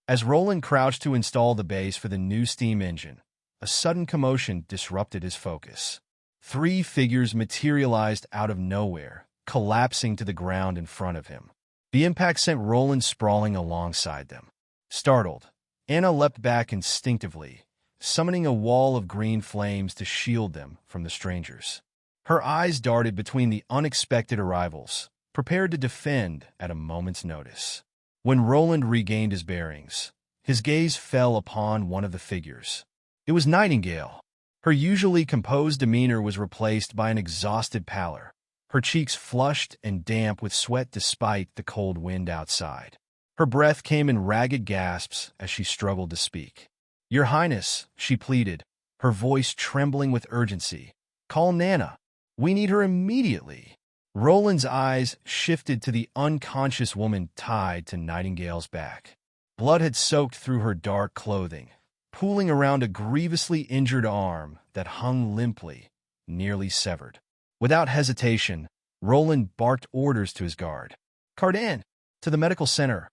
As Roland crouched to install the base for the new steam engine, a sudden commotion disrupted his focus. 3 figures materialized out of nowhere, collapsing to the ground in front of him. The impact sent Roland sprawling alongside them. Startled, Anna leapt back instinctively, summoning a wall of green flames to shield them from the strangers. Her eyes darted between the unexpected arrivals, prepared to defend at a moment's notice. When Roland regained his bearings, his gaze fell upon one of the figures. It was Nightingale. Her usually composed demeanor was replaced by an exhausted pallor, her cheeks flushed and damp with sweat despite the cold wind outside. Her breath came in ragged gasps as she struggled to speak. "Your Highness," she pleaded, her voice trembling with urgency. "Call Nana. We need her immediately." Roland's eyes shifted to the unconscious woman tied to Nightingale's back. Blood had soaked through her dark clothing, pooling around a grievously injured arm that hung limply, nearly severed. Without hesitation, Roland barked orders to his guard. "Cardan, to the medical center.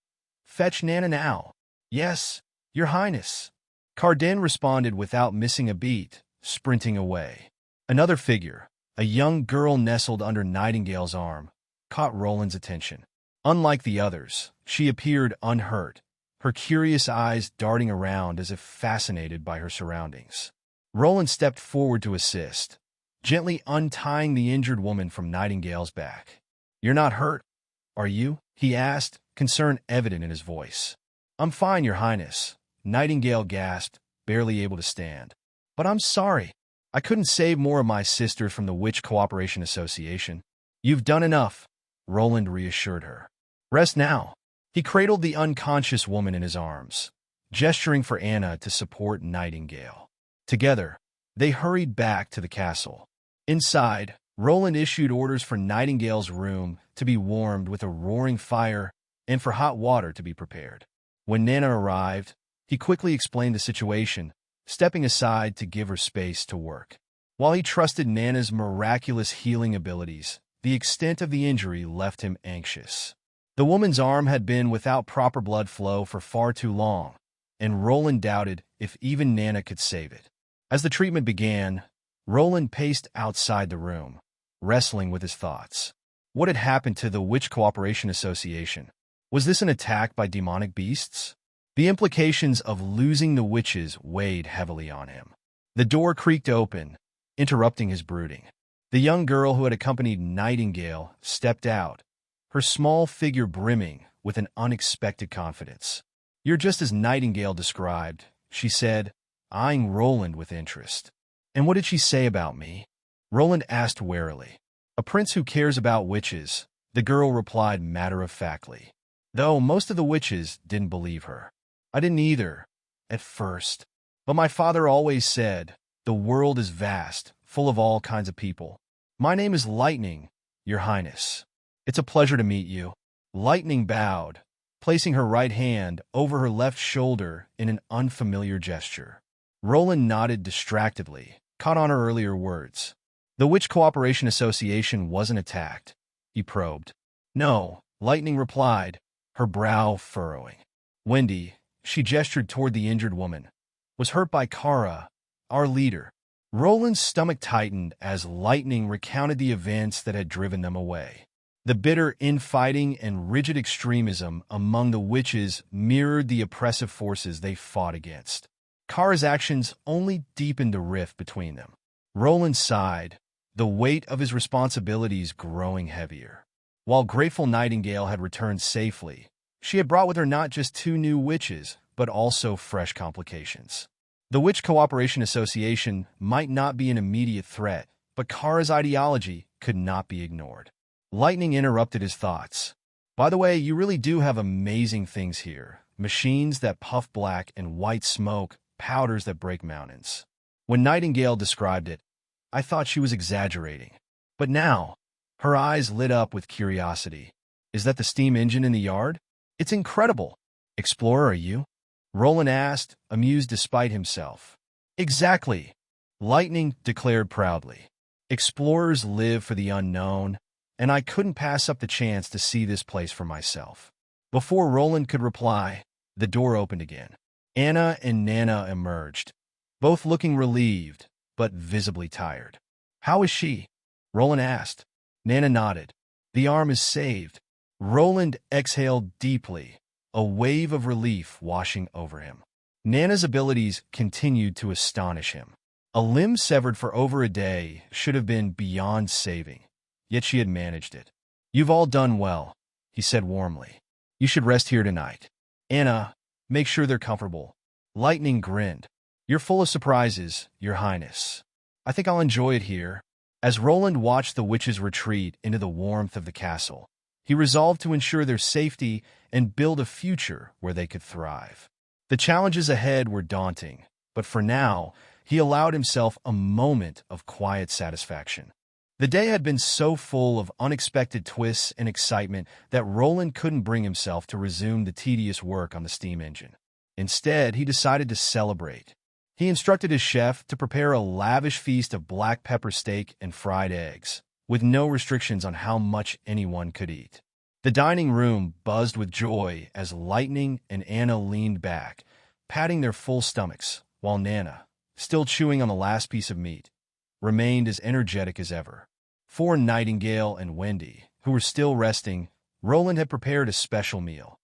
Fetch Nana now." "Yes, Your Highness." Cardan responded without missing a beat, sprinting away. Another figure, a young girl nestled under Nightingale's arm, caught Roland's attention. Unlike the others, she appeared unhurt, her curious eyes darting around as if fascinated by her surroundings. Roland stepped forward to assist, gently untying the injured woman from Nightingale's back. "You're not hurt, are you?" he asked, concern evident in his voice. "I'm fine, Your Highness," Nightingale gasped, barely able to stand. "But I'm sorry. I couldn't save more of my sisters from the Witch Cooperation Association." "You've done enough," Roland reassured her. "Rest now." He cradled the unconscious woman in his arms, gesturing for Anna to support Nightingale. Together, they hurried back to the castle. Inside, Roland issued orders for Nightingale's room to be warmed with a roaring fire and for hot water to be prepared. When Nana arrived, he quickly explained the situation, stepping aside to give her space to work. While he trusted Nana's miraculous healing abilities, the extent of the injury left him anxious. The woman's arm had been without proper blood flow for far too long, and Roland doubted if even Nana could save it. As the treatment began, Roland paced outside the room, wrestling with his thoughts. What had happened to the Witch Cooperation Association? Was this an attack by demonic beasts? The implications of losing the witches weighed heavily on him. The door creaked open, interrupting his brooding. The young girl who had accompanied Nightingale stepped out, her small figure brimming with an unexpected confidence. "You're just as Nightingale described," she said, eyeing Roland with interest. "And what did she say about me?" Roland asked warily. "A prince who cares about witches," the girl replied matter-of-factly. Though most of the witches didn't believe her. "I didn't either, at first. But my father always said, the world is vast, full of all kinds of people. My name is Lightning, Your Highness. It's a pleasure to meet you." Lightning bowed, placing her right hand over her left shoulder in an unfamiliar gesture. Roland nodded distractedly, caught on her earlier words. "The Witch Cooperation Association wasn't attacked," he probed. "No," Lightning replied, her brow furrowing. "Wendy," she gestured toward the injured woman, "was hurt by Kara, our leader." Roland's stomach tightened as Lightning recounted the events that had driven them away. The bitter infighting and rigid extremism among the witches mirrored the oppressive forces they fought against. Kara's actions only deepened the rift between them. Roland sighed, the weight of his responsibilities growing heavier. While grateful Nightingale had returned safely, she had brought with her not just 2 new witches, but also fresh complications. The Witch Cooperation Association might not be an immediate threat, but Kara's ideology could not be ignored. Lightning interrupted his thoughts. "By the way, you really do have amazing things here. Machines that puff black and white smoke, powders that break mountains." When Nightingale described it, I thought she was exaggerating. But now, her eyes lit up with curiosity. "Is that the steam engine in the yard? It's incredible. Explorer, are you?" Roland asked, amused despite himself. "Exactly," Lightning declared proudly. "Explorers live for the unknown, and I couldn't pass up the chance to see this place for myself." Before Roland could reply, The door opened again. Anna and Nana emerged, both looking relieved, but visibly tired. "How is she?" Roland asked. Nana nodded. "The arm is saved." Roland exhaled deeply, a wave of relief washing over him. Nana's abilities continued to astonish him. A limb severed for over a day should have been beyond saving, yet she had managed it. "You've all done well," he said warmly. "You should rest here tonight. Anna, make sure they're comfortable." Lightning grinned. "You're full of surprises, Your Highness. I think I'll enjoy it here." As Roland watched the witches retreat into the warmth of the castle, he resolved to ensure their safety and build a future where they could thrive. The challenges ahead were daunting, but for now, he allowed himself a moment of quiet satisfaction. The day had been so full of unexpected twists and excitement that Roland couldn't bring himself to resume the tedious work on the steam engine. Instead, he decided to celebrate. He instructed his chef to prepare a lavish feast of black pepper steak and fried eggs, with no restrictions on how much anyone could eat. The dining room buzzed with joy as Lightning and Anna leaned back, patting their full stomachs, while Nana, still chewing on the last piece of meat, remained as energetic as ever. For Nightingale and Wendy, who were still resting, Roland had prepared a special meal.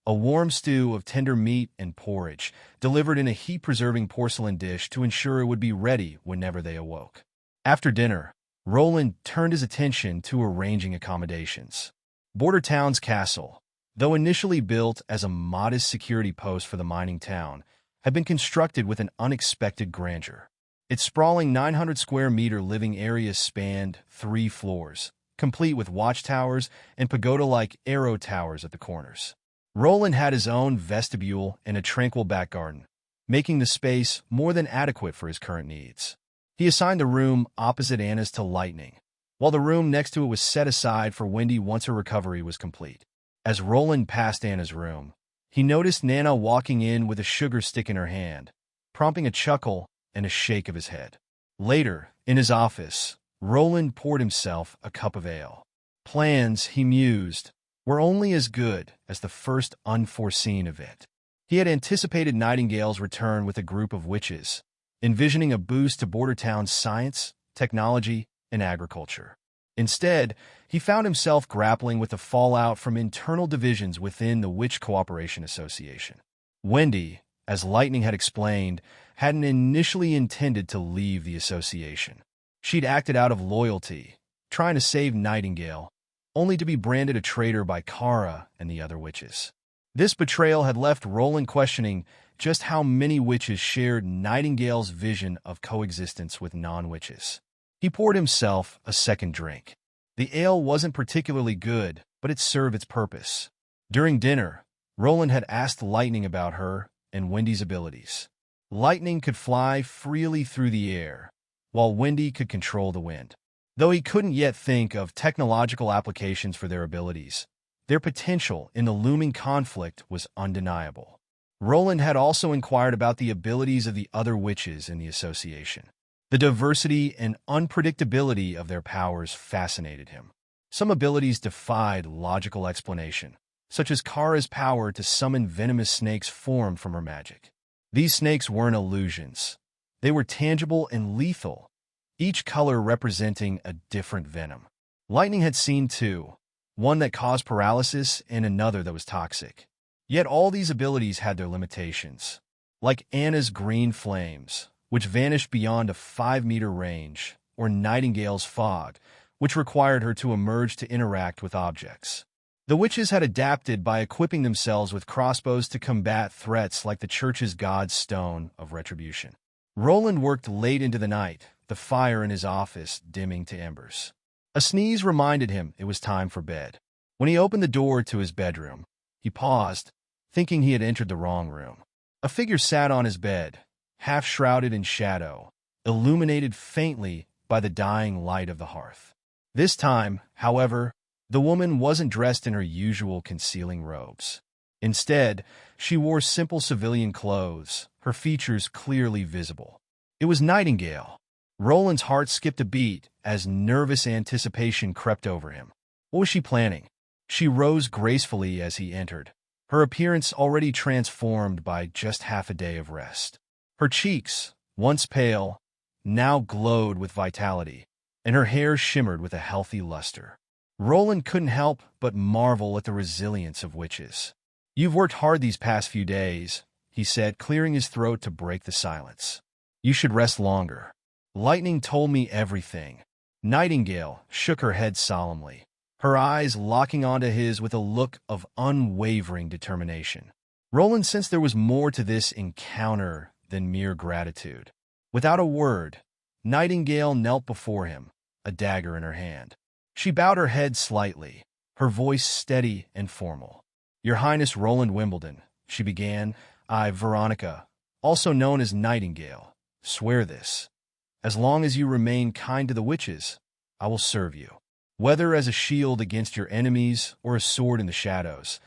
A warm stew of tender meat and porridge, delivered in a heat-preserving porcelain dish to ensure it would be ready whenever they awoke. After dinner, Roland turned his attention to arranging accommodations. Bordertown's castle, though initially built as a modest security post for the mining town, had been constructed with an unexpected grandeur. Its sprawling 900-square-meter living area spanned 3 floors, complete with watchtowers and pagoda-like arrow towers at the corners. Roland had his own vestibule and a tranquil back garden, making the space more than adequate for his current needs. He assigned the room opposite Anna's to Lightning, while the room next to it was set aside for Wendy once her recovery was complete. As Roland passed Anna's room, he noticed Nana walking in with a sugar stick in her hand, prompting a chuckle and a shake of his head. Later, in his office, Roland poured himself a cup of ale. Plans, he mused, were only as good as the first unforeseen event. He had anticipated Nightingale's return with a group of witches, envisioning a boost to Bordertown's science, technology, and agriculture. Instead, he found himself grappling with the fallout from internal divisions within the Witch Cooperation Association. Wendy, as Lightning had explained, hadn't initially intended to leave the association. She'd acted out of loyalty, trying to save Nightingale, only to be branded a traitor by Kara and the other witches. This betrayal had left Roland questioning just how many witches shared Nightingale's vision of coexistence with non-witches. He poured himself a second drink. The ale wasn't particularly good, but it served its purpose. During dinner, Roland had asked Lightning about her and Wendy's abilities. Lightning could fly freely through the air, while Wendy could control the wind. Though he couldn't yet think of technological applications for their abilities, their potential in the looming conflict was undeniable. Roland had also inquired about the abilities of the other witches in the association. The diversity and unpredictability of their powers fascinated him. Some abilities defied logical explanation, such as Kara's power to summon venomous snakes formed from her magic. These snakes weren't illusions. They were tangible and lethal, each color representing a different venom. Lightning had seen 2, one that caused paralysis and another that was toxic. Yet all these abilities had their limitations, like Anna's green flames, which vanished beyond a 5-meter range, or Nightingale's fog, which required her to emerge to interact with objects. The witches had adapted by equipping themselves with crossbows to combat threats like the church's god's stone of retribution. Roland worked late into the night, the fire in his office dimming to embers. A sneeze reminded him it was time for bed. When he opened the door to his bedroom, he paused, thinking he had entered the wrong room. A figure sat on his bed, half shrouded in shadow, illuminated faintly by the dying light of the hearth. This time, however, the woman wasn't dressed in her usual concealing robes. Instead, she wore simple civilian clothes, her features clearly visible. It was Nightingale. Roland's heart skipped a beat as nervous anticipation crept over him. What was she planning? She rose gracefully as he entered, her appearance already transformed by just half a day of rest. Her cheeks, once pale, now glowed with vitality, and her hair shimmered with a healthy luster. Roland couldn't help but marvel at the resilience of witches. "You've worked hard these past few days," he said, clearing his throat to break the silence. "You should rest longer." "Lightning told me everything." Nightingale shook her head solemnly, her eyes locking onto his with a look of unwavering determination. Roland sensed there was more to this encounter than mere gratitude. Without a word, Nightingale knelt before him, a dagger in her hand. She bowed her head slightly, her voice steady and formal. "Your Highness Roland Wimbledon," she began, "I, Veronica, also known as Nightingale, swear this. As long as you remain kind to the witches, I will serve you. Whether as a shield against your enemies or a sword in the shadows,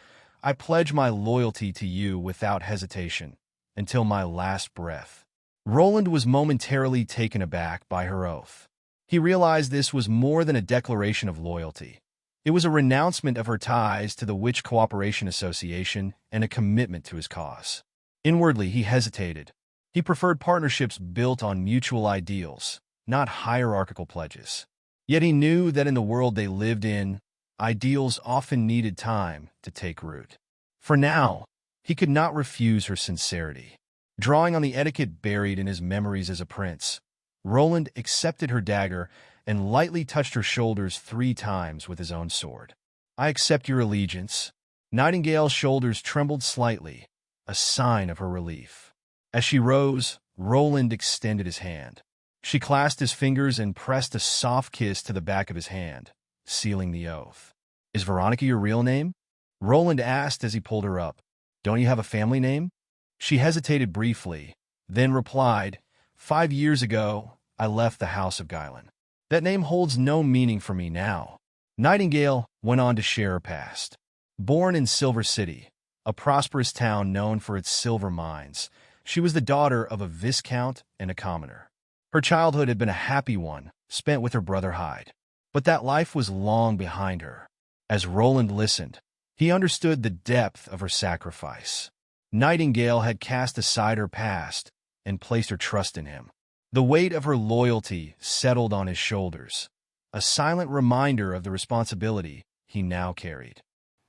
I pledge my loyalty to you without hesitation, until my last breath." Roland was momentarily taken aback by her oath. He realized this was more than a declaration of loyalty. It was a renouncement of her ties to the Witch Cooperation Association and a commitment to his cause. Inwardly, he hesitated. He preferred partnerships built on mutual ideals, not hierarchical pledges. Yet he knew that in the world they lived in, ideals often needed time to take root. For now, he could not refuse her sincerity. Drawing on the etiquette buried in his memories as a prince, Roland accepted her dagger and lightly touched her shoulders 3 times with his own sword. "I accept your allegiance." Nightingale's shoulders trembled slightly, a sign of her relief. As she rose, Roland extended his hand. She clasped his fingers and pressed a soft kiss to the back of his hand, sealing the oath. "Is Veronica your real name?" Roland asked as he pulled her up. "Don't you have a family name?" She hesitated briefly, then replied, 5 years ago, I left the House of Guylan. That name holds no meaning for me now." Nightingale went on to share her past. Born in Silver City, a prosperous town known for its silver mines, she was the daughter of a viscount and a commoner. Her childhood had been a happy one, spent with her brother Hyde. But that life was long behind her. As Roland listened, he understood the depth of her sacrifice. Nightingale had cast aside her past and placed her trust in him. The weight of her loyalty settled on his shoulders, a silent reminder of the responsibility he now carried.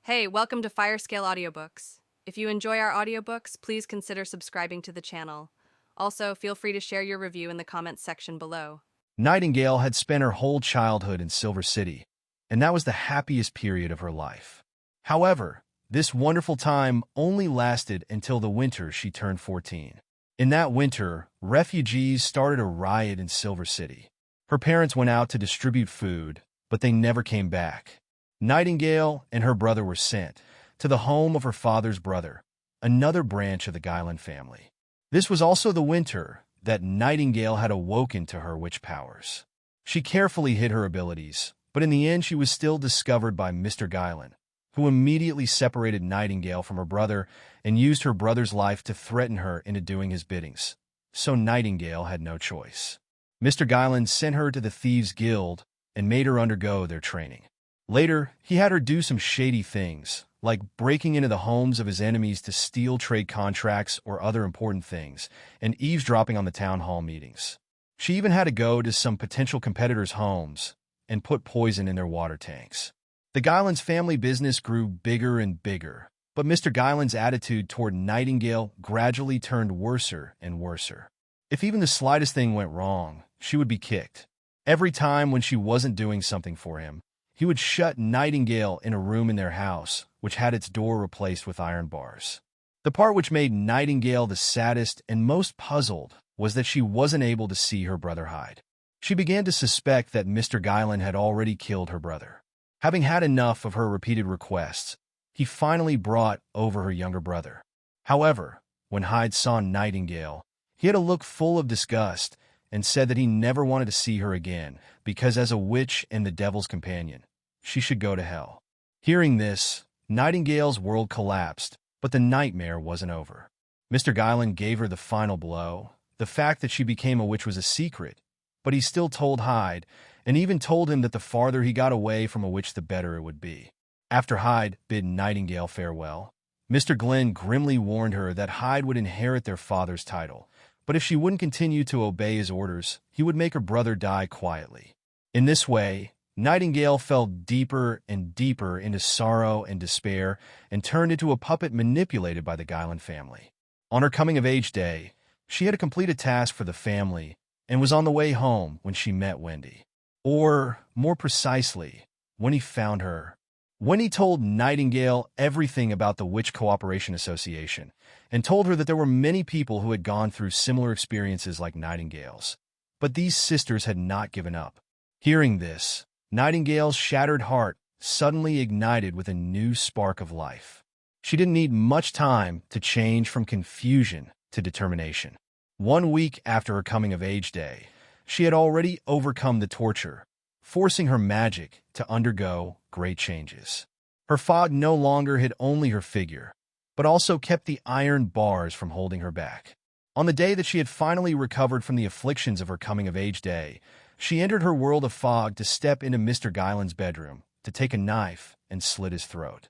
Hey, welcome to Firescale Audiobooks. If you enjoy our audiobooks, please consider subscribing to the channel. Also, feel free to share your review in the comments section below. Nightingale had spent her whole childhood in Silver City, and that was the happiest period of her life. However, this wonderful time only lasted until the winter she turned 14. In that winter, refugees started a riot in Silver City. Her parents went out to distribute food, but they never came back. Nightingale and her brother were sent to the home of her father's brother, another branch of the Guylan family. This was also the winter that Nightingale had awoken to her witch powers. She carefully hid her abilities, but in the end she was still discovered by Mr. Guylan, who immediately separated Nightingale from her brother and used her brother's life to threaten her into doing his biddings. So Nightingale had no choice. Mr. Guylan sent her to the Thieves' Guild and made her undergo their training. Later, he had her do some shady things, like breaking into the homes of his enemies to steal trade contracts or other important things, and eavesdropping on the town hall meetings. She even had to go to some potential competitors' homes and put poison in their water tanks. The Guylan's family business grew bigger and bigger, but Mr. Guylan's attitude toward Nightingale gradually turned worser and worser. If even the slightest thing went wrong, she would be kicked. Every time when she wasn't doing something for him, he would shut Nightingale in a room in their house, which had its door replaced with iron bars. The part which made Nightingale the saddest and most puzzled was that she wasn't able to see her brother Hyde. She began to suspect that Mr. Guylan had already killed her brother. Having had enough of her repeated requests, he finally brought over her younger brother. However, when Hyde saw Nightingale, he had a look full of disgust and said that he never wanted to see her again because as a witch and the devil's companion, she should go to hell. Hearing this, Nightingale's world collapsed, but the nightmare wasn't over. Mr. Guylan gave her the final blow. The fact that she became a witch was a secret, but he still told Hyde, and even told him that the farther he got away from a witch, the better it would be. After Hyde bid Nightingale farewell, Mr. Glenn grimly warned her that Hyde would inherit their father's title, but if she wouldn't continue to obey his orders, he would make her brother die quietly. In this way, Nightingale fell deeper and deeper into sorrow and despair and turned into a puppet manipulated by the Guyland family. On her coming-of-age day, she had to complete a task for the family and was on the way home when she met Wendy. Or, more precisely, when he found her. Wendy told Nightingale everything about the Witch Cooperation Association and told her that there were many people who had gone through similar experiences like Nightingale's. But these sisters had not given up. Hearing this, Nightingale's shattered heart suddenly ignited with a new spark of life. She didn't need much time to change from confusion to determination. 1 week after her coming-of-age day, she had already overcome the torture, forcing her magic to undergo great changes. Her fog no longer hid only her figure, but also kept the iron bars from holding her back. On the day that she had finally recovered from the afflictions of her coming-of-age day, she entered her world of fog to step into Mr. Guyland's bedroom, to take a knife and slit his throat.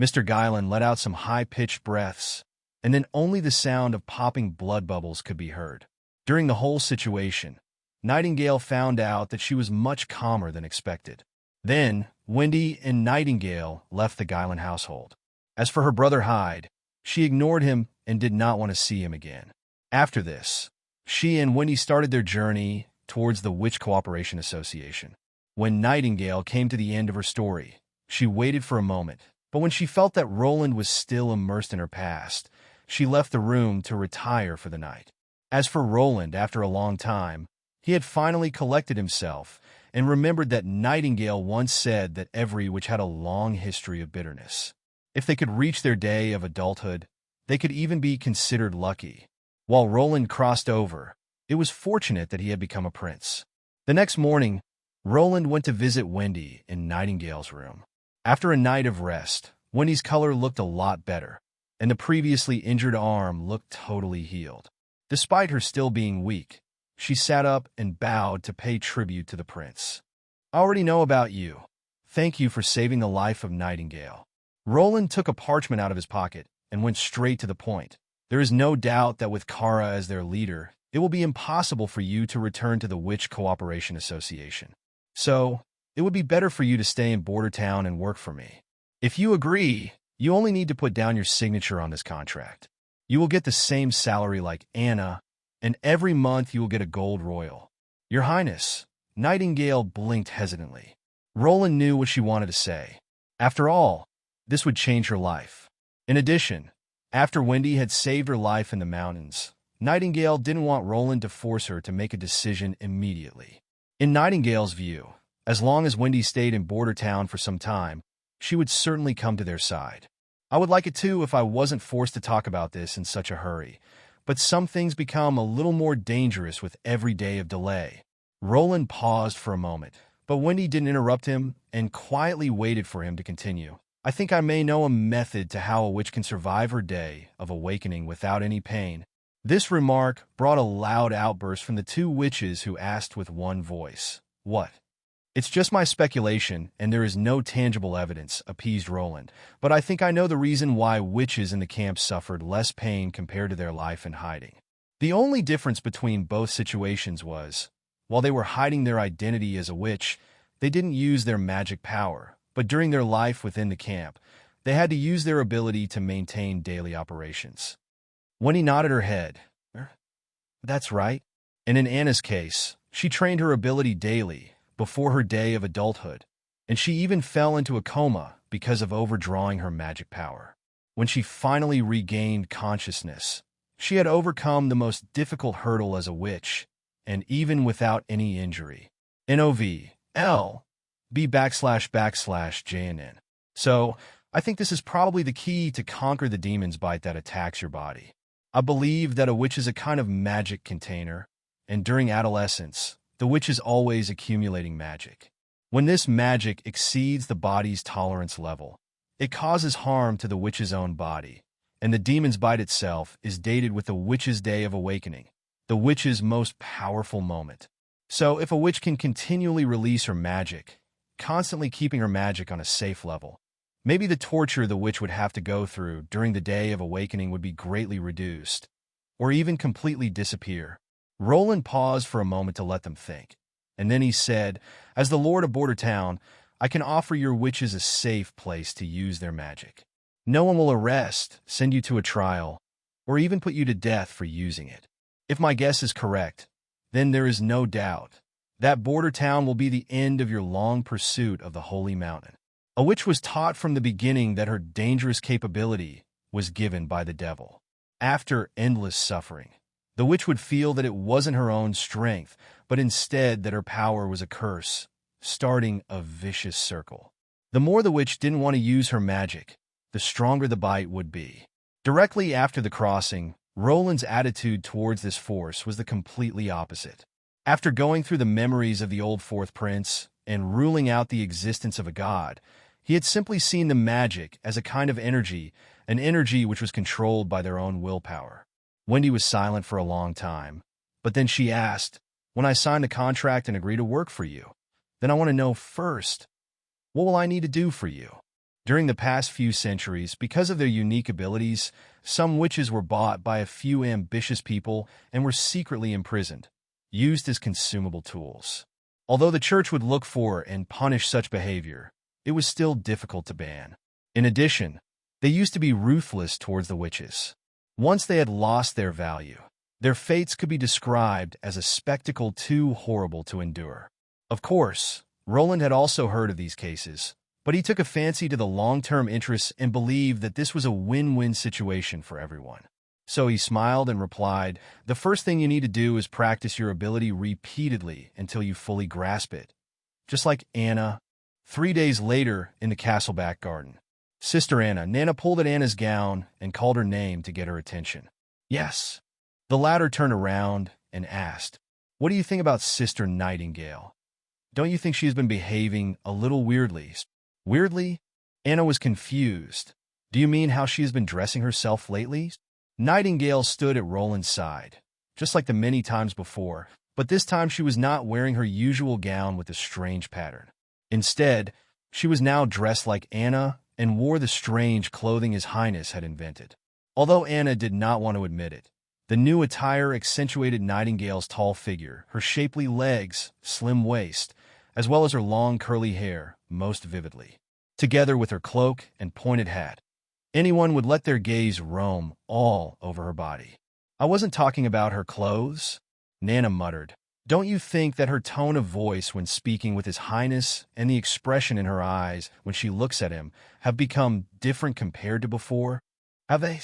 Mr. Guyland let out some high-pitched breaths, and then only the sound of popping blood bubbles could be heard. During the whole situation, Nightingale found out that she was much calmer than expected. Then, Wendy and Nightingale left the Guyland household. As for her brother Hyde, she ignored him and did not want to see him again. After this, she and Wendy started their journey towards the Witch Cooperation Association. When Nightingale came to the end of her story, she waited for a moment, but when she felt that Roland was still immersed in her past, she left the room to retire for the night. As for Roland, after a long time, he had finally collected himself and remembered that Nightingale once said that every witch had a long history of bitterness. If they could reach their day of adulthood, they could even be considered lucky. While Roland crossed over, it was fortunate that he had become a prince. The next morning, Roland went to visit Wendy in Nightingale's room. After a night of rest, Wendy's color looked a lot better, and the previously injured arm looked totally healed. Despite her still being weak, she sat up and bowed to pay tribute to the prince. "I already know about you. Thank you for saving the life of Nightingale." Roland took a parchment out of his pocket and went straight to the point. "There is no doubt that with Kara as their leader, it will be impossible for you to return to the Witch Cooperation Association. So, it would be better for you to stay in Border Town and work for me. If you agree, you only need to put down your signature on this contract. You will get the same salary like Anna, and every month you will get a gold royal." "Your Highness," Nightingale blinked hesitantly. Roland knew what she wanted to say. After all, this would change her life. In addition, after Wendy had saved her life in the mountains, Nightingale didn't want Roland to force her to make a decision immediately. In Nightingale's view, as long as Wendy stayed in Border Town for some time, she would certainly come to their side. "I would like it too if I wasn't forced to talk about this in such a hurry, but some things become a little more dangerous with every day of delay." Roland paused for a moment, but Wendy didn't interrupt him and quietly waited for him to continue. "I think I may know a method to how a witch can survive her day of awakening without any pain." This remark brought a loud outburst from the two witches who asked with one voice, "What?" "It's just my speculation, and there is no tangible evidence," appeased Roland, "but I think I know the reason why witches in the camp suffered less pain compared to their life in hiding." The only difference between both situations was, while they were hiding their identity as a witch, they didn't use their magic power, but during their life within the camp, they had to use their ability to maintain daily operations. Wendy nodded her head. "That's right." And in Anna's case, she trained her ability daily, before her day of adulthood, and she even fell into a coma because of overdrawing her magic power. When she finally regained consciousness, she had overcome the most difficult hurdle as a witch, and even without any injury. NOVLB //JNN. So, I think this is probably the key to conquer the demon's bite that attacks your body. I believe that a witch is a kind of magic container, and during adolescence, the witch is always accumulating magic. When this magic exceeds the body's tolerance level, it causes harm to the witch's own body, and the demon's bite itself is dated with the witch's day of awakening, the witch's most powerful moment. So if a witch can continually release her magic, constantly keeping her magic on a safe level, Maybe the torture the witch would have to go through during the day of awakening would be greatly reduced, or even completely disappear. Roland paused for a moment to let them think, and then he said, "As the Lord of Border Town, I can offer your witches a safe place to use their magic. No one will arrest, send you to a trial, or even put you to death for using it. If my guess is correct, then there is no doubt that Border Town will be the end of your long pursuit of the Holy Mountain." A witch was taught from the beginning that her dangerous capability was given by the devil. After endless suffering, the witch would feel that it wasn't her own strength, but instead that her power was a curse, starting a vicious circle. The more the witch didn't want to use her magic, the stronger the bite would be. Directly after the crossing, Roland's attitude towards this force was the completely opposite. After going through the memories of the old Fourth Prince and ruling out the existence of a god, he had simply seen the magic as a kind of energy, an energy which was controlled by their own willpower. Wendy was silent for a long time, but then she asked, "When I sign the contract and agree to work for you, then I want to know first, what will I need to do for you?" During the past few centuries, because of their unique abilities, some witches were bought by a few ambitious people and were secretly imprisoned, used as consumable tools. Although the church would look for and punish such behavior, it was still difficult to ban. In addition, they used to be ruthless towards the witches. Once they had lost their value, their fates could be described as a spectacle too horrible to endure. Of course, Roland had also heard of these cases, but he took a fancy to the long-term interests and believed that this was a win-win situation for everyone. So he smiled and replied, "The first thing you need to do is practice your ability repeatedly until you fully grasp it. Just like Anna." 3 days later, in the castle back garden, Sister Anna, Nana pulled at Anna's gown and called her name to get her attention. "Yes." The latter turned around and asked, "What do you think about Sister Nightingale? Don't you think she has been behaving a little weirdly?" "Weirdly?" Anna was confused. "Do you mean how she has been dressing herself lately?" Nightingale stood at Roland's side, just like the many times before, but this time she was not wearing her usual gown with a strange pattern. Instead, she was now dressed like Anna and wore the strange clothing His Highness had invented. Although Anna did not want to admit it, the new attire accentuated Nightingale's tall figure, her shapely legs, slim waist, as well as her long curly hair, most vividly. Together with her cloak and pointed hat, anyone would let their gaze roam all over her body. "I wasn't talking about her clothes," Nana muttered. "Don't you think that her tone of voice when speaking with His Highness and the expression in her eyes when she looks at him have become different compared to before?" "Have they?"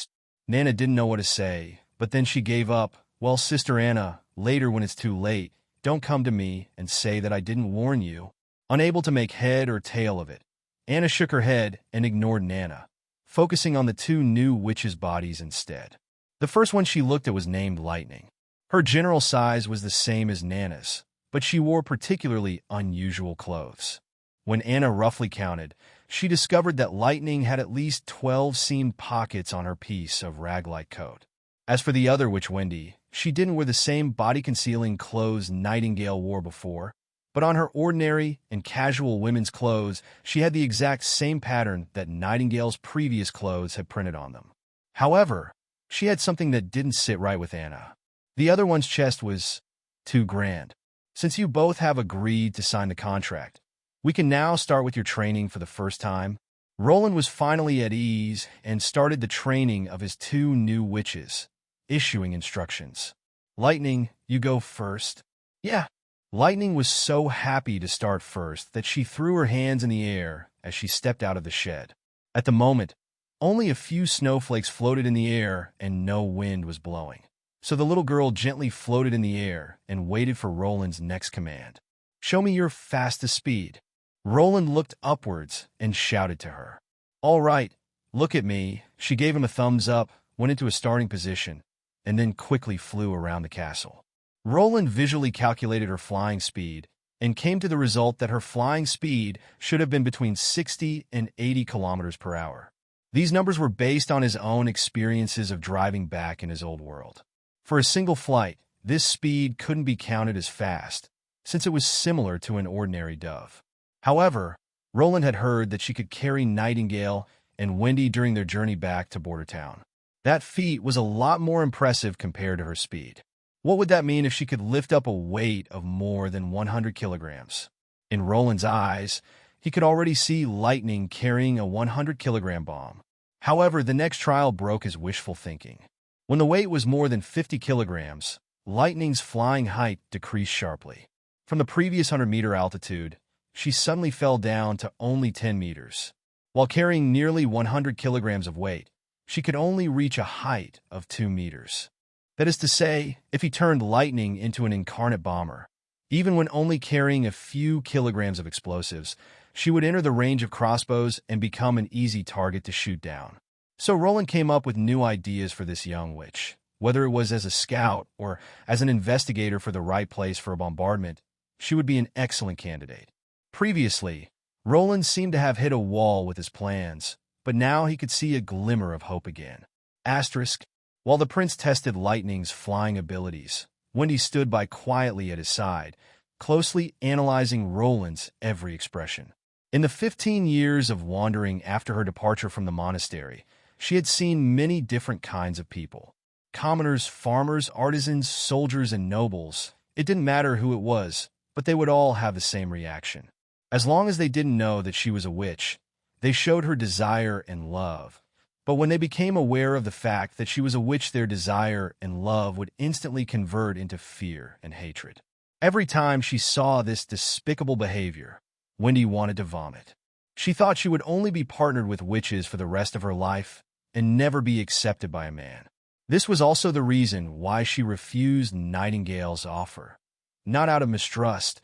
Nana didn't know what to say, but then she gave up. "Well, Sister Anna, later when it's too late, don't come to me and say that I didn't warn you." Unable to make head or tail of it, Anna shook her head and ignored Nana, focusing on the two new witches' bodies instead. The first one she looked at was named Lightning. Her general size was the same as Nana's, but she wore particularly unusual clothes. When Anna roughly counted, she discovered that Lightning had at least 12 seamed pockets on her piece of rag-like coat. As for the other witch, Wendy, she didn't wear the same body-concealing clothes Nightingale wore before, but on her ordinary and casual women's clothes, she had the exact same pattern that Nightingale's previous clothes had printed on them. However, she had something that didn't sit right with Anna. The other one's chest was too grand. "Since you both have agreed to sign the contract, we can now start with your training for the first time." Roland was finally at ease and started the training of his two new witches, issuing instructions. "Lightning, you go first." "Yeah." Lightning was so happy to start first that she threw her hands in the air as she stepped out of the shed. At the moment, only a few snowflakes floated in the air and no wind was blowing. So the little girl gently floated in the air and waited for Roland's next command. "Show me your fastest speed." Roland looked upwards and shouted to her. "All right, look at me." She gave him a thumbs up, went into a starting position, and then quickly flew around the castle. Roland visually calculated her flying speed and came to the result that her flying speed should have been between 60 and 80 kilometers per hour. These numbers were based on his own experiences of driving back in his old world. For a single flight, this speed couldn't be counted as fast, since it was similar to an ordinary dove. However, Roland had heard that she could carry Nightingale and Wendy during their journey back to Bordertown. That feat was a lot more impressive compared to her speed. What would that mean if she could lift up a weight of more than 100 kilograms? In Roland's eyes, he could already see Lightning carrying a 100-kilogram bomb. However, the next trial broke his wishful thinking. When the weight was more than 50 kilograms, Lightning's flying height decreased sharply. From the previous 100-meter altitude, she suddenly fell down to only 10 meters. While carrying nearly 100 kilograms of weight, she could only reach a height of 2 meters. That is to say, if he turned Lightning into an incarnate bomber, even when only carrying a few kilograms of explosives, she would enter the range of crossbows and become an easy target to shoot down. So Roland came up with new ideas for this young witch. Whether it was as a scout or as an investigator for the right place for a bombardment, she would be an excellent candidate. Previously, Roland seemed to have hit a wall with his plans, but now he could see a glimmer of hope again. Asterisk, while the prince tested Lightning's flying abilities, Wendy stood by quietly at his side, closely analyzing Roland's every expression. In the 15 years of wandering after her departure from the monastery, she had seen many different kinds of people. Commoners, farmers, artisans, soldiers, and nobles. It didn't matter who it was, but they would all have the same reaction. As long as they didn't know that she was a witch, they showed her desire and love. But when they became aware of the fact that she was a witch, their desire and love would instantly convert into fear and hatred. Every time she saw this despicable behavior, Wendy wanted to vomit. She thought she would only be partnered with witches for the rest of her life and never be accepted by a man. This was also the reason why she refused Nightingale's offer. Not out of mistrust,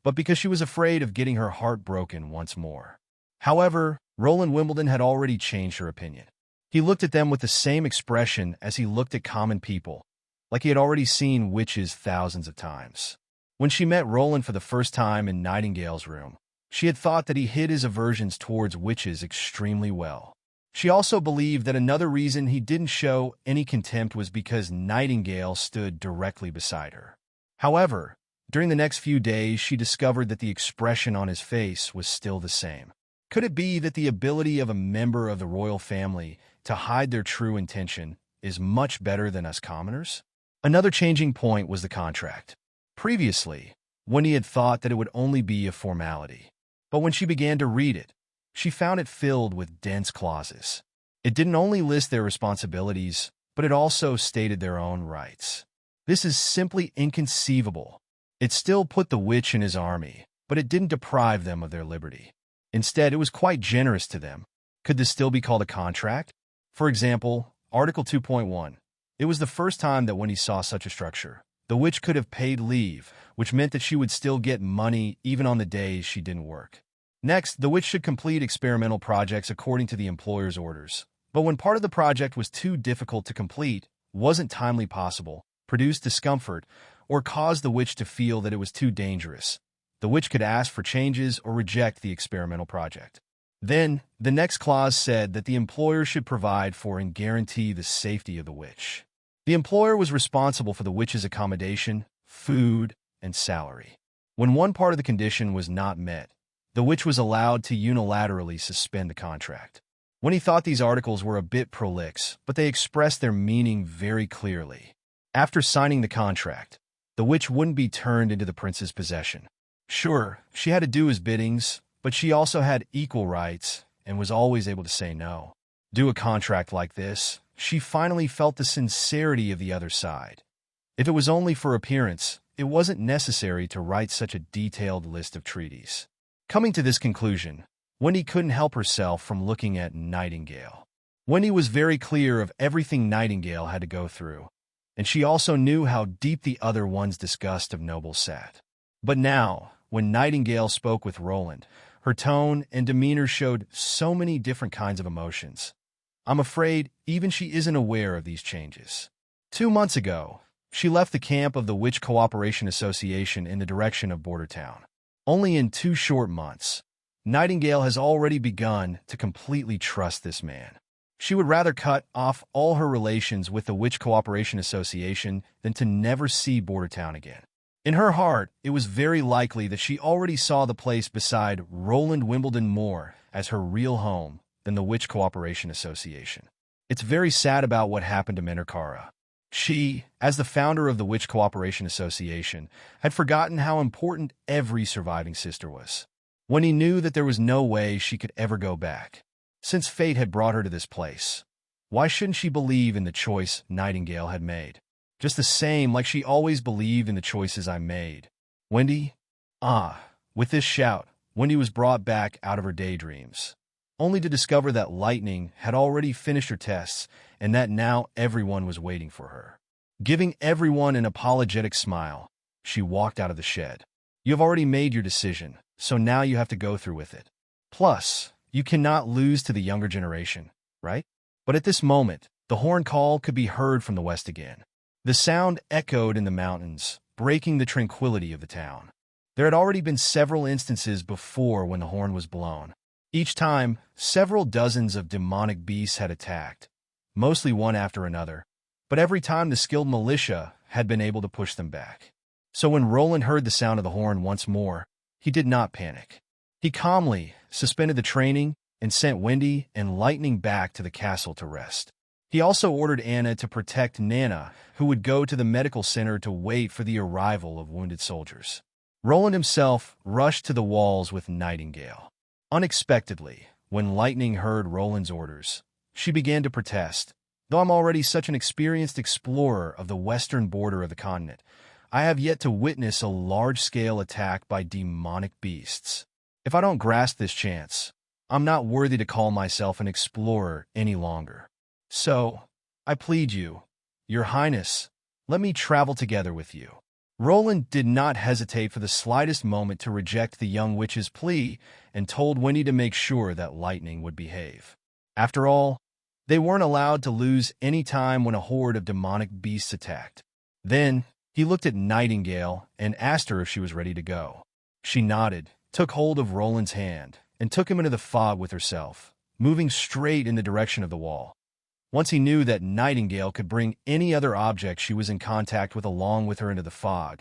but because she was afraid of getting her heart broken once more. However, Roland Wimbledon had already changed her opinion. He looked at them with the same expression as he looked at common people, like he had already seen witches thousands of times. When she met Roland for the first time in Nightingale's room, she had thought that he hid his aversions towards witches extremely well. She also believed that another reason he didn't show any contempt was because Nightingale stood directly beside her. However, during the next few days, she discovered that the expression on his face was still the same. Could it be that the ability of a member of the royal family to hide their true intention is much better than us commoners? Another changing point was the contract. Previously, Wendy had thought that it would only be a formality. But when she began to read it, she found it filled with dense clauses. It didn't only list their responsibilities, but it also stated their own rights. This is simply inconceivable. It still put the witch in his army, but it didn't deprive them of their liberty. Instead, it was quite generous to them. Could this still be called a contract? For example, Article 2.1. It was the first time that Wendy saw such a structure. The witch could have paid leave, which meant that she would still get money even on the days she didn't work. Next, the witch should complete experimental projects according to the employer's orders. But when part of the project was too difficult to complete, wasn't timely possible, produced discomfort, or caused the witch to feel that it was too dangerous, the witch could ask for changes or reject the experimental project. Then, the next clause said that the employer should provide for and guarantee the safety of the witch. The employer was responsible for the witch's accommodation, food, and salary. When one part of the condition was not met, the witch was allowed to unilaterally suspend the contract. When he thought these articles were a bit prolix, but they expressed their meaning very clearly. After signing the contract, the witch wouldn't be turned into the prince's possession. Sure, she had to do his biddings, but she also had equal rights and was always able to say no. Do a contract like this, she finally felt the sincerity of the other side. If it was only for appearance, it wasn't necessary to write such a detailed list of treaties. Coming to this conclusion, Wendy couldn't help herself from looking at Nightingale. Wendy was very clear of everything Nightingale had to go through, and she also knew how deep the other one's disgust of nobles sat. But now, when Nightingale spoke with Roland, her tone and demeanor showed so many different kinds of emotions. I'm afraid even she isn't aware of these changes. 2 months ago, she left the camp of the Witch Cooperation Association in the direction of Bordertown. Only in 2 short months, Nightingale has already begun to completely trust this man. She would rather cut off all her relations with the Witch Cooperation Association than to never see Bordertown again. In her heart, it was very likely that she already saw the place beside Roland Wimbledon more as her real home than the Witch Cooperation Association. It's very sad about what happened to Menorcara. She, as the founder of the Witch Cooperation Association, had forgotten how important every surviving sister was. When he knew that there was no way she could ever go back. Since fate had brought her to this place, why shouldn't she believe in the choice Nightingale had made? Just the same like she always believed in the choices I made. Wendy? With this shout, Wendy was brought back out of her daydreams, only to discover that Lightning had already finished her tests and that now everyone was waiting for her. Giving everyone an apologetic smile, she walked out of the shed. You have already made your decision, so now you have to go through with it. Plus, you cannot lose to the younger generation, right? But at this moment, the horn call could be heard from the west again. The sound echoed in the mountains, breaking the tranquility of the town. There had already been several instances before when the horn was blown. Each time, several dozens of demonic beasts had attacked, mostly one after another, but every time the skilled militia had been able to push them back. So when Roland heard the sound of the horn once more, he did not panic. He calmly suspended the training and sent Wendy and Lightning back to the castle to rest. He also ordered Anna to protect Nana, who would go to the medical center to wait for the arrival of wounded soldiers. Roland himself rushed to the walls with Nightingale. Unexpectedly, when Lightning heard Roland's orders, she began to protest. Though I'm already such an experienced explorer of the western border of the continent, I have yet to witness a large-scale attack by demonic beasts. If I don't grasp this chance, I'm not worthy to call myself an explorer any longer. So, I plead you, Your Highness, let me travel together with you. Roland did not hesitate for the slightest moment to reject the young witch's plea and told Wendy to make sure that Lightning would behave. After all, they weren't allowed to lose any time when a horde of demonic beasts attacked. Then, he looked at Nightingale and asked her if she was ready to go. She nodded, took hold of Roland's hand, and took him into the fog with herself, moving straight in the direction of the wall. Once he knew that Nightingale could bring any other object she was in contact with along with her into the fog,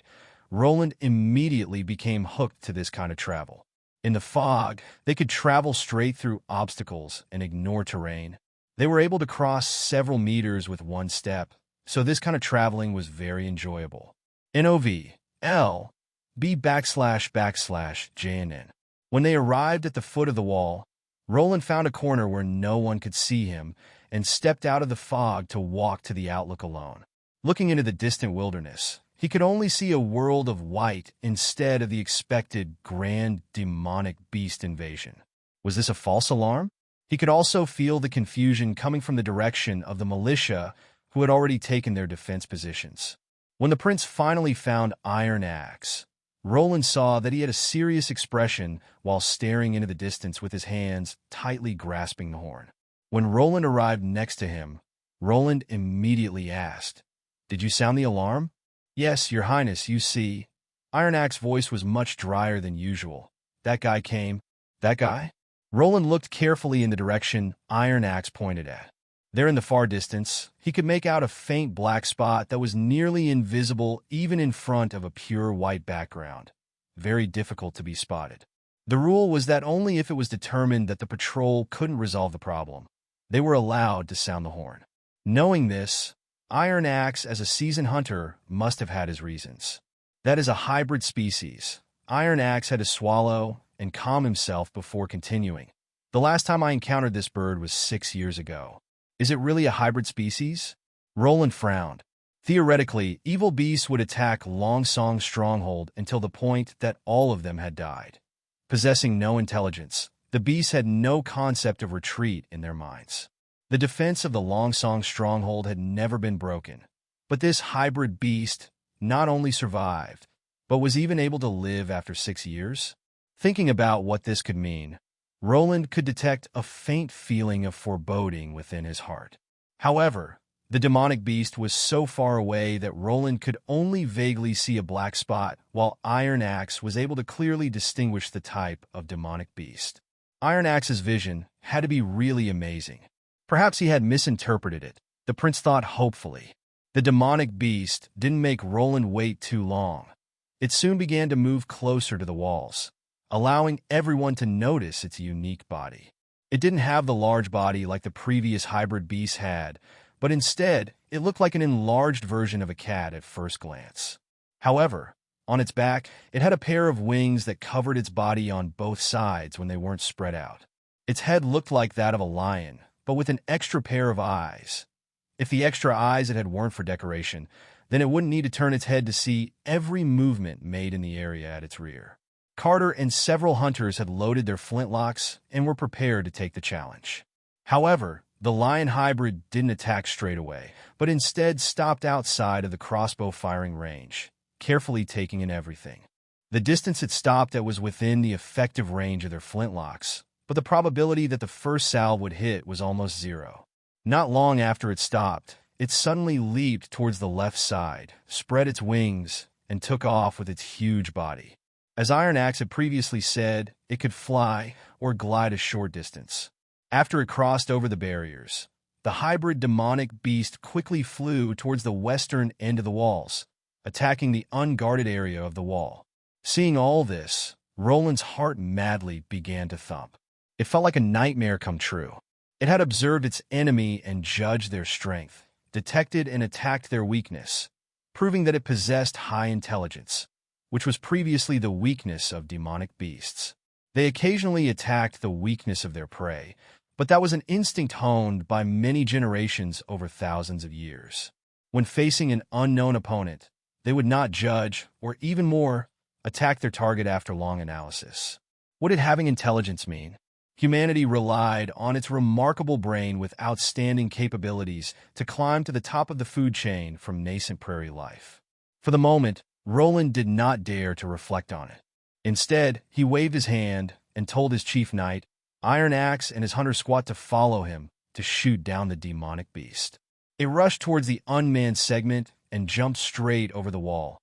Roland immediately became hooked to this kind of travel. In the fog, they could travel straight through obstacles and ignore terrain. They were able to cross several meters with one step, so this kind of traveling was very enjoyable. NOVLB //JNN. When they arrived at the foot of the wall, Roland found a corner where no one could see him and stepped out of the fog to walk to the outlook alone. Looking into the distant wilderness, he could only see a world of white instead of the expected grand demonic beast invasion. Was this a false alarm? He could also feel the confusion coming from the direction of the militia who had already taken their defense positions. When the prince finally found Iron Axe, Roland saw that he had a serious expression while staring into the distance with his hands tightly grasping the horn. When Roland arrived next to him, Roland immediately asked, "Did you sound the alarm?" "Yes, Your Highness, you see." Iron Axe's voice was much drier than usual. "That guy came." "That guy?" Roland looked carefully in the direction Iron Axe pointed at. There in the far distance, he could make out a faint black spot that was nearly invisible even in front of a pure white background. Very difficult to be spotted. The rule was that only if it was determined that the patrol couldn't resolve the problem, they were allowed to sound the horn. Knowing this, Iron Axe, as a seasoned hunter, must have had his reasons. That is a hybrid species. Iron Axe had to swallow and calm himself before continuing. "The last time I encountered this bird was 6 years ago. Is it really a hybrid species?" Roland frowned. Theoretically, evil beasts would attack Long Song's stronghold until the point that all of them had died. Possessing no intelligence, the beasts had no concept of retreat in their minds. The defense of the Long Song stronghold had never been broken, but this hybrid beast not only survived, but was even able to live after 6 years. Thinking about what this could mean, Roland could detect a faint feeling of foreboding within his heart. However, the demonic beast was so far away that Roland could only vaguely see a black spot, while Iron Axe was able to clearly distinguish the type of demonic beast. Iron Axe's vision had to be really amazing. Perhaps he had misinterpreted it, the prince thought hopefully. The demonic beast didn't make Roland wait too long. It soon began to move closer to the walls, allowing everyone to notice its unique body. It didn't have the large body like the previous hybrid beasts had, but instead, it looked like an enlarged version of a cat at first glance. However, on its back, it had a pair of wings that covered its body on both sides when they weren't spread out. Its head looked like that of a lion, but with an extra pair of eyes. If the extra eyes it had weren't for decoration, then it wouldn't need to turn its head to see every movement made in the area at its rear. Carter and several hunters had loaded their flintlocks and were prepared to take the challenge. However, the lion hybrid didn't attack straight away, but instead stopped outside of the crossbow firing range, carefully taking in everything. The distance it stopped at was within the effective range of their flintlocks, but the probability that the first salve would hit was almost zero. Not long after it stopped, it suddenly leaped towards the left side, spread its wings, and took off with its huge body. As Iron Axe had previously said, it could fly or glide a short distance. After it crossed over the barriers, the hybrid demonic beast quickly flew towards the western end of the walls, attacking the unguarded area of the wall. Seeing all this, Roland's heart madly began to thump. It felt like a nightmare come true. It had observed its enemy and judged their strength, detected and attacked their weakness, proving that it possessed high intelligence, which was previously the weakness of demonic beasts. They occasionally attacked the weakness of their prey, but that was an instinct honed by many generations over thousands of years. When facing an unknown opponent, they would not judge, or even more, attack their target after long analysis. What did having intelligence mean? Humanity relied on its remarkable brain with outstanding capabilities to climb to the top of the food chain from nascent prairie life. For the moment, Roland did not dare to reflect on it. Instead, he waved his hand and told his chief knight, Iron Axe, and his hunter squad to follow him to shoot down the demonic beast. It rushed towards the unmanned segment and jumped straight over the wall,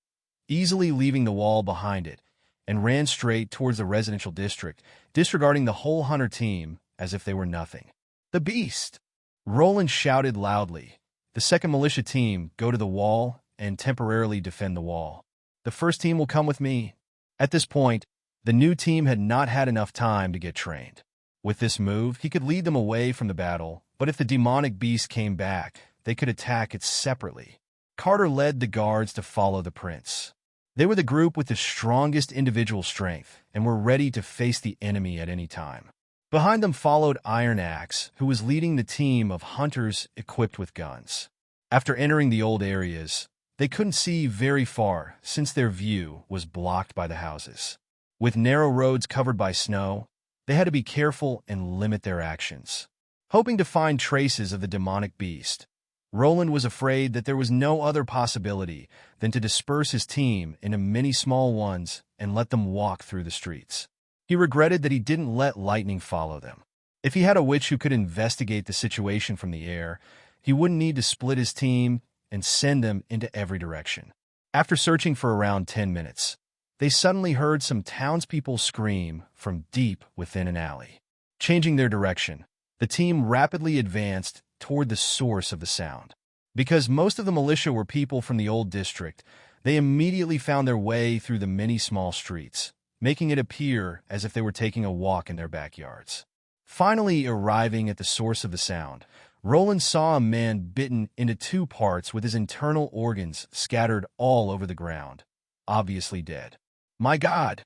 easily leaving the wall behind it, and ran straight towards the residential district, disregarding the whole hunter team as if they were nothing. The beast! Roland shouted loudly. The second militia team go to the wall and temporarily defend the wall. The first team will come with me. At this point, the new team had not had enough time to get trained. With this move, he could lead them away from the battle, but if the demonic beast came back, they could attack it separately. Carter led the guards to follow the prince. They were the group with the strongest individual strength and were ready to face the enemy at any time. Behind them followed Iron Axe, who was leading the team of hunters equipped with guns. After entering the old areas, they couldn't see very far since their view was blocked by the houses. With narrow roads covered by snow, they had to be careful and limit their actions. Hoping to find traces of the demonic beast, Roland was afraid that there was no other possibility than to disperse his team into many small ones and let them walk through the streets. He regretted that he didn't let lightning follow them. If he had a witch who could investigate the situation from the air, he wouldn't need to split his team and send them into every direction. After searching for around 10 minutes, they suddenly heard some townspeople scream from deep within an alley. Changing their direction, the team rapidly advanced toward the source of the sound. Because most of the militia were people from the old district, they immediately found their way through the many small streets, making it appear as if they were taking a walk in their backyards. Finally arriving at the source of the sound, Roland saw a man bitten into two parts with his internal organs scattered all over the ground, obviously dead. My God!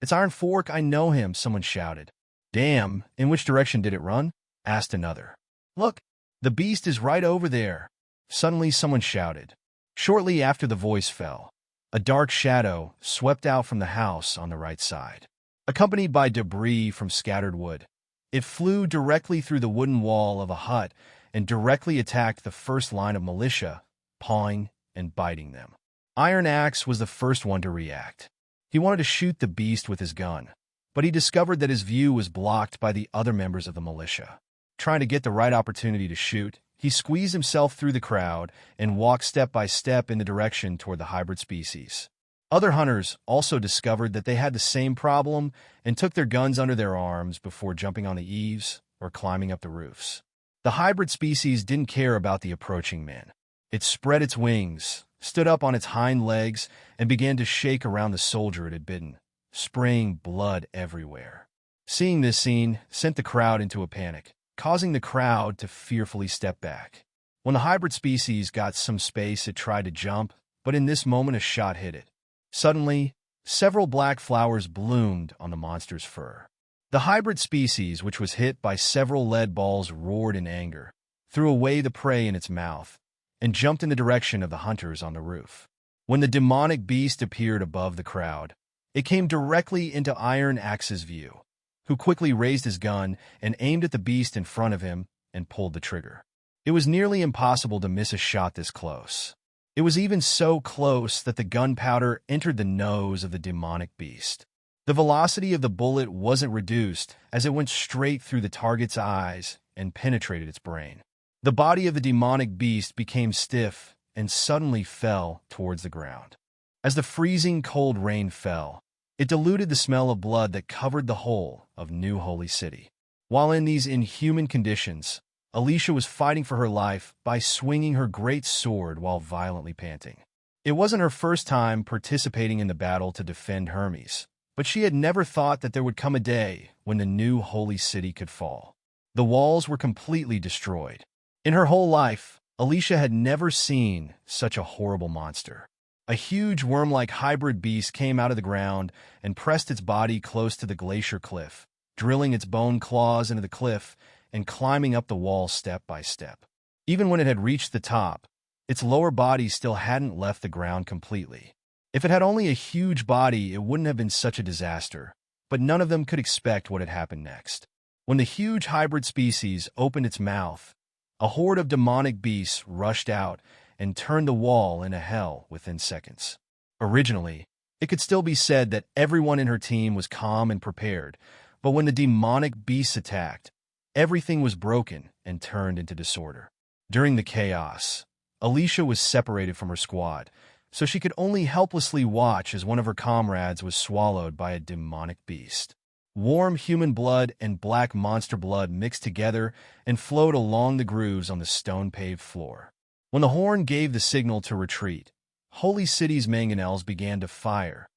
It's Iron Fork, I know him, someone shouted. Damn, in which direction did it run? Asked another. Look, the beast is right over there. Suddenly someone shouted. Shortly after the voice fell, a dark shadow swept out from the house on the right side. Accompanied by debris from scattered wood, it flew directly through the wooden wall of a hut and directly attacked the first line of militia, pawing and biting them. Iron Axe was the first one to react. He wanted to shoot the beast with his gun, but he discovered that his view was blocked by the other members of the militia. Trying to get the right opportunity to shoot, he squeezed himself through the crowd and walked step by step in the direction toward the hybrid species. Other hunters also discovered that they had the same problem and took their guns under their arms before jumping on the eaves or climbing up the roofs. The hybrid species didn't care about the approaching men. It spread its wings, stood up on its hind legs and began to shake around the soldier it had bitten, spraying blood everywhere. Seeing this scene sent the crowd into a panic, causing the crowd to fearfully step back. When the hybrid species got some space, it tried to jump, but in this moment a shot hit it. Suddenly, several black flowers bloomed on the monster's fur. The hybrid species, which was hit by several lead balls, roared in anger, threw away the prey in its mouth, and jumped in the direction of the hunters on the roof. When the demonic beast appeared above the crowd, it came directly into Iron Axe's view, who quickly raised his gun and aimed at the beast in front of him and pulled the trigger. It was nearly impossible to miss a shot this close. It was even so close that the gunpowder entered the nose of the demonic beast. The velocity of the bullet wasn't reduced as it went straight through the target's eyes and penetrated its brain. The body of the demonic beast became stiff and suddenly fell towards the ground. As the freezing cold rain fell, it diluted the smell of blood that covered the whole of New Holy City. While in these inhuman conditions, Alicia was fighting for her life by swinging her great sword while violently panting. It wasn't her first time participating in the battle to defend Hermes, but she had never thought that there would come a day when the New Holy City could fall. The walls were completely destroyed. In her whole life, Alicia had never seen such a horrible monster. A huge worm-like hybrid beast came out of the ground and pressed its body close to the glacier cliff, drilling its bone claws into the cliff and climbing up the wall step by step. Even when it had reached the top, its lower body still hadn't left the ground completely. If it had only a huge body, it wouldn't have been such a disaster, but none of them could expect what had happened next. When the huge hybrid species opened its mouth, a horde of demonic beasts rushed out and turned the wall into hell within seconds. Originally, it could still be said that everyone in her team was calm and prepared, but when the demonic beasts attacked, everything was broken and turned into disorder. During the chaos, Alicia was separated from her squad, so she could only helplessly watch as one of her comrades was swallowed by a demonic beast. Warm human blood and black monster blood mixed together and flowed along the grooves on the stone-paved floor. When the horn gave the signal to retreat, Holy City's mangonels began to fire,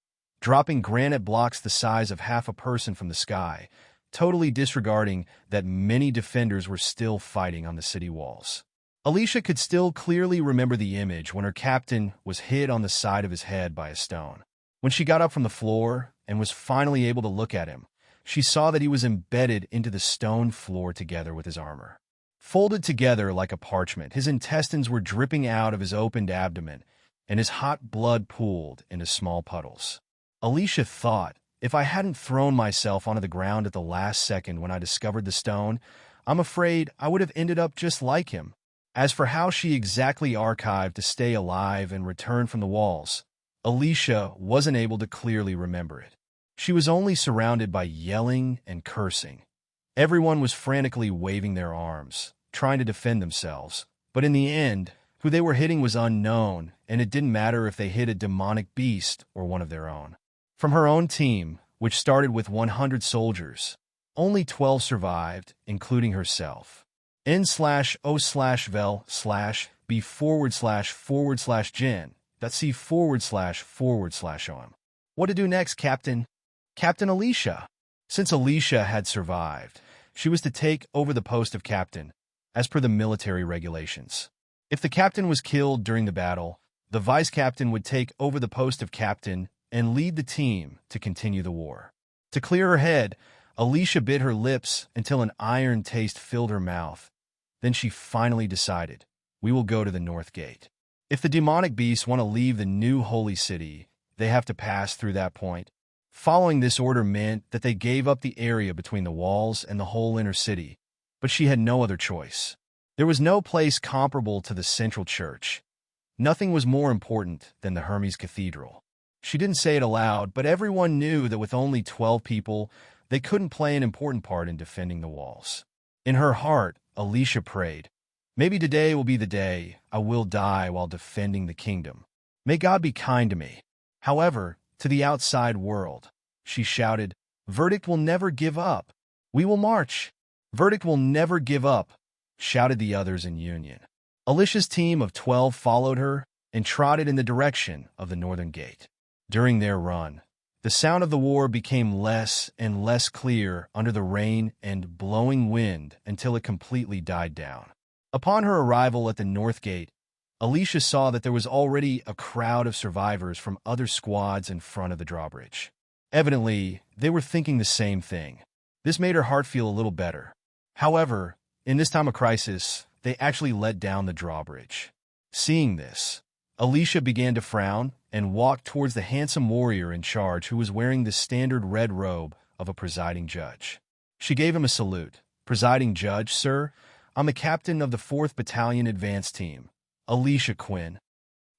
dropping granite blocks the size of half a person from the sky, totally disregarding that many defenders were still fighting on the city walls. Alicia could still clearly remember the image when her captain was hit on the side of his head by a stone. When she got up from the floor and was finally able to look at him, she saw that he was embedded into the stone floor together with his armor. Folded together like a parchment, his intestines were dripping out of his opened abdomen, and his hot blood pooled into small puddles. Alicia thought, if I hadn't thrown myself onto the ground at the last second when I discovered the stone, I'm afraid I would have ended up just like him. As for how she exactly archived to stay alive and return from the walls, Alicia wasn't able to clearly remember it. She was only surrounded by yelling and cursing. Everyone was frantically waving their arms, trying to defend themselves, but in the end, who they were hitting was unknown, and it didn't matter if they hit a demonic beast or one of their own. From her own team, which started with 100 soldiers, only 12 survived, including herself. N/O/vel/B//Jen.C//OM. What to do next, Captain? Captain Alicia. Since Alicia had survived, she was to take over the post of captain, as per the military regulations. If the captain was killed during the battle, the vice-captain would take over the post of captain and lead the team to continue the war. To clear her head, Alicia bit her lips until an iron taste filled her mouth. Then she finally decided, we will go to the North Gate. If the demonic beasts want to leave the New Holy City, they have to pass through that point. Following this order meant that they gave up the area between the walls and the whole inner city, but she had no other choice. There was no place comparable to the central church. Nothing was more important than the Hermes Cathedral. She didn't say it aloud, but everyone knew that with only 12 people, they couldn't play an important part in defending the walls. In her heart, Alicia prayed, maybe today will be the day I will die while defending the kingdom. May God be kind to me. However, to the outside world, she shouted, verdict will never give up. We will march. Verdict will never give up, shouted the others in union. Alicia's team of 12 followed her, and trotted in the direction of the northern gate. During their run, the sound of the war became less and less clear under the rain and blowing wind until it completely died down. Upon her arrival at the north gate, Alicia saw that there was already a crowd of survivors from other squads in front of the drawbridge. Evidently, they were thinking the same thing. This made her heart feel a little better. However, in this time of crisis, they actually let down the drawbridge. Seeing this, Alicia began to frown and walked towards the handsome warrior in charge who was wearing the standard red robe of a presiding judge. She gave him a salute. "Presiding judge, sir, I'm the captain of the 4th Battalion Advance Team, Alicia Quinn.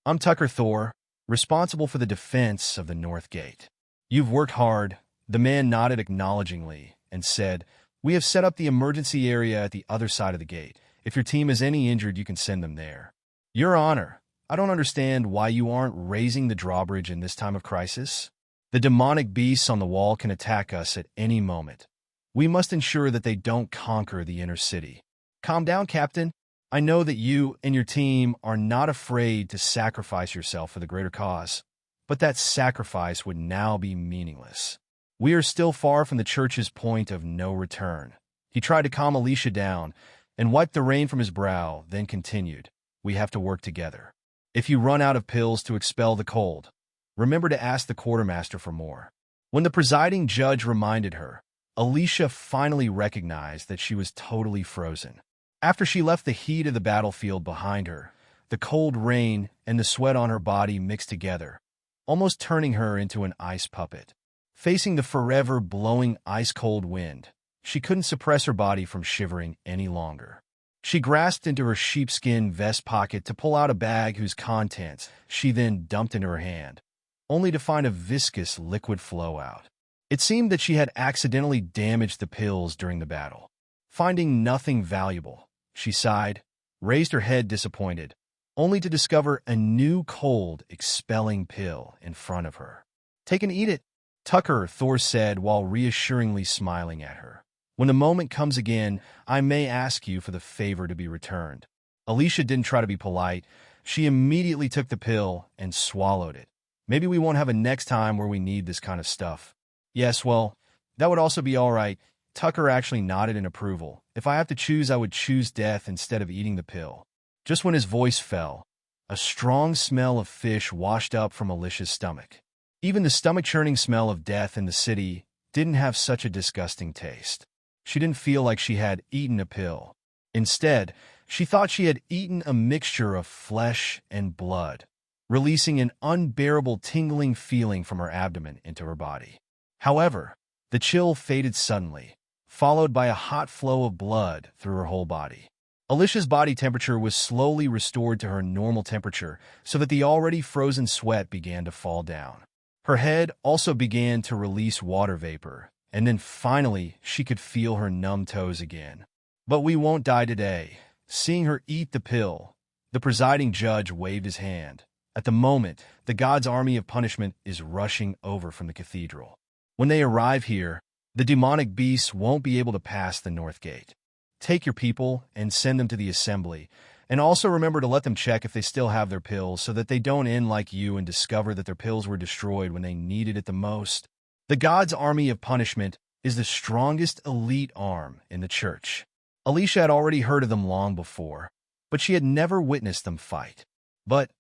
I'm Tucker Thor, responsible for the defense of the North Gate." "You've worked hard." The man nodded acknowledgingly and said, "We have set up the emergency area at the other side of the gate. If your team has any injured, you can send them there." "Your Honor, I don't understand why you aren't raising the drawbridge in this time of crisis. The demonic beasts on the wall can attack us at any moment. We must ensure that they don't conquer the inner city." "Calm down, Captain. I know that you and your team are not afraid to sacrifice yourself for the greater cause, but that sacrifice would now be meaningless. We are still far from the church's point of no return." He tried to calm Alicia down and wiped the rain from his brow, then continued, "We have to work together. If you run out of pills to expel the cold, remember to ask the quartermaster for more." When the presiding judge reminded her, Alicia finally recognized that she was totally frozen. After she left the heat of the battlefield behind her, the cold rain and the sweat on her body mixed together, almost turning her into an ice puppet. Facing the forever blowing ice-cold wind, she couldn't suppress her body from shivering any longer. She grasped into her sheepskin vest pocket to pull out a bag whose contents she then dumped into her hand, only to find a viscous liquid flow out. It seemed that she had accidentally damaged the pills during the battle. Finding nothing valuable, she sighed, raised her head disappointed, only to discover a new cold, expelling pill in front of her. "Take and eat it," Tucker, Thor said while reassuringly smiling at her. "When the moment comes again, I may ask you for the favor to be returned." Alicia didn't try to be polite. She immediately took the pill and swallowed it. "Maybe we won't have a next time where we need this kind of stuff." "Yes, well, that would also be all right." Tucker actually nodded in approval. "If I have to choose, I would choose death instead of eating the pill." Just when his voice fell, a strong smell of fish washed up from Alicia's stomach. Even the stomach-churning smell of death in the city didn't have such a disgusting taste. She didn't feel like she had eaten a pill. Instead, she thought she had eaten a mixture of flesh and blood, releasing an unbearable tingling feeling from her abdomen into her body. However, the chill faded suddenly, followed by a hot flow of blood through her whole body. Alicia's body temperature was slowly restored to her normal temperature so that the already frozen sweat began to fall down. Her head also began to release water vapor, and then finally she could feel her numb toes again. "But we won't die today." Seeing her eat the pill, the presiding judge waved his hand. At the moment, the God's army of punishment is rushing over from the cathedral. When they arrive here, the demonic beasts won't be able to pass the north gate. Take your people and send them to the assembly, and also remember to let them check if they still have their pills so that they don't end like you and discover that their pills were destroyed when they needed it the most. The God's army of punishment is the strongest elite arm in the church. Alicia had already heard of them long before, but she had never witnessed them fight. But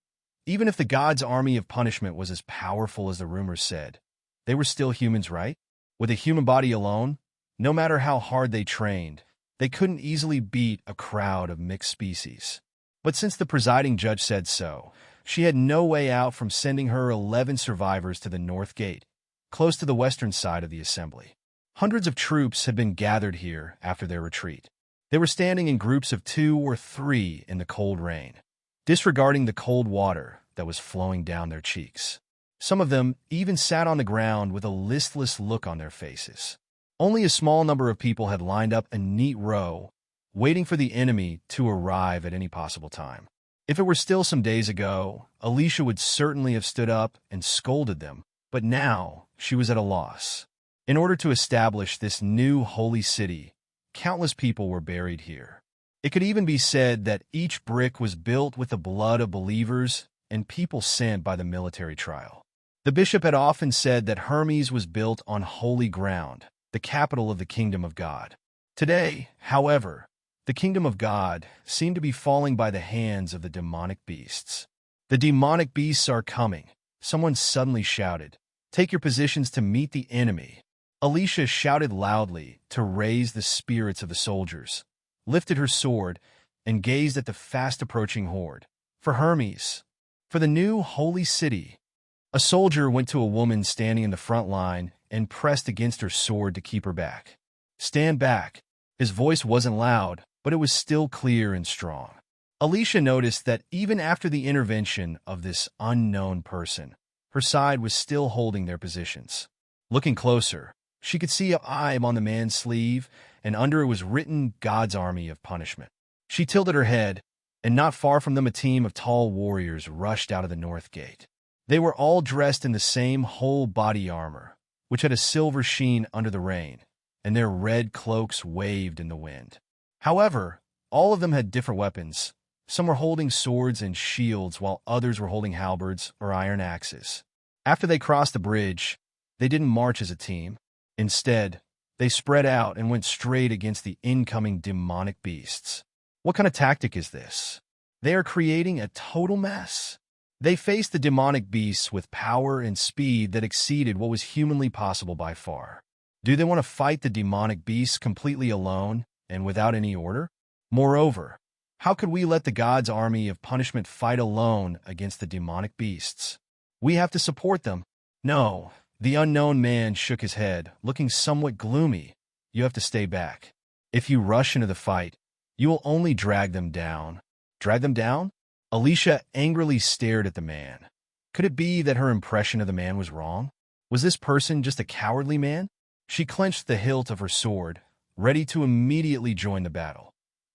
even if the God's army of punishment was as powerful as the rumors said, they were still humans, right? With a human body alone, no matter how hard they trained, they couldn't easily beat a crowd of mixed species. But since the presiding judge said so, she had no way out from sending her 11 survivors to the north gate, close to the western side of the assembly. Hundreds of troops had been gathered here after their retreat. They were standing in groups of 2 or 3 in the cold rain, disregarding the cold water that was flowing down their cheeks. Some of them even sat on the ground with a listless look on their faces. Only a small number of people had lined up a neat row, waiting for the enemy to arrive at any possible time. If it were still some days ago, Alicia would certainly have stood up and scolded them, but now she was at a loss. In order to establish this new holy city, countless people were buried here. It could even be said that each brick was built with the blood of believers and people sent by the military trial. The bishop had often said that Hermes was built on holy ground, the capital of the kingdom of God. Today, however, the kingdom of God seemed to be falling by the hands of the demonic beasts. The demonic beasts are coming, someone suddenly shouted. Take your positions to meet the enemy. Alicia shouted loudly to raise the spirits of the soldiers, lifted her sword, and gazed at the fast-approaching horde. For Hermes, for the new holy city. A soldier went to a woman standing in the front line and pressed against her sword to keep her back. Stand back. His voice wasn't loud, but it was still clear and strong. Alicia noticed that even after the intervention of this unknown person, her side was still holding their positions. Looking closer, she could see an eye on the man's sleeve, and under it was written God's Army of Punishment. She tilted her head, and not far from them a team of tall warriors rushed out of the north gate. They were all dressed in the same whole-body armor, which had a silver sheen under the rain, and their red cloaks waved in the wind. However, all of them had different weapons. Some were holding swords and shields, while others were holding halberds or iron axes. After they crossed the bridge, they didn't march as a team. Instead, they spread out and went straight against the incoming demonic beasts. What kind of tactic is this? They are creating a total mess. They faced the demonic beasts with power and speed that exceeded what was humanly possible by far. Do they want to fight the demonic beasts completely alone and without any order? Moreover, how could we let the God's army of punishment fight alone against the demonic beasts? We have to support them. No, the unknown man shook his head, looking somewhat gloomy. You have to stay back. If you rush into the fight, you will only drag them down. Drag them down? Alicia angrily stared at the man. Could it be that her impression of the man was wrong? Was this person just a cowardly man? She clenched the hilt of her sword, ready to immediately join the battle.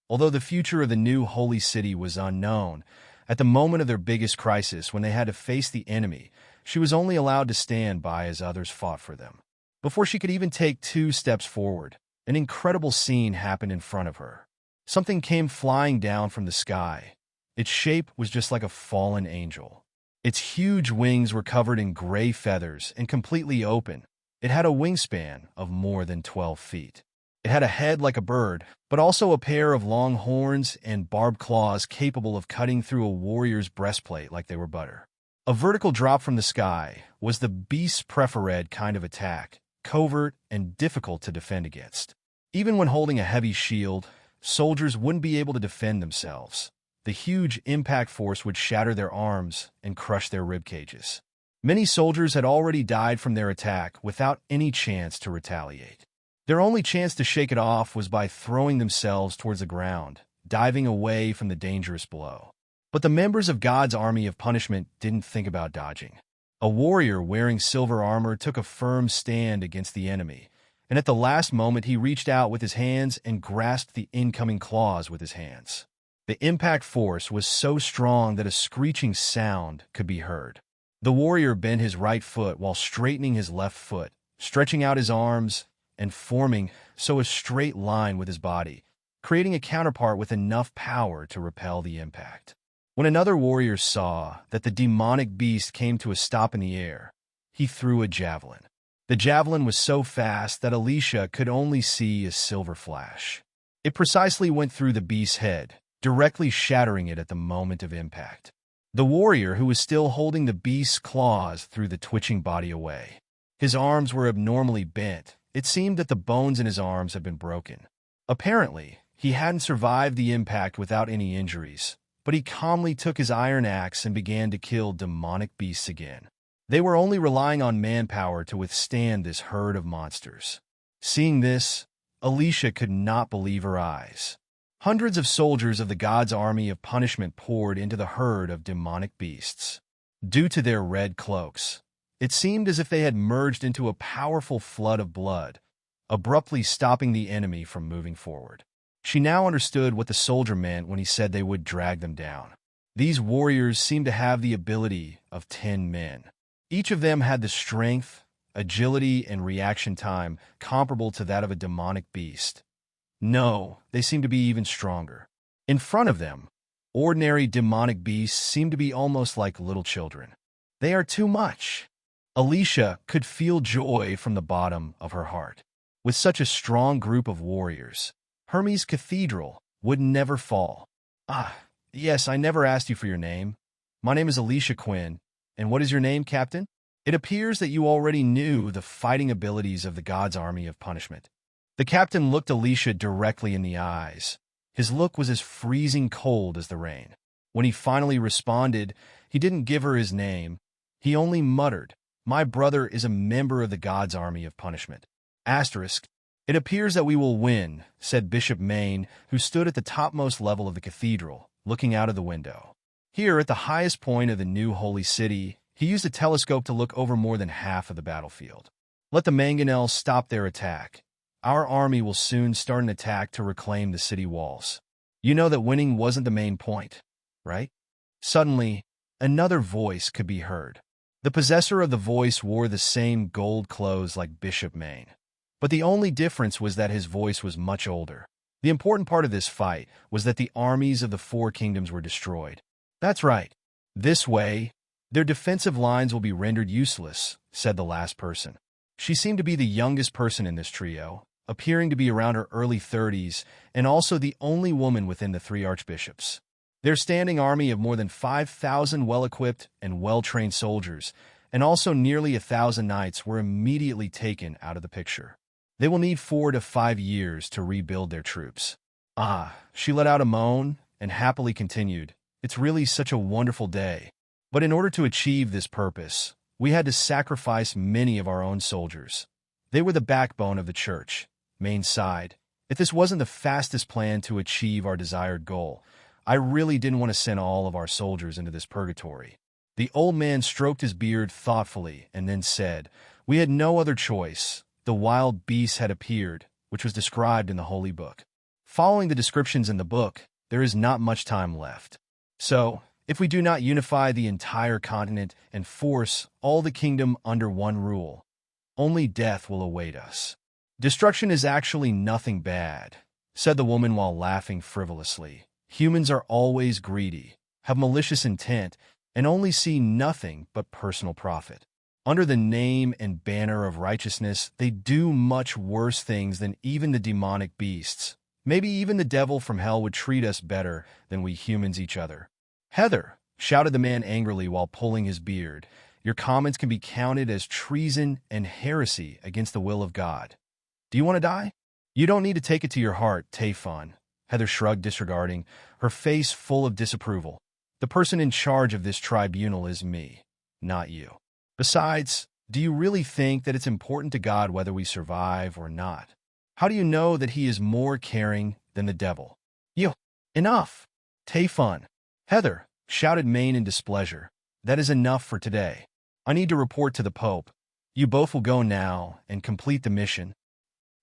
Although the future of the new holy city was unknown, at the moment of their biggest crisis when they had to face the enemy, she was only allowed to stand by as others fought for them. Before she could even take 2 steps forward, an incredible scene happened in front of her. Something came flying down from the sky. Its shape was just like a fallen angel. Its huge wings were covered in gray feathers and completely open. It had a wingspan of more than 12 feet. It had a head like a bird, but also a pair of long horns and barbed claws capable of cutting through a warrior's breastplate like they were butter. A vertical drop from the sky was the beast's preferred kind of attack, covert and difficult to defend against. Even when holding a heavy shield, soldiers wouldn't be able to defend themselves. The huge impact force would shatter their arms and crush their rib cages. Many soldiers had already died from their attack without any chance to retaliate. Their only chance to shake it off was by throwing themselves towards the ground, diving away from the dangerous blow. But the members of God's army of punishment didn't think about dodging. A warrior wearing silver armor took a firm stand against the enemy, and at the last moment he reached out with his hands and grasped the incoming claws with his hands. The impact force was so strong that a screeching sound could be heard. The warrior bent his right foot while straightening his left foot, stretching out his arms and forming so a straight line with his body, creating a counterpart with enough power to repel the impact. When another warrior saw that the demonic beast came to a stop in the air, he threw a javelin. The javelin was so fast that Alicia could only see a silver flash. It precisely went through the beast's head, directly shattering it at the moment of impact. The warrior, who was still holding the beast's claws, threw the twitching body away. His arms were abnormally bent. It seemed that the bones in his arms had been broken. Apparently, he hadn't survived the impact without any injuries, but he calmly took his iron axe and began to kill demonic beasts again. They were only relying on manpower to withstand this herd of monsters. Seeing this, Alicia could not believe her eyes. Hundreds of soldiers of the God's army of punishment poured into the herd of demonic beasts. Due to their red cloaks, it seemed as if they had merged into a powerful flood of blood, abruptly stopping the enemy from moving forward. She now understood what the soldier meant when he said they would drag them down. These warriors seemed to have the ability of 10 men. Each of them had the strength, agility, and reaction time comparable to that of a demonic beast. No, they seemed to be even stronger. In front of them, Ordinary demonic beasts seem to be almost like little children. They are too much. Alicia could feel joy from the bottom of her heart. With such a strong group of warriors, Hermes Cathedral would never fall. Ah, yes, I never asked you for your name. My name is Alicia Quinn, and what is your name, Captain? It appears that you already knew the fighting abilities of the God's Army of Punishment. The captain looked Alicia directly in the eyes. His look was as freezing cold as the rain. When he finally responded, he didn't give her his name. He only muttered, "My brother is a member of the God's Army of Punishment." Asterisk. "It appears that we will win," said Bishop Maine, who stood at the topmost level of the cathedral, looking out of the window. Here, at the highest point of the new holy city, he used a telescope to look over more than half of the battlefield. "Let the mangonels stop their attack. Our army will soon start an attack to reclaim the city walls. You know that winning wasn't the main point, right?" Suddenly, another voice could be heard. The possessor of the voice wore the same gold clothes like Bishop Maine. But the only difference was that his voice was much older. The important part of this fight was that the armies of the four kingdoms were destroyed. "That's right. This way, their defensive lines will be rendered useless," said the last person. She seemed to be the youngest person in this trio, appearing to be around her early 30s, and also the only woman within the three archbishops. Their standing army of more than 5,000 well-equipped and well-trained soldiers, and also nearly 1,000 knights, were immediately taken out of the picture. They will need 4 to 5 years to rebuild their troops. Ah, she let out a moan and happily continued, "It's really such a wonderful day. But in order to achieve this purpose, we had to sacrifice many of our own soldiers. They were the backbone of the church." Maine sighed. "If this wasn't the fastest plan to achieve our desired goal, I really didn't want to send all of our soldiers into this purgatory." The old man stroked his beard thoughtfully and then said, "We had no other choice. The wild beasts had appeared, which was described in the Holy Book. Following the descriptions in the book, there is not much time left. So, if we do not unify the entire continent and force all the kingdom under one rule, only death will await us." "Destruction is actually nothing bad," said the woman while laughing frivolously. "Humans are always greedy, have malicious intent, and only see nothing but personal profit. Under the name and banner of righteousness, they do much worse things than even the demonic beasts. Maybe even the devil from hell would treat us better than we humans each other." "Heather," shouted the man angrily while pulling his beard, "your comments can be counted as treason and heresy against the will of God. Do you want to die?" "You don't need to take it to your heart, Tafon," Heather shrugged, disregarding, her face full of disapproval. "The person in charge of this tribunal is me, not you. Besides, do you really think that it's important to God whether we survive or not? How do you know that he is more caring than the devil?" "You, enough, Tafon." "Heather," shouted Maine in displeasure, "that is enough for today. I need to report to the Pope. You both will go now and complete the mission."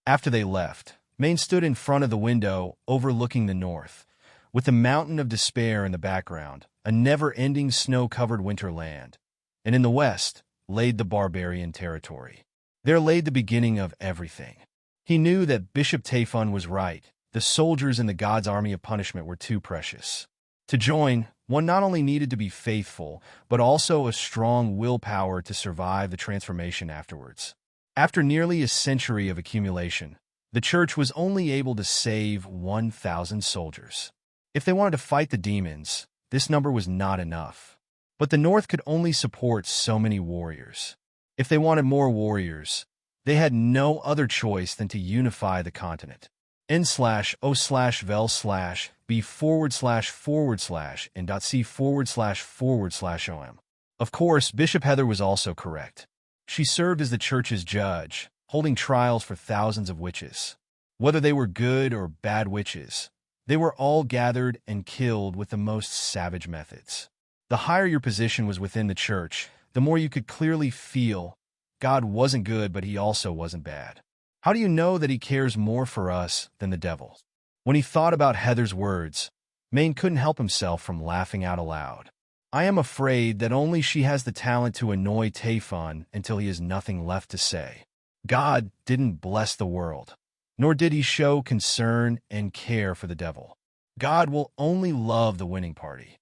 After they left, Maine stood in front of the window overlooking the north, with the mountain of despair in the background, a never-ending snow-covered winterland, and in the west laid the barbarian territory. There laid the beginning of everything. He knew that Bishop Tafon was right. The soldiers in the God's Army of Punishment were too precious. To join, one not only needed to be faithful, but also a strong willpower to survive the transformation afterwards. After nearly a century of accumulation, the church was only able to save 1,000 soldiers. If they wanted to fight the demons, this number was not enough. But the North could only support so many warriors. If they wanted more warriors, they had no other choice than to unify the continent. n/o/vel/b//and.c//om. Of course, Bishop Heather was also correct. She served as the church's judge, holding trials for thousands of witches. Whether they were good or bad witches, they were all gathered and killed with the most savage methods. The higher your position was within the church, the more you could clearly feel God wasn't good, but he also wasn't bad. How do you know that he cares more for us than the devil? When he thought about Heather's words, Maine couldn't help himself from laughing out aloud. I am afraid that only she has the talent to annoy Tafon until he has nothing left to say. God didn't bless the world, nor did he show concern and care for the devil. God will only love the winning party.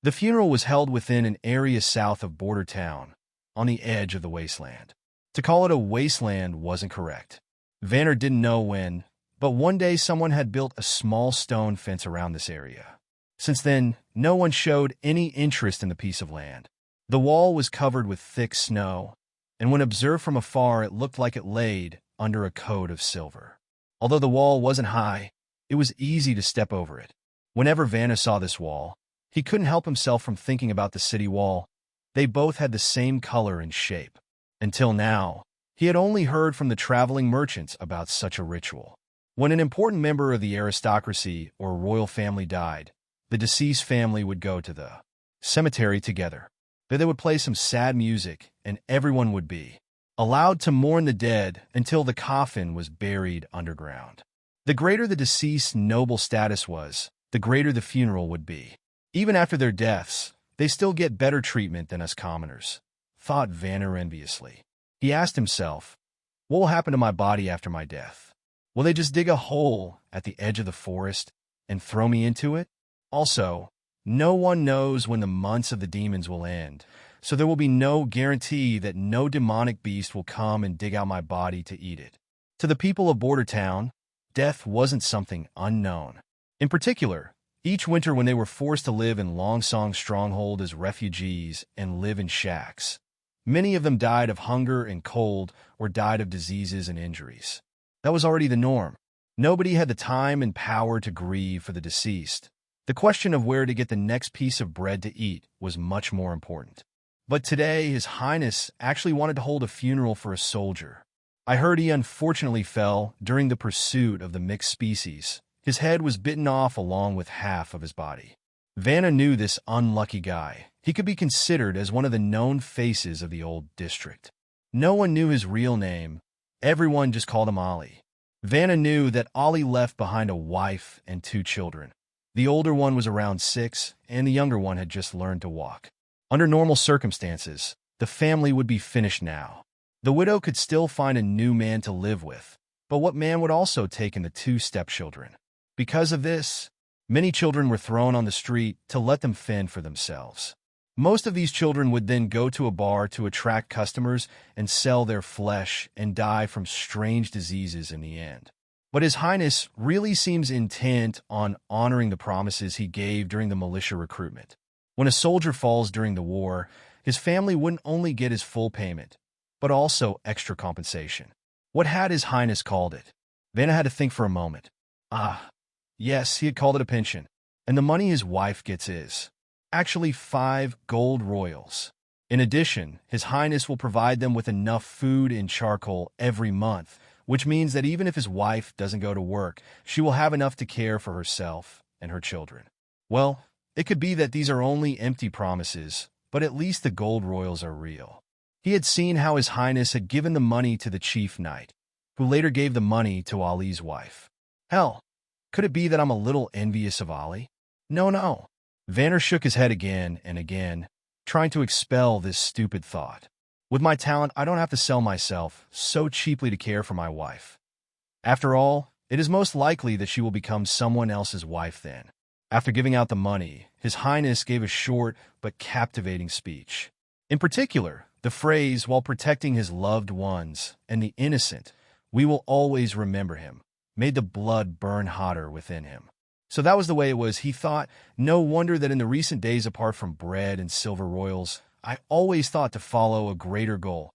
The funeral was held within an area south of Border Town, on the edge of the wasteland. To call it a wasteland wasn't correct. Vanner didn't know when, but one day someone had built a small stone fence around this area. Since then, no one showed any interest in the piece of land. The wall was covered with thick snow, and when observed from afar it looked like it laid under a coat of silver. Although the wall wasn't high, it was easy to step over it. Whenever Vanna saw this wall, he couldn't help himself from thinking about the city wall. They both had the same color and shape. Until now, he had only heard from the traveling merchants about such a ritual. When an important member of the aristocracy or royal family died, the deceased family would go to the cemetery together. There they would play some sad music, and everyone would be allowed to mourn the dead until the coffin was buried underground. The greater the deceased's noble status was, the greater the funeral would be. Even after their deaths, they still get better treatment than us commoners, thought Vanner enviously. He asked himself, what will happen to my body after my death? Will they just dig a hole at the edge of the forest and throw me into it? Also, no one knows when the months of the demons will end, so there will be no guarantee that no demonic beast will come and dig out my body to eat it. To the people of Border Town, death wasn't something unknown. In particular, each winter when they were forced to live in Longsong's stronghold as refugees and live in shacks, many of them died of hunger and cold or died of diseases and injuries. That was already the norm. Nobody had the time and power to grieve for the deceased. The question of where to get the next piece of bread to eat was much more important. But today, His Highness actually wanted to hold a funeral for a soldier. I heard he unfortunately fell during the pursuit of the mixed species. His head was bitten off along with half of his body. Vanna knew this unlucky guy. He could be considered as one of the known faces of the old district. No one knew his real name. Everyone just called him Ollie. Vanna knew that Ollie left behind a wife and 2 children. The older one was around 6, and the younger one had just learned to walk. Under normal circumstances, the family would be finished now. The widow could still find a new man to live with, but what man would also take in the 2 stepchildren? Because of this, many children were thrown on the street to let them fend for themselves. Most of these children would then go to a bar to attract customers and sell their flesh and die from strange diseases in the end. But His Highness really seems intent on honoring the promises he gave during the militia recruitment. When a soldier falls during the war, his family wouldn't only get his full payment, but also extra compensation. What had His Highness called it? Vanna had to think for a moment. Yes, he had called it a pension, and the money his wife gets is actually 5 gold royals. In addition, His Highness will provide them with enough food and charcoal every month, which means that even if his wife doesn't go to work, she will have enough to care for herself and her children. Well, it could be that these are only empty promises, but at least the gold royals are real. He had seen how His Highness had given the money to the chief knight, who later gave the money to Ali's wife. Hell, could it be that I'm a little envious of Ali? No. Vanner shook his head again and again, trying to expel this stupid thought. With my talent, I don't have to sell myself so cheaply to care for my wife. After all, it is most likely that she will become someone else's wife then. After giving out the money, His Highness gave a short but captivating speech. In particular, the phrase, while protecting his loved ones and the innocent, we will always remember him, made the blood burn hotter within him. So that was the way it was, he thought. No wonder that in the recent days, apart from bread and silver royals, I always thought to follow a greater goal.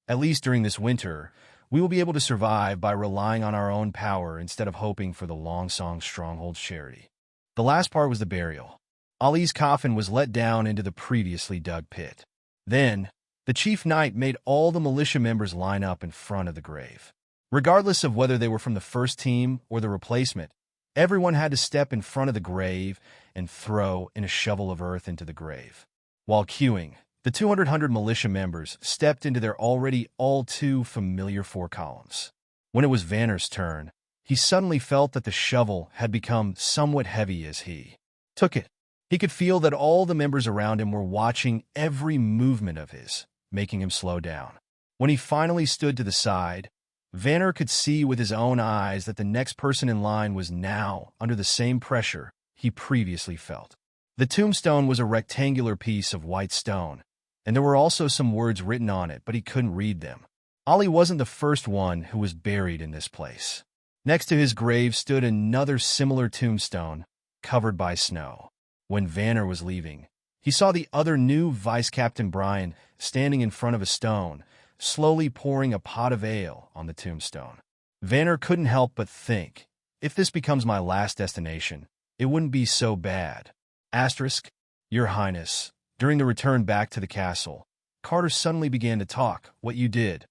At least during this winter, we will be able to survive by relying on our own power instead of hoping for the Longsong Stronghold's charity. The last part was the burial. Ali's coffin was let down into the previously dug pit. Then, the chief knight made all the militia members line up in front of the grave. Regardless of whether they were from the first team or the replacement, everyone had to step in front of the grave and throw in a shovel of earth into the grave. While queuing, the 200 militia members stepped into their already all too familiar 4 columns. When it was Vanner's turn, he suddenly felt that the shovel had become somewhat heavy as he took it. He could feel that all the members around him were watching every movement of his, making him slow down. When he finally stood to the side, Vanner could see with his own eyes that the next person in line was now under the same pressure he previously felt. The tombstone was a rectangular piece of white stone, and there were also some words written on it, but he couldn't read them. Ollie wasn't the first one who was buried in this place. Next to his grave stood another similar tombstone, covered by snow. When Vanner was leaving, he saw the other new Vice Captain Brian standing in front of a stone, slowly pouring a pot of ale on the tombstone. Vanner couldn't help but think, if this becomes my last destination, it wouldn't be so bad. Asterisk, Your Highness. During the return back to the castle, Carter suddenly began to talk. What you did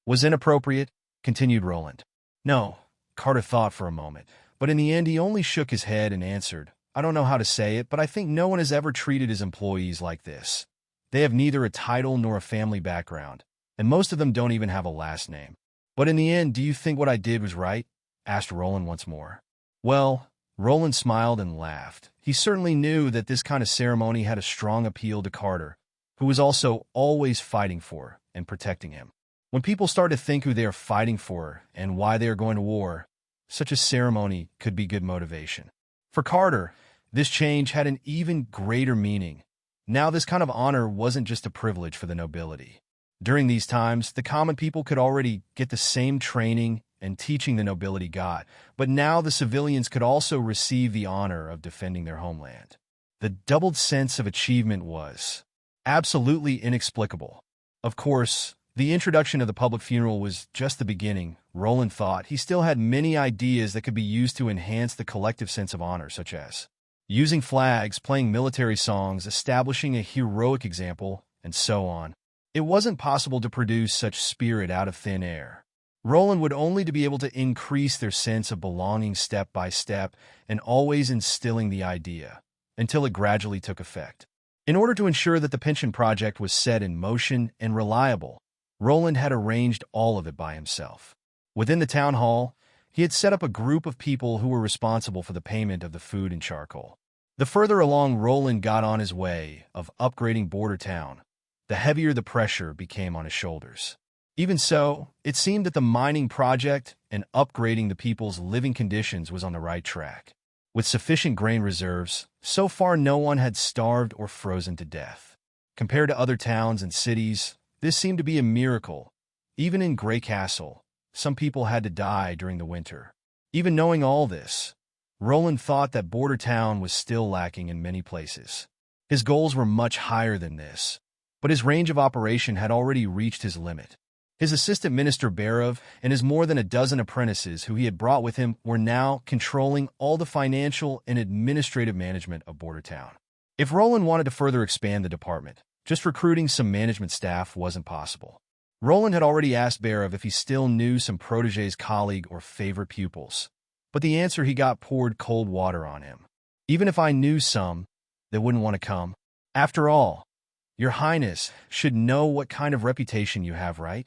was inappropriate, continued Roland. No, Carter thought for a moment, but in the end he only shook his head and answered, I don't know how to say it, but I think no one has ever treated his employees like this. They have neither a title nor a family background, and most of them don't even have a last name. But in the end, do you think what I did was right? Asked Roland once more. Well, Roland smiled and laughed. He certainly knew that this kind of ceremony had a strong appeal to Carter, who was also always fighting for and protecting him. When people start to think who they are fighting for and why they are going to war, such a ceremony could be good motivation. For Carter, this change had an even greater meaning. Now this kind of honor wasn't just a privilege for the nobility. During these times, the common people could already get the same training and teaching the nobility got, but now the civilians could also receive the honor of defending their homeland. The doubled sense of achievement was absolutely inexplicable. Of course, the introduction of the public funeral was just the beginning. Roland thought he still had many ideas that could be used to enhance the collective sense of honor, such as using flags, playing military songs, establishing a heroic example, and so on. It wasn't possible to produce such spirit out of thin air. Roland would only to be able to increase their sense of belonging step by step and always instilling the idea, until it gradually took effect. In order to ensure that the pension project was set in motion and reliable, Roland had arranged all of it by himself. Within the town hall, he had set up a group of people who were responsible for the payment of the food and charcoal. The further along Roland got on his way of upgrading Border Town, the heavier the pressure became on his shoulders. Even so, it seemed that the mining project and upgrading the people's living conditions was on the right track. With sufficient grain reserves, so far no one had starved or frozen to death. Compared to other towns and cities, this seemed to be a miracle. Even in Graycastle, some people had to die during the winter. Even knowing all this, Roland thought that Border Town was still lacking in many places. His goals were much higher than this, but his range of operation had already reached his limit. His assistant minister Barov and his more than a dozen apprentices who he had brought with him were now controlling all the financial and administrative management of Border Town. If Roland wanted to further expand the department, just recruiting some management staff wasn't possible. Roland had already asked Barov if he still knew some protégé's colleague or favorite pupils, but the answer he got poured cold water on him. Even if I knew some, they wouldn't want to come. After all, Your Highness should know what kind of reputation you have, right?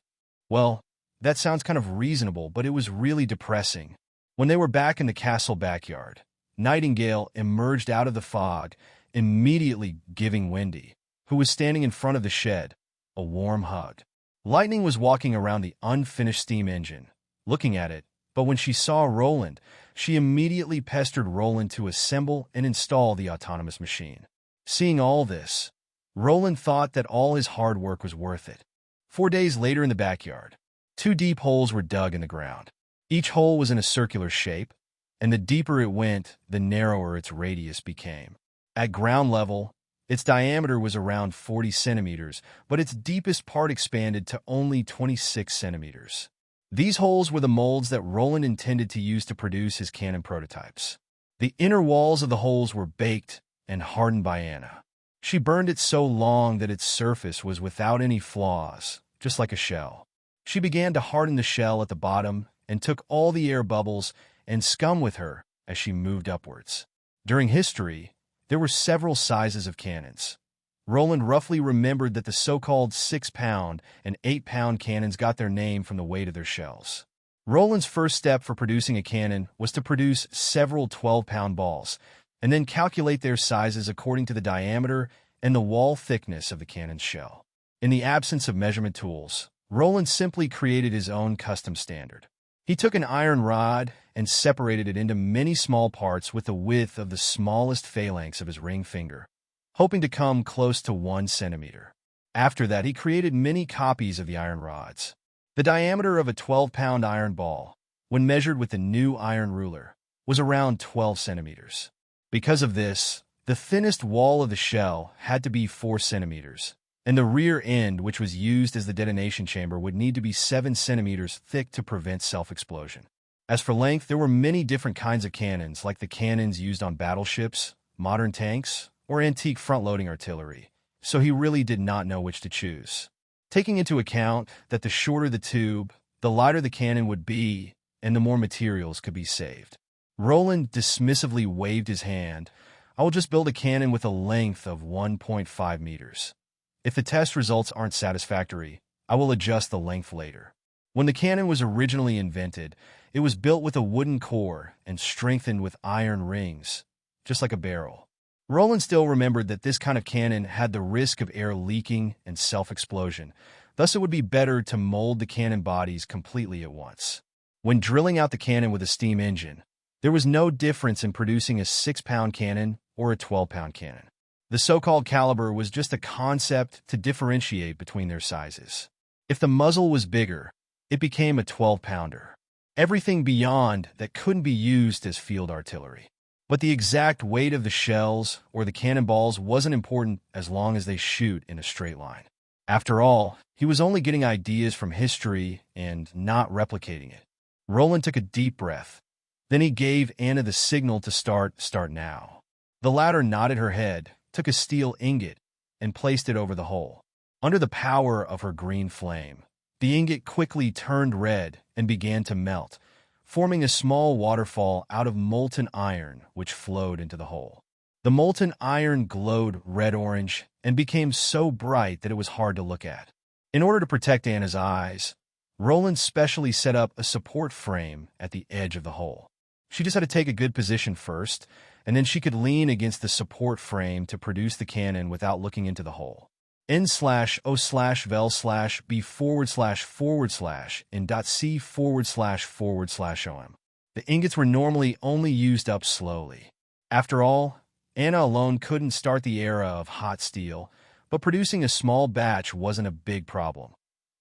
Well, that sounds kind of reasonable, but it was really depressing. When they were back in the castle backyard, Nightingale emerged out of the fog, immediately giving Wendy, who was standing in front of the shed, a warm hug. Lightning was walking around the unfinished steam engine, looking at it, but when she saw Roland, she immediately pestered Roland to assemble and install the autonomous machine. Seeing all this, Roland thought that all his hard work was worth it. 4 days later in the backyard, 2 deep holes were dug in the ground. Each hole was in a circular shape, and the deeper it went, the narrower its radius became. At ground level, its diameter was around 40 centimeters, but its deepest part expanded to only 26 centimeters. These holes were the molds that Roland intended to use to produce his cannon prototypes. The inner walls of the holes were baked and hardened by Anna. She burned it so long that its surface was without any flaws, just like a shell. She began to harden the shell at the bottom and took all the air bubbles and scum with her as she moved upwards. During history, there were several sizes of cannons. Roland roughly remembered that the so-called 6-pound and 8-pound cannons got their name from the weight of their shells. Roland's first step for producing a cannon was to produce several 12-pound balls, and then calculate their sizes according to the diameter and the wall thickness of the cannon's shell. In the absence of measurement tools, Roland simply created his own custom standard. He took an iron rod and separated it into many small parts with the width of the smallest phalanx of his ring finger, hoping to come close to 1 centimeter. After that, he created many copies of the iron rods. The diameter of a 12-pound iron ball, when measured with the new iron ruler, was around 12 centimeters. Because of this, the thinnest wall of the shell had to be 4 centimeters, and the rear end, which was used as the detonation chamber, would need to be 7 centimeters thick to prevent self-explosion. As for length, there were many different kinds of cannons, like the cannons used on battleships, modern tanks, or antique front-loading artillery, so he really did not know which to choose. Taking into account that the shorter the tube, the lighter the cannon would be, and the more materials could be saved. Roland dismissively waved his hand. I will just build a cannon with a length of 1.5 meters. If the test results aren't satisfactory, I will adjust the length later. When the cannon was originally invented, it was built with a wooden core and strengthened with iron rings, just like a barrel. Roland still remembered that this kind of cannon had the risk of air leaking and self-explosion, thus it would be better to mold the cannon bodies completely at once. When drilling out the cannon with a steam engine, there was no difference in producing a 6-pound cannon or a 12-pound cannon. The so-called caliber was just a concept to differentiate between their sizes. If the muzzle was bigger, it became a 12-pounder. Everything beyond that couldn't be used as field artillery. But the exact weight of the shells or the cannonballs wasn't important as long as they shoot in a straight line. After all, he was only getting ideas from history and not replicating it. Roland took a deep breath. Then he gave Anna the signal to start now. The latter nodded her head, took a steel ingot, and placed it over the hole. Under the power of her green flame, the ingot quickly turned red and began to melt, forming a small waterfall out of molten iron which flowed into the hole. The molten iron glowed red-orange and became so bright that it was hard to look at. In order to protect Anna's eyes, Roland specially set up a support frame at the edge of the hole. She just had to take a good position first, and then she could lean against the support frame to produce the cannon without looking into the hole. N/O/vel/B/in.C///om. The ingots were normally only used up slowly. After all, Anna alone couldn't start the era of hot steel, but producing a small batch wasn't a big problem.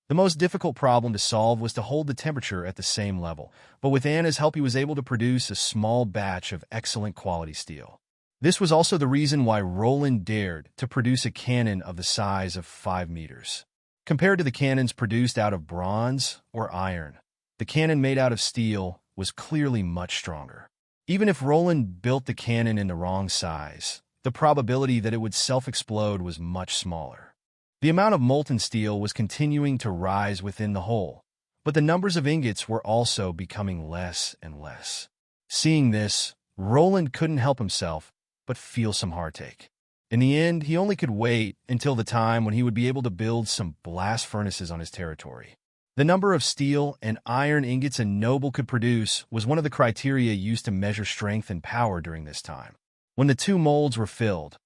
The most difficult problem to solve was to hold the temperature at the same level, but with Anna's help he was able to produce a small batch of excellent quality steel. This was also the reason why Roland dared to produce a cannon of the size of 5 meters. Compared to the cannons produced out of bronze or iron, the cannon made out of steel was clearly much stronger. Even if Roland built the cannon in the wrong size, the probability that it would self-explode was much smaller. The amount of molten steel was continuing to rise within the hole, but the numbers of ingots were also becoming less and less. Seeing this, Roland couldn't help himself but feel some heartache. In the end, he only could wait until the time when he would be able to build some blast furnaces on his territory. The number of steel and iron ingots a noble could produce was one of the criteria used to measure strength and power during this time. When the 2 molds were filled,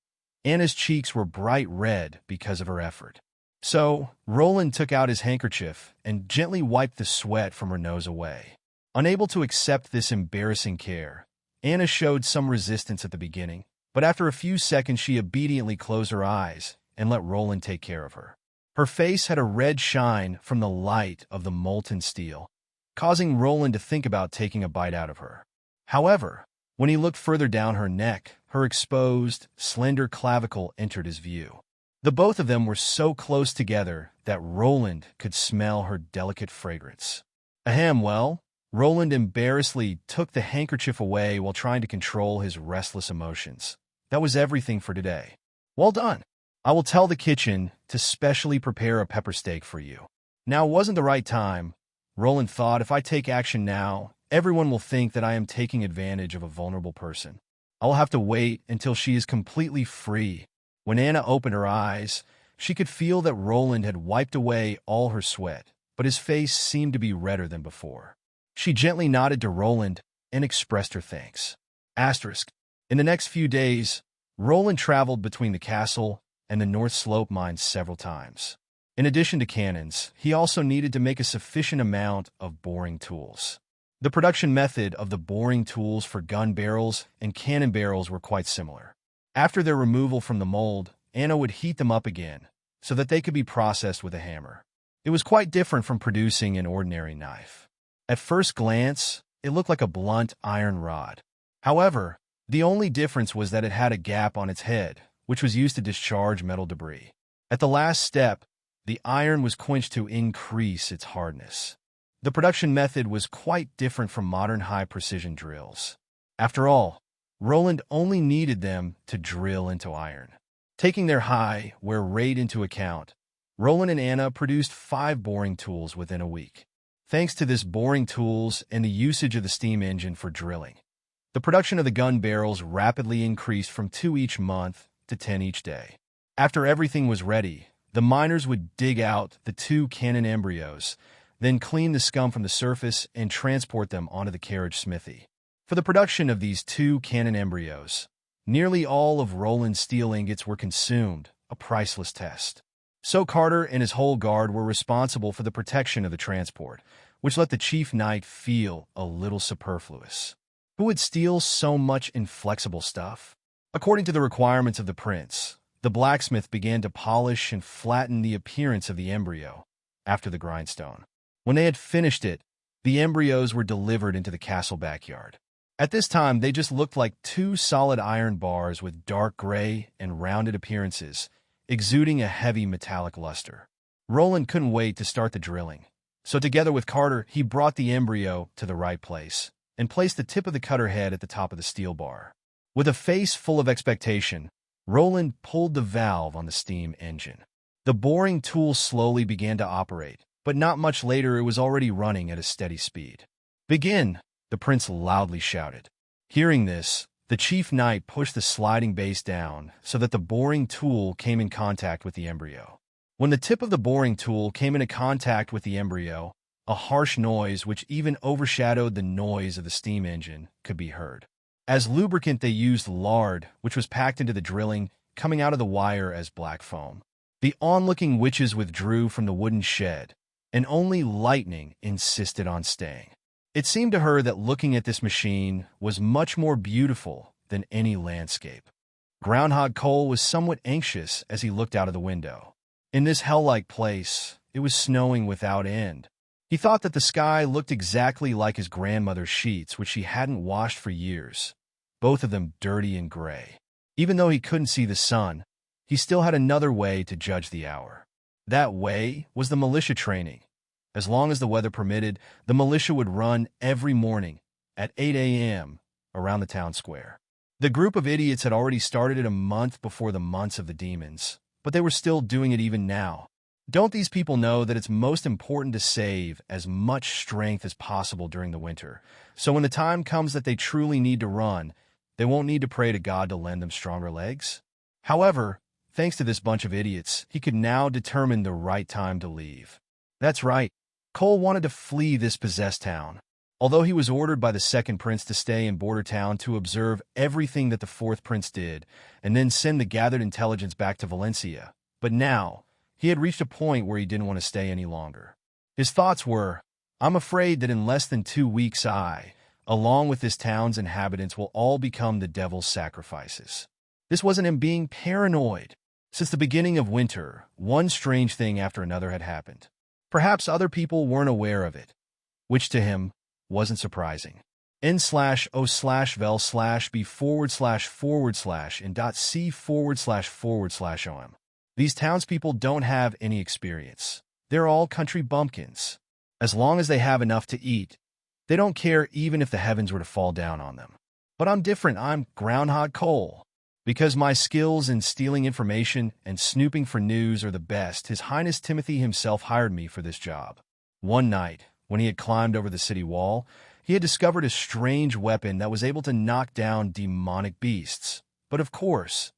Anna's cheeks were bright red because of her effort. So, Roland took out his handkerchief and gently wiped the sweat from her nose away. Unable to accept this embarrassing care, Anna showed some resistance at the beginning, but after a few seconds she obediently closed her eyes and let Roland take care of her. Her face had a red shine from the light of the molten steel, causing Roland to think about taking a bite out of her. However, when he looked further down her neck, her exposed, slender clavicle entered his view. The both of them were so close together that Roland could smell her delicate fragrance. Well, Roland embarrassedly took the handkerchief away while trying to control his restless emotions. That was everything for today. Well done. I will tell the kitchen to specially prepare a pepper steak for you. Now wasn't the right time. Roland thought, if I take action now, everyone will think that I am taking advantage of a vulnerable person. I will have to wait until she is completely free. When Anna opened her eyes, she could feel that Roland had wiped away all her sweat, but his face seemed to be redder than before. She gently nodded to Roland and expressed her thanks. In the next few days, Roland traveled between the castle and the North Slope mines several times. In addition to cannons, he also needed to make a sufficient amount of boring tools. The production method of the boring tools for gun barrels and cannon barrels were quite similar. After their removal from the mold, Anna would heat them up again so that they could be processed with a hammer. It was quite different from producing an ordinary knife. At first glance, it looked like a blunt iron rod. However, the only difference was that it had a gap on its head, which was used to discharge metal debris. At the last step, the iron was quenched to increase its hardness. The production method was quite different from modern high-precision drills. After all, Roland only needed them to drill into iron. Taking their high wear rate into account, Roland and Anna produced 5 boring tools within a week. Thanks to this boring tools and the usage of the steam engine for drilling, the production of the gun barrels rapidly increased from 2 each month to 10 each day. After everything was ready, the miners would dig out the 2 cannon embryos, then clean the scum from the surface and transport them onto the carriage smithy. For the production of these 2 cannon embryos, nearly all of Roland's steel ingots were consumed, a priceless test. So Carter and his whole guard were responsible for the protection of the transport, which let the chief knight feel a little superfluous. Who would steal so much inflexible stuff? According to the requirements of the prince, the blacksmith began to polish and flatten the appearance of the embryo after the grindstone. When they had finished it, the embryos were delivered into the castle backyard. At this time, they just looked like 2 solid iron bars with dark gray and rounded appearances, exuding a heavy metallic luster. Roland couldn't wait to start the drilling, so together with Carter, he brought the embryo to the right place and placed the tip of the cutter head at the top of the steel bar. With a face full of expectation, Roland pulled the valve on the steam engine. The boring tool slowly began to operate, but not much later it was already running at a steady speed. "Begin!" the prince loudly shouted. Hearing this, the chief knight pushed the sliding base down so that the boring tool came in contact with the embryo. When the tip of the boring tool came into contact with the embryo, a harsh noise which even overshadowed the noise of the steam engine could be heard. As lubricant they used lard, which was packed into the drilling, coming out of the wire as black foam. The onlooking witches withdrew from the wooden shed, and only lightning insisted on staying. It seemed to her that looking at this machine was much more beautiful than any landscape. Groundhog Cole was somewhat anxious as he looked out of the window. In this hell-like place, it was snowing without end. He thought that the sky looked exactly like his grandmother's sheets, which she hadn't washed for years, both of them dirty and gray. Even though he couldn't see the sun, he still had another way to judge the hour. That way was the militia training. As long as the weather permitted, the militia would run every morning at 8 a.m. around the town square. The group of idiots had already started it a month before the months of the demons, but they were still doing it even now. Don't these people know that it's most important to save as much strength as possible during the winter, so when the time comes that they truly need to run, they won't need to pray to God to lend them stronger legs? However, thanks to this bunch of idiots, he could now determine the right time to leave. That's right. Cole wanted to flee this possessed town. Although he was ordered by the second prince to stay in Border Town to observe everything that the fourth prince did, and then send the gathered intelligence back to Valencia. But now, he had reached a point where he didn't want to stay any longer. His thoughts were, "I'm afraid that in less than 2 weeks I, along with this town's inhabitants, will all become the devil's sacrifices." This wasn't him being paranoid. Since the beginning of winter, one strange thing after another had happened. Perhaps other people weren't aware of it, which to him wasn't surprising. n/o/vel/b//in.c//om. These townspeople don't have any experience. They're all country bumpkins. As long as they have enough to eat, they don't care even if the heavens were to fall down on them. But I'm different. I'm Groundhog Cole. Because my skills in stealing information and snooping for news are the best, His Highness Timothy himself hired me for this job. One night, when he had climbed over the city wall, he had discovered a strange weapon that was able to knock down demonic beasts. But of course,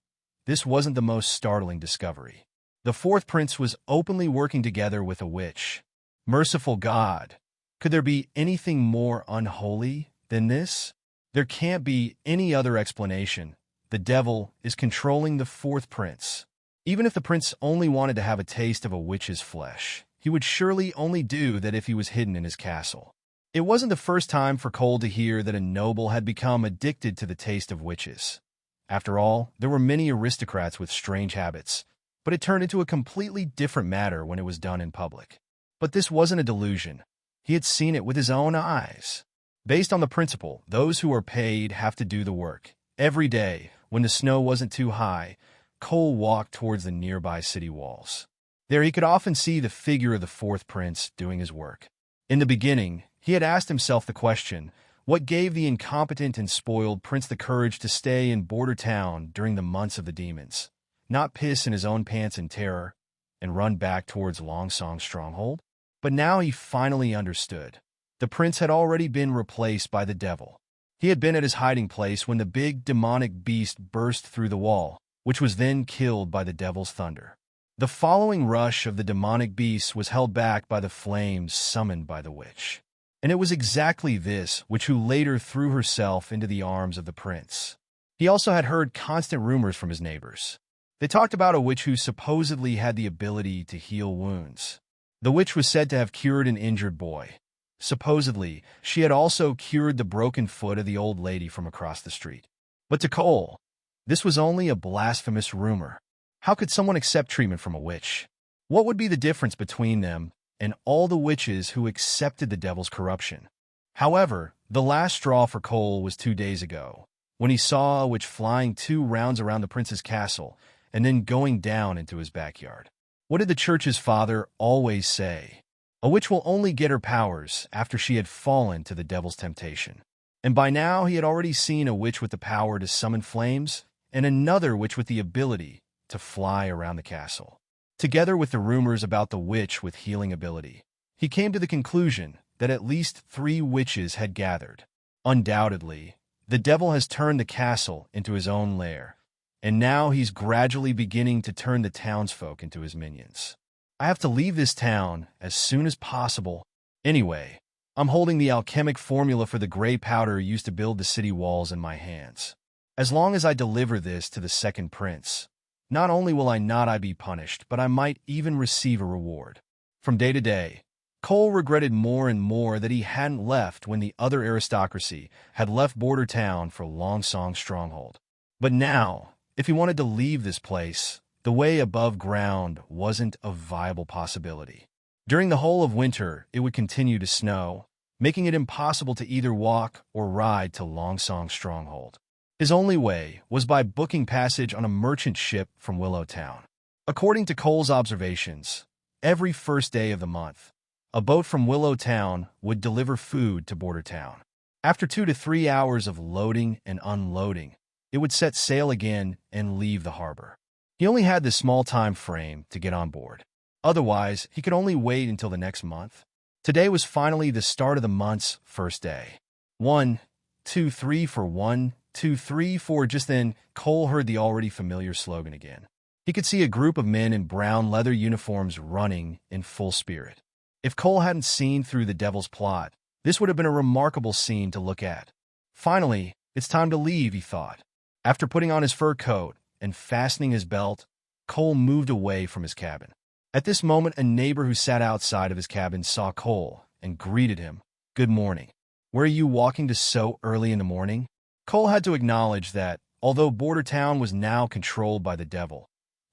this wasn't the most startling discovery. The fourth prince was openly working together with a witch. Merciful God! Could there be anything more unholy than this? There can't be any other explanation. The devil is controlling the fourth prince. Even if the prince only wanted to have a taste of a witch's flesh, he would surely only do that if he was hidden in his castle. It wasn't the first time for Cole to hear that a noble had become addicted to the taste of witches. After all, there were many aristocrats with strange habits, but it turned into a completely different matter when it was done in public. But this wasn't a delusion. He had seen it with his own eyes. Based on the principle, those who are paid have to do the work. Every day, when the snow wasn't too high, Cole walked towards the nearby city walls. There he could often see the figure of the fourth prince doing his work. In the beginning, he had asked himself the question, what gave the incompetent and spoiled prince the courage to stay in border town during the months of the demons, not piss in his own pants in terror, and run back towards Longsong's stronghold? But now he finally understood. The prince had already been replaced by the devil. He had been at his hiding place when the big demonic beast burst through the wall, which was then killed by the devil's thunder. The following rush of the demonic beast was held back by the flames summoned by the witch. And it was exactly this witch who later threw herself into the arms of the prince. He also had heard constant rumors from his neighbors. They talked about a witch who supposedly had the ability to heal wounds. The witch was said to have cured an injured boy. Supposedly, she had also cured the broken foot of the old lady from across the street. But to Cole, this was only a blasphemous rumor. How could someone accept treatment from a witch? What would be the difference between them and all the witches who accepted the devil's corruption? However, the last straw for Cole was 2 days ago, when he saw a witch flying 2 rounds around the prince's castle and then going down into his backyard. What did the church's father always say? A witch will only get her powers after she had fallen to the devil's temptation. And by now he had already seen a witch with the power to summon flames and another witch with the ability to fly around the castle. Together with the rumors about the witch with healing ability, he came to the conclusion that at least 3 witches had gathered. Undoubtedly, the devil has turned the castle into his own lair, and now he's gradually beginning to turn the townsfolk into his minions. I have to leave this town as soon as possible. Anyway, I'm holding the alchemic formula for the gray powder used to build the city walls in my hands. As long as I deliver this to the second prince, not only will I be punished, but I might even receive a reward. From day to day, Cole regretted more and more that he hadn't left when the other aristocracy had left border town for Longsong's stronghold. But now, if he wanted to leave this place, the way above ground wasn't a viable possibility. During the whole of winter, it would continue to snow, making it impossible to either walk or ride to Longsong's stronghold. His only way was by booking passage on a merchant ship from Willowtown. According to Cole's observations, every first day of the month, a boat from Willowtown would deliver food to Border Town. After 2 to 3 hours of loading and unloading, it would set sail again and leave the harbor. He only had this small time frame to get on board. Otherwise, he could only wait until the next month. Today was finally the start of the month's first day. 1, 2, 3 for 1, 2, 3, 4. Just then, Cole heard the already familiar slogan again. He could see a group of men in brown leather uniforms running in full spirit. If Cole hadn't seen through the devil's plot, this would have been a remarkable scene to look at. Finally, it's time to leave, he thought. After putting on his fur coat and fastening his belt, Cole moved away from his cabin. At this moment, a neighbor who sat outside of his cabin saw Cole and greeted him. "Good morning. Where are you walking to so early in the morning?" Cole had to acknowledge that, although Border Town was now controlled by the devil,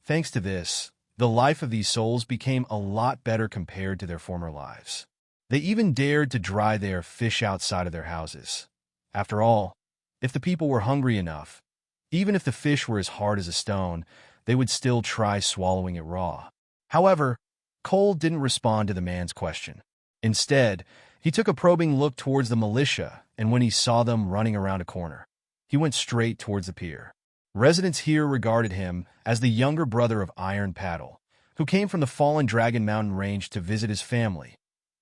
thanks to this, the life of these souls became a lot better compared to their former lives. They even dared to dry their fish outside of their houses. After all, if the people were hungry enough, even if the fish were as hard as a stone, they would still try swallowing it raw. However, Cole didn't respond to the man's question. Instead, he took a probing look towards the militia, and when he saw them running around a corner, he went straight towards the pier. Residents here regarded him as the younger brother of Iron Paddle, who came from the fallen Dragon Mountain range to visit his family.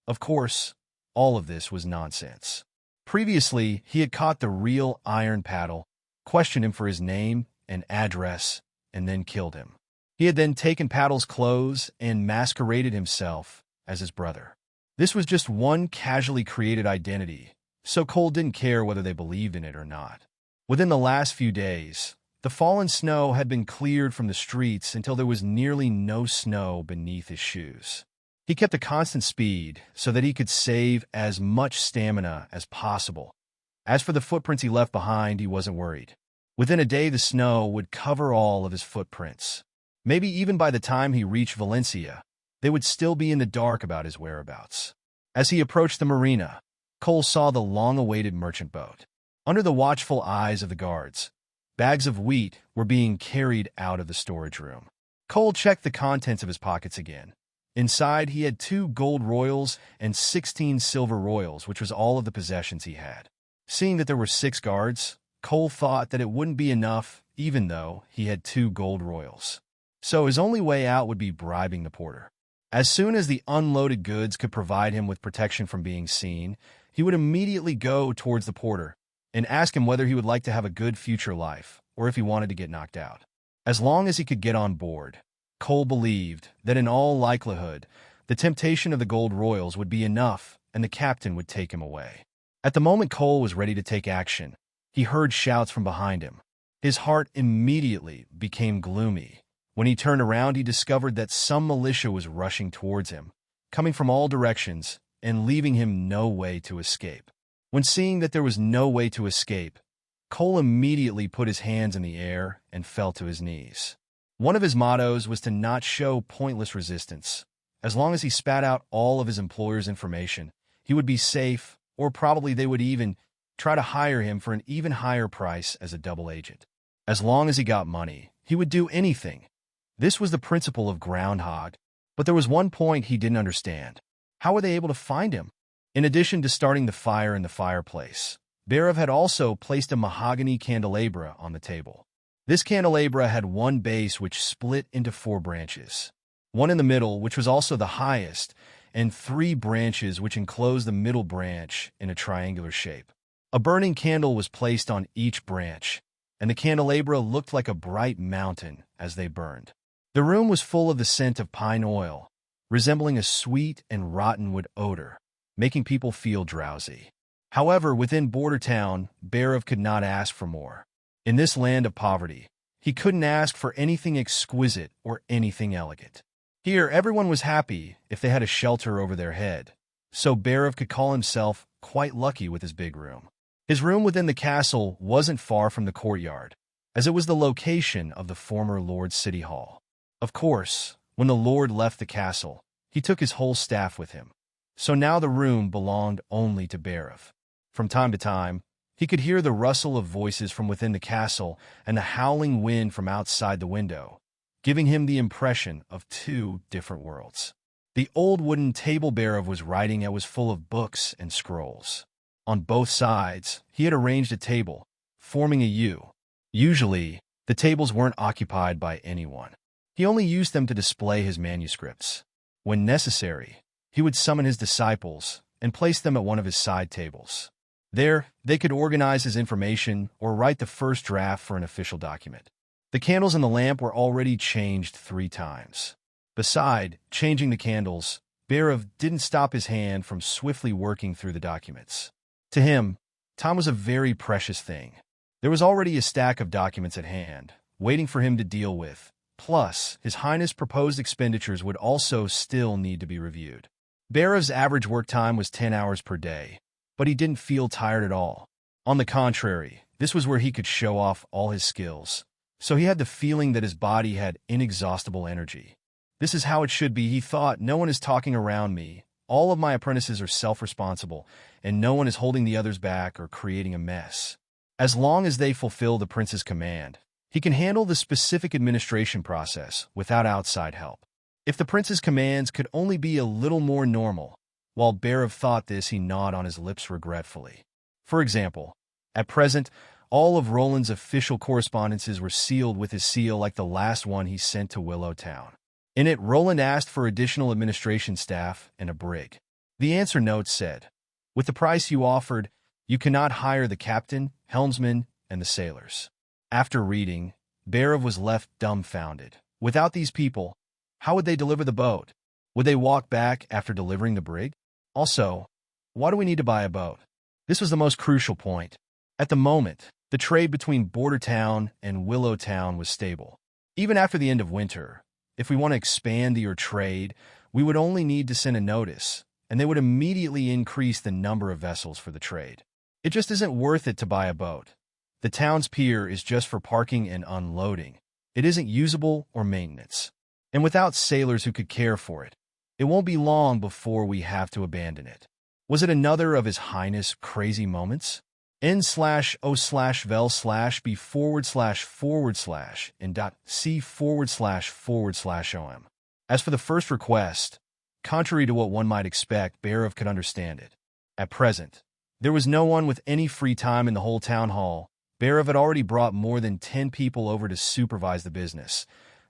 Of course, all of this was nonsense. Previously, he had caught the real Iron Paddle, questioned him for his name and address, and then killed him. He had then taken Paddle's clothes and masqueraded himself as his brother. This was just one casually created identity, so Cole didn't care whether they believed in it or not. Within the last few days, the fallen snow had been cleared from the streets until there was nearly no snow beneath his shoes. He kept a constant speed so that he could save as much stamina as possible. As for the footprints he left behind, he wasn't worried. Within a day, the snow would cover all of his footprints. Maybe even by the time he reached Valencia, they would still be in the dark about his whereabouts. As he approached the marina, Cole saw the long-awaited merchant boat. Under the watchful eyes of the guards, bags of wheat were being carried out of the storage room. Cole checked the contents of his pockets again. Inside, he had 2 gold royals and 16 silver royals, which was all of the possessions he had. Seeing that there were 6 guards, Cole thought that it wouldn't be enough, even though he had 2 gold royals. So his only way out would be bribing the porter. As soon as the unloaded goods could provide him with protection from being seen, he would immediately go towards the porter and ask him whether he would like to have a good future life or if he wanted to get knocked out. As long as he could get on board, Cole believed that in all likelihood, the temptation of the gold royals would be enough and the captain would take him away. At the moment Cole was ready to take action, he heard shouts from behind him. His heart immediately became gloomy. When he turned around, he discovered that some militia was rushing towards him, coming from all directions and leaving him no way to escape. When seeing that there was no way to escape, Cole immediately put his hands in the air and fell to his knees. One of his mottos was to not show pointless resistance. As long as he spat out all of his employer's information, he would be safe, or probably they would even try to hire him for an even higher price as a double agent. As long as he got money, he would do anything. This was the principle of Groundhog, but there was one point he didn't understand. How were they able to find him? In addition to starting the fire in the fireplace, Bhairav had also placed a mahogany candelabra on the table. This candelabra had one base which split into 4 branches, one in the middle, which was also the highest, and 3 branches which enclosed the middle branch in a triangular shape. A burning candle was placed on each branch, and the candelabra looked like a bright mountain as they burned. The room was full of the scent of pine oil, resembling a sweet and rotten wood odor, making people feel drowsy. However, within Border Town, Bhairav could not ask for more. In this land of poverty, he couldn't ask for anything exquisite or anything elegant. Here, everyone was happy if they had a shelter over their head, so Bhairav could call himself quite lucky with his big room. His room within the castle wasn't far from the courtyard, as it was the location of the former Lord's City Hall. Of course, when the Lord left the castle, he took his whole staff with him. So now the room belonged only to Bhairav. From time to time, he could hear the rustle of voices from within the castle and the howling wind from outside the window, giving him the impression of 2 different worlds. The old wooden table Bhairav was writing at was full of books and scrolls. On both sides, he had arranged a table, forming a U. Usually, the tables weren't occupied by anyone. He only used them to display his manuscripts. When necessary, he would summon his disciples and place them at one of his side tables. There, they could organize his information or write the first draft for an official document. The candles in the lamp were already changed 3 times. Beside changing the candles, Bhairav didn't stop his hand from swiftly working through the documents. To him, time was a very precious thing. There was already a stack of documents at hand, waiting for him to deal with. Plus, His Highness' proposed expenditures would also still need to be reviewed. Bhairav's average work time was 10 hours per day, but he didn't feel tired at all. On the contrary, this was where he could show off all his skills, so he had the feeling that his body had inexhaustible energy. This is how it should be, he thought. No one is talking around me. All of my apprentices are self-responsible, and no one is holding the others back or creating a mess. As long as they fulfill the prince's command, he can handle the specific administration process without outside help. If the prince's commands could only be a little more normal. While Bhairav thought this, he gnawed on his lips regretfully. For example, at present, all of Roland's official correspondences were sealed with his seal like the last one he sent to Willow Town. In it, Roland asked for additional administration staff and a brig. The answer note said, "With the price you offered, you cannot hire the captain, helmsman, and the sailors." After reading, Bhairav was left dumbfounded. Without these people, how would they deliver the boat? Would they walk back after delivering the brig? Also, why do we need to buy a boat? This was the most crucial point. At the moment, the trade between Border Town and Willow Town was stable. Even after the end of winter, if we want to expand your trade, We would only need to send a notice, and they would immediately increase the number of vessels for the trade. It just isn't worth it to buy a boat. The town's pier is just for parking and unloading. It isn't usable or maintenance. And without sailors who could care for it, it won't be long before we have to abandon it. Was it another of His Highness' crazy moments? N/O/vel/b//and .c//om. As for the first request, contrary to what one might expect, Barov could understand it. At present, there was no one with any free time in the whole town hall. Barov had already brought more than 10 people over to supervise the business.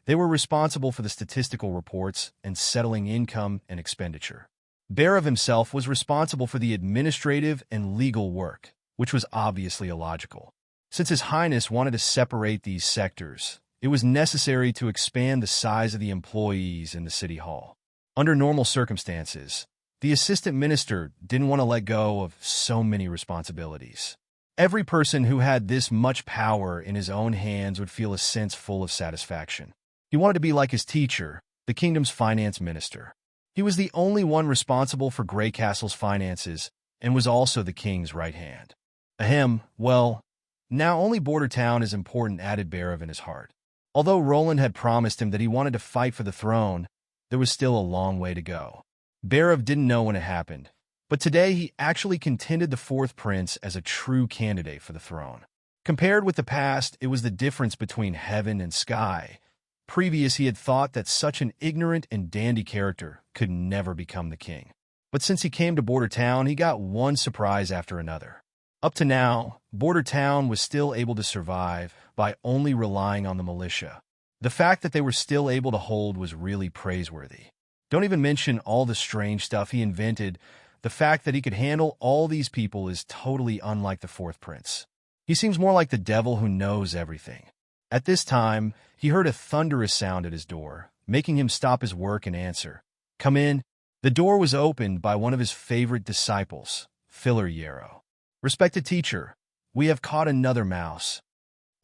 They were responsible for the statistical reports and settling income and expenditure. Barov himself was responsible for the administrative and legal work, which was obviously illogical. Since His Highness wanted to separate these sectors, it was necessary to expand the size of the employees in the city hall. Under normal circumstances, the assistant minister didn't want to let go of so many responsibilities. Every person who had this much power in his own hands would feel a sense full of satisfaction. He wanted to be like his teacher, the kingdom's finance minister. He was the only one responsible for Graycastle's finances and was also the king's right hand. Ahem, well, now only Border Town is important, added Barov in his heart. Although Roland had promised him that he wanted to fight for the throne, there was still a long way to go. Barov didn't know when it happened, but today he actually contended the fourth prince as a true candidate for the throne. Compared with the past, it was the difference between heaven and sky. Previous, he had thought that such an ignorant and dandy character could never become the king. But since he came to Border Town, he got one surprise after another. Up to now, Border Town was still able to survive by only relying on the militia. The fact that they were still able to hold was really praiseworthy. Don't even mention all the strange stuff he invented. The fact that he could handle all these people is totally unlike the fourth prince. He seems more like the devil who knows everything. At this time, he heard a thunderous sound at his door, making him stop his work and answer. Come in. The door was opened by one of his favorite disciples, Filler Yarrow. Respected teacher, we have caught another mouse.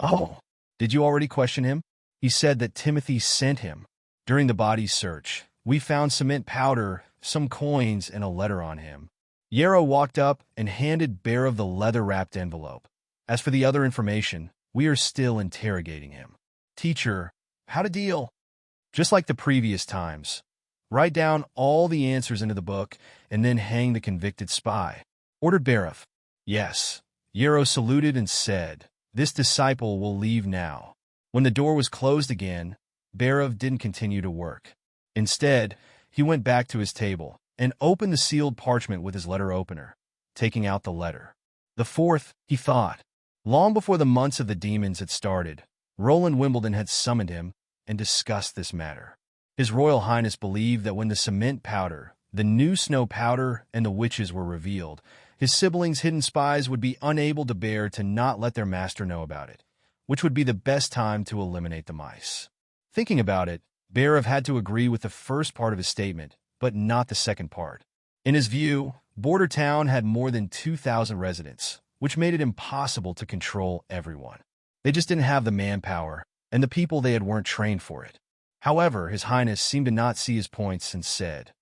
Oh, did you already question him? He said that Timothy sent him. During the body search, we found cement powder, some coins, and a letter on him. Yarrow walked up and handed Barov the leather-wrapped envelope. As for the other information, we are still interrogating him. Teacher, how to deal? Just like the previous times. Write down all the answers into the book and then hang the convicted spy, ordered Barov. Yes. Yarrow saluted and said, This disciple will leave now. When the door was closed again, Barov didn't continue to work. Instead, he went back to his table and opened the sealed parchment with his letter opener, taking out the letter. The fourth, he thought. Long before the months of the demons had started, Roland Wimbledon had summoned him and discussed this matter. His Royal Highness believed that when the cement powder, the new snow powder, and the witches were revealed, his siblings' hidden spies would be unable to bear to not let their master know about it, which would be the best time to eliminate the mice. Thinking about it, Barov had to agree with the first part of his statement, but not the second part. In his view, Border Town had more than 2,000 residents, which made it impossible to control everyone. They just didn't have the manpower, and the people they had weren't trained for it. However, His Highness seemed to not see his points and said,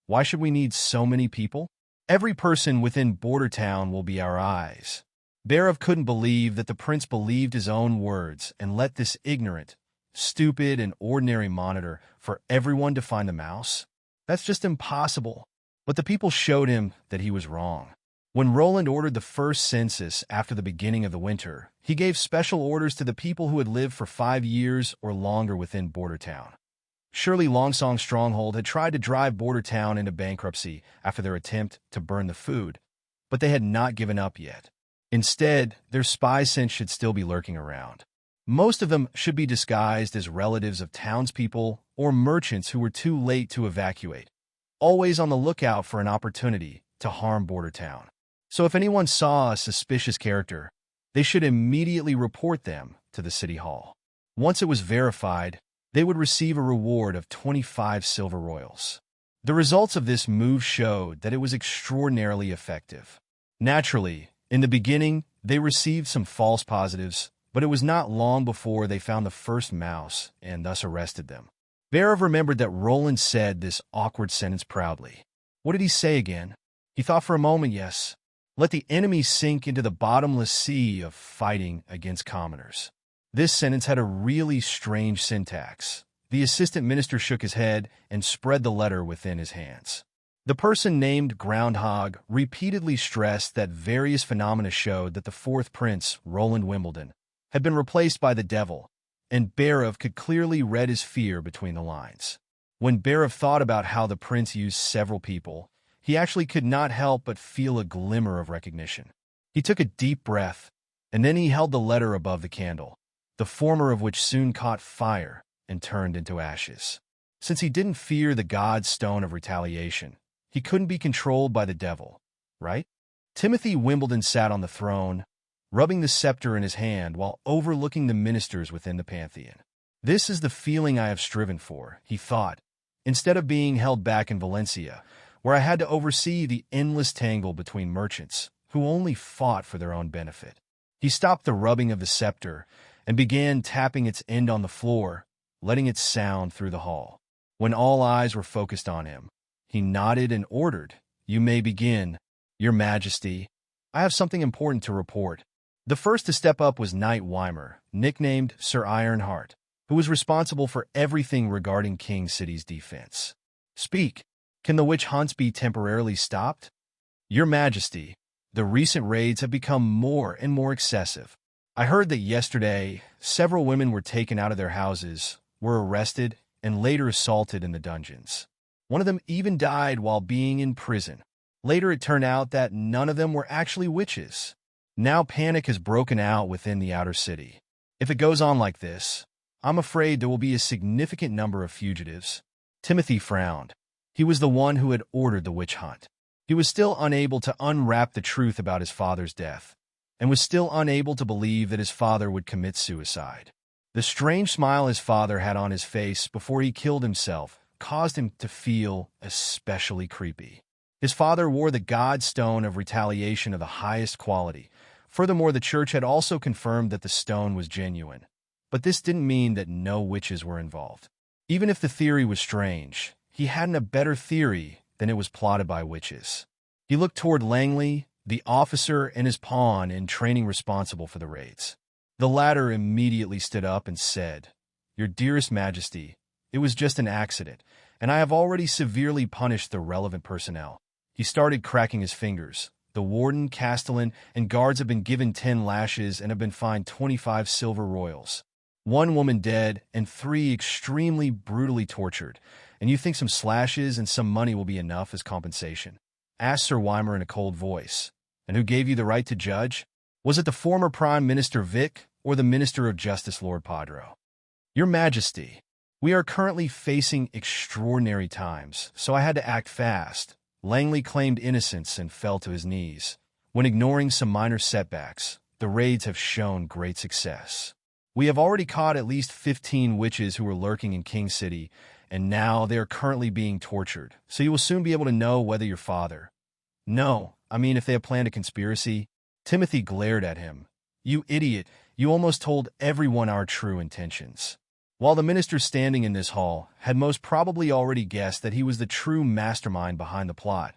Why should we need so many people? Every person within Border Town will be our eyes. Barov couldn't believe that the prince believed his own words and let this ignorant, stupid, and ordinary monitor for everyone to find the mouse. That's just impossible. But the people showed him that he was wrong. When Roland ordered the first census after the beginning of the winter, he gave special orders to the people who had lived for 5 years or longer within Border Town. Surely Longsong's stronghold had tried to drive Border Town into bankruptcy after their attempt to burn the food, but they had not given up yet. Instead, their spy scent should still be lurking around. Most of them should be disguised as relatives of townspeople or merchants who were too late to evacuate, always on the lookout for an opportunity to harm Border Town. So if anyone saw a suspicious character, they should immediately report them to the city hall. Once it was verified, they would receive a reward of 25 silver royals. The results of this move showed that it was extraordinarily effective. Naturally, in the beginning, they received some false positives, but it was not long before they found the first mouse and thus arrested them. Berev remembered that Roland said this awkward sentence proudly. What did he say again? He thought for a moment, yes. Let the enemy sink into the bottomless sea of fighting against commoners. This sentence had a really strange syntax. The assistant minister shook his head and spread the letter within his hands. The person named Groundhog repeatedly stressed that various phenomena showed that the fourth prince, Roland Wimbledon, had been replaced by the devil, and Berev could clearly read his fear between the lines. When Berev thought about how the prince used several people, he actually could not help but feel a glimmer of recognition. He took a deep breath, and then he held the letter above the candle, the former of which soon caught fire and turned into ashes. Since he didn't fear the God's stone of retaliation, he couldn't be controlled by the devil, right? Timothy Wimbledon sat on the throne, rubbing the scepter in his hand while overlooking the ministers within the Pantheon. This is the feeling I have striven for, he thought, instead of being held back in Valencia, where I had to oversee the endless tangle between merchants who only fought for their own benefit. He stopped the rubbing of the scepter and began tapping its end on the floor, letting it sound through the hall. When all eyes were focused on him, he nodded and ordered, "You may begin, Your Majesty. I have something important to report." The first to step up was Knight Weimer, nicknamed Sir Ironheart, who was responsible for everything regarding King City's defense. "Speak. Can the witch hunts be temporarily stopped?" "Your Majesty, the recent raids have become more and more excessive. I heard that yesterday, several women were taken out of their houses, were arrested, and later assaulted in the dungeons. One of them even died while being in prison. Later it turned out that none of them were actually witches. Now panic has broken out within the outer city. If it goes on like this, I'm afraid there will be a significant number of fugitives." Timothy frowned. He was the one who had ordered the witch hunt. He was still unable to unwrap the truth about his father's death, and was still unable to believe that his father would commit suicide. The strange smile his father had on his face before he killed himself caused him to feel especially creepy. His father wore the God stone of retaliation of the highest quality. Furthermore, the church had also confirmed that the stone was genuine. But this didn't mean that no witches were involved. Even if the theory was strange, he hadn't a better theory than it was plotted by witches. He looked toward Langley, the officer and his pawn in training responsible for the raids. The latter immediately stood up and said, "Your dearest Majesty, it was just an accident, and I have already severely punished the relevant personnel." He started cracking his fingers. The warden, castellan, and guards have been given 10 lashes and have been fined 25 silver royals. 1 woman dead and 3 extremely brutally tortured. "And you think some slashes and some money will be enough as compensation?" asked Sir Weimer in a cold voice. "And who gave you the right to judge? Was it the former Prime Minister Vic or the Minister of Justice Lord Padro?" "Your Majesty, we are currently facing extraordinary times, so I had to act fast." Langley claimed innocence and fell to his knees. "When ignoring some minor setbacks, the raids have shown great success. We have already caught at least 15 witches who were lurking in King City, and now they are currently being tortured, so you will soon be able to know whether your father—" "No, I mean if they have planned a conspiracy." Timothy glared at him. "You idiot, you almost told everyone our true intentions." While the ministers standing in this hall had most probably already guessed that he was the true mastermind behind the plot,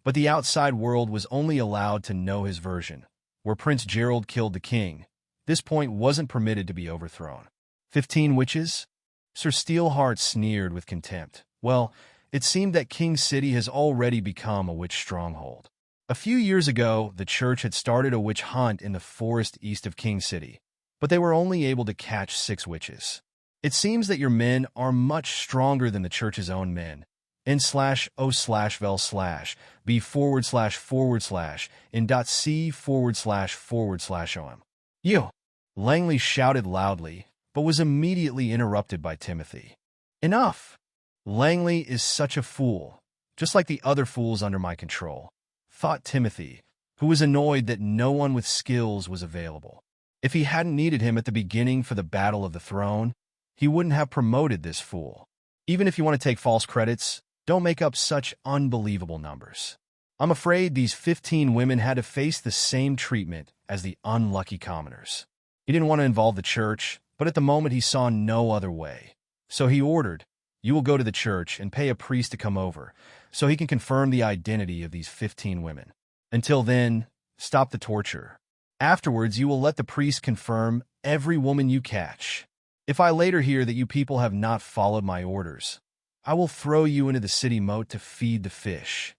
but the outside world was only allowed to know his version, where Prince Gerald killed the king. This point wasn't permitted to be overthrown. 15 witches? Sir Steelheart sneered with contempt. Well, it seemed that King City has already become a witch stronghold. A few years ago, the church had started a witch hunt in the forest east of King City, but they were only able to catch 6 witches. It seems that your men are much stronger than the church's own men. N/O/vel/B/in.C//om. You! Langley shouted loudly, but was immediately interrupted by Timothy. "Enough! Langley is such a fool, just like the other fools under my control," thought Timothy, who was annoyed that no one with skills was available. If he hadn't needed him at the beginning for the Battle of the Throne, he wouldn't have promoted this fool. Even if you want to take false credits, don't make up such unbelievable numbers. I'm afraid these 15 women had to face the same treatment as the unlucky commoners. He didn't want to involve the church, but at the moment he saw no other way. So he ordered, You will go to the church and pay a priest to come over, so he can confirm the identity of these 15 women. Until then, stop the torture. Afterwards, you will let the priest confirm every woman you catch. If I later hear that you people have not followed my orders, I will throw you into the city moat to feed the fish.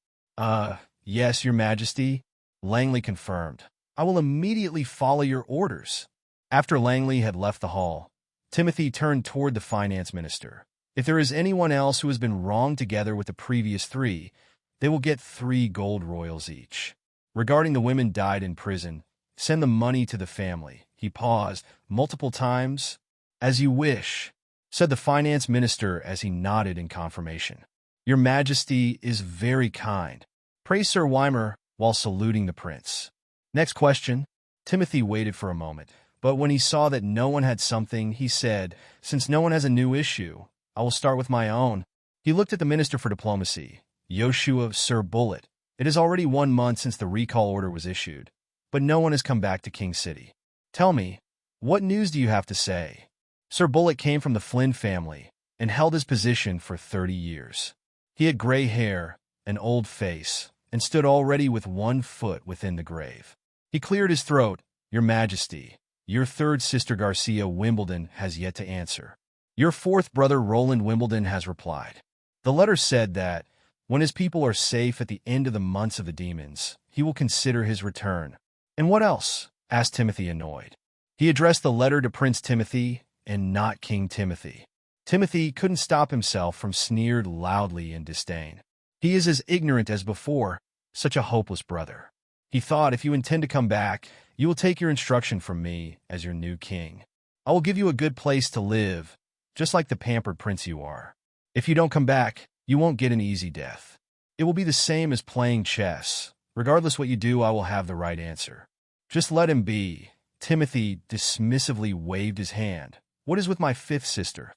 Yes, your majesty, Langley confirmed. I will immediately follow your orders. After Langley had left the hall, Timothy turned toward the finance minister. If there is anyone else who has been wronged together with the previous 3, they will get 3 gold royals each. Regarding the women died in prison, send the money to the family. He paused multiple times. As you wish, said the finance minister as he nodded in confirmation. Your majesty is very kind, praised Sir Weimer while saluting the prince. Next question. Timothy waited for a moment, but when he saw that no one had something, he said, since no one has a new issue, I will start with my own. He looked at the Minister for Diplomacy, Joshua Sir Bullet. It is already 1 month since the recall order was issued, but no one has come back to King City. Tell me, what news do you have to say? Sir Bullet came from the Flynn family and held his position for 30 years. He had gray hair, an old face, and stood already with 1 foot within the grave. He cleared his throat. Your Majesty, your 3rd sister Garcia Wimbledon has yet to answer. Your 4th brother Roland Wimbledon has replied. The letter said that, when his people are safe at the end of the months of the demons, he will consider his return. And what else? Asked Timothy, annoyed. He addressed the letter to Prince Timothy and not King Timothy. Timothy couldn't stop himself from sneered loudly in disdain. He is as ignorant as before, such a hopeless brother. He thought, if you intend to come back, you will take your instruction from me as your new king. I will give you a good place to live, just like the pampered prince you are. If you don't come back, you won't get an easy death. It will be the same as playing chess. Regardless what you do, I will have the right answer. Just let him be. Timothy dismissively waved his hand. What is with my 5th sister?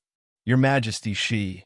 Your Majesty, she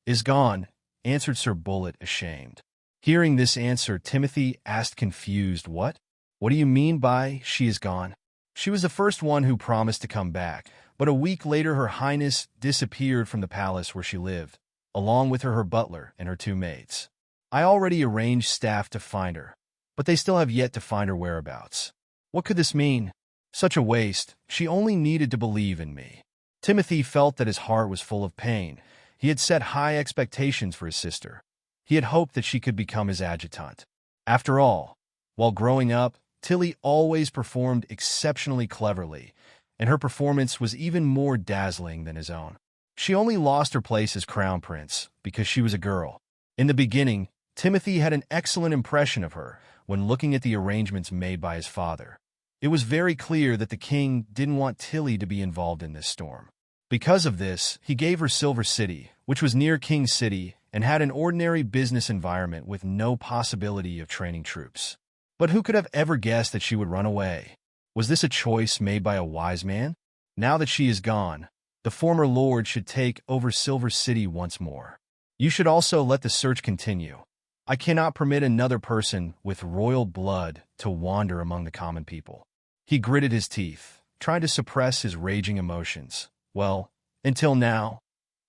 is gone, answered Sir Bullet, ashamed. Hearing this answer, Timothy asked confused, What? What do you mean by she is gone? She was the first one who promised to come back, but a week later her highness disappeared from the palace where she lived, along with her butler and her 2 maids. I already arranged staff to find her, but they still have yet to find her whereabouts. What could this mean? Such a waste. She only needed to believe in me. Timothy felt that his heart was full of pain. He had set high expectations for his sister. He had hoped that she could become his adjutant. After all, while growing up, Tilly always performed exceptionally cleverly, and her performance was even more dazzling than his own. She only lost her place as crown prince because she was a girl. In the beginning, Timothy had an excellent impression of her when looking at the arrangements made by his father. It was very clear that the king didn't want Tilly to be involved in this storm. Because of this, he gave her Silver City, which was near King City and had an ordinary business environment with no possibility of training troops. But who could have ever guessed that she would run away? Was this a choice made by a wise man? Now that she is gone, the former lord should take over Silver City once more. You should also let the search continue. I cannot permit another person with royal blood to wander among the common people. He gritted his teeth, trying to suppress his raging emotions. Well, until now,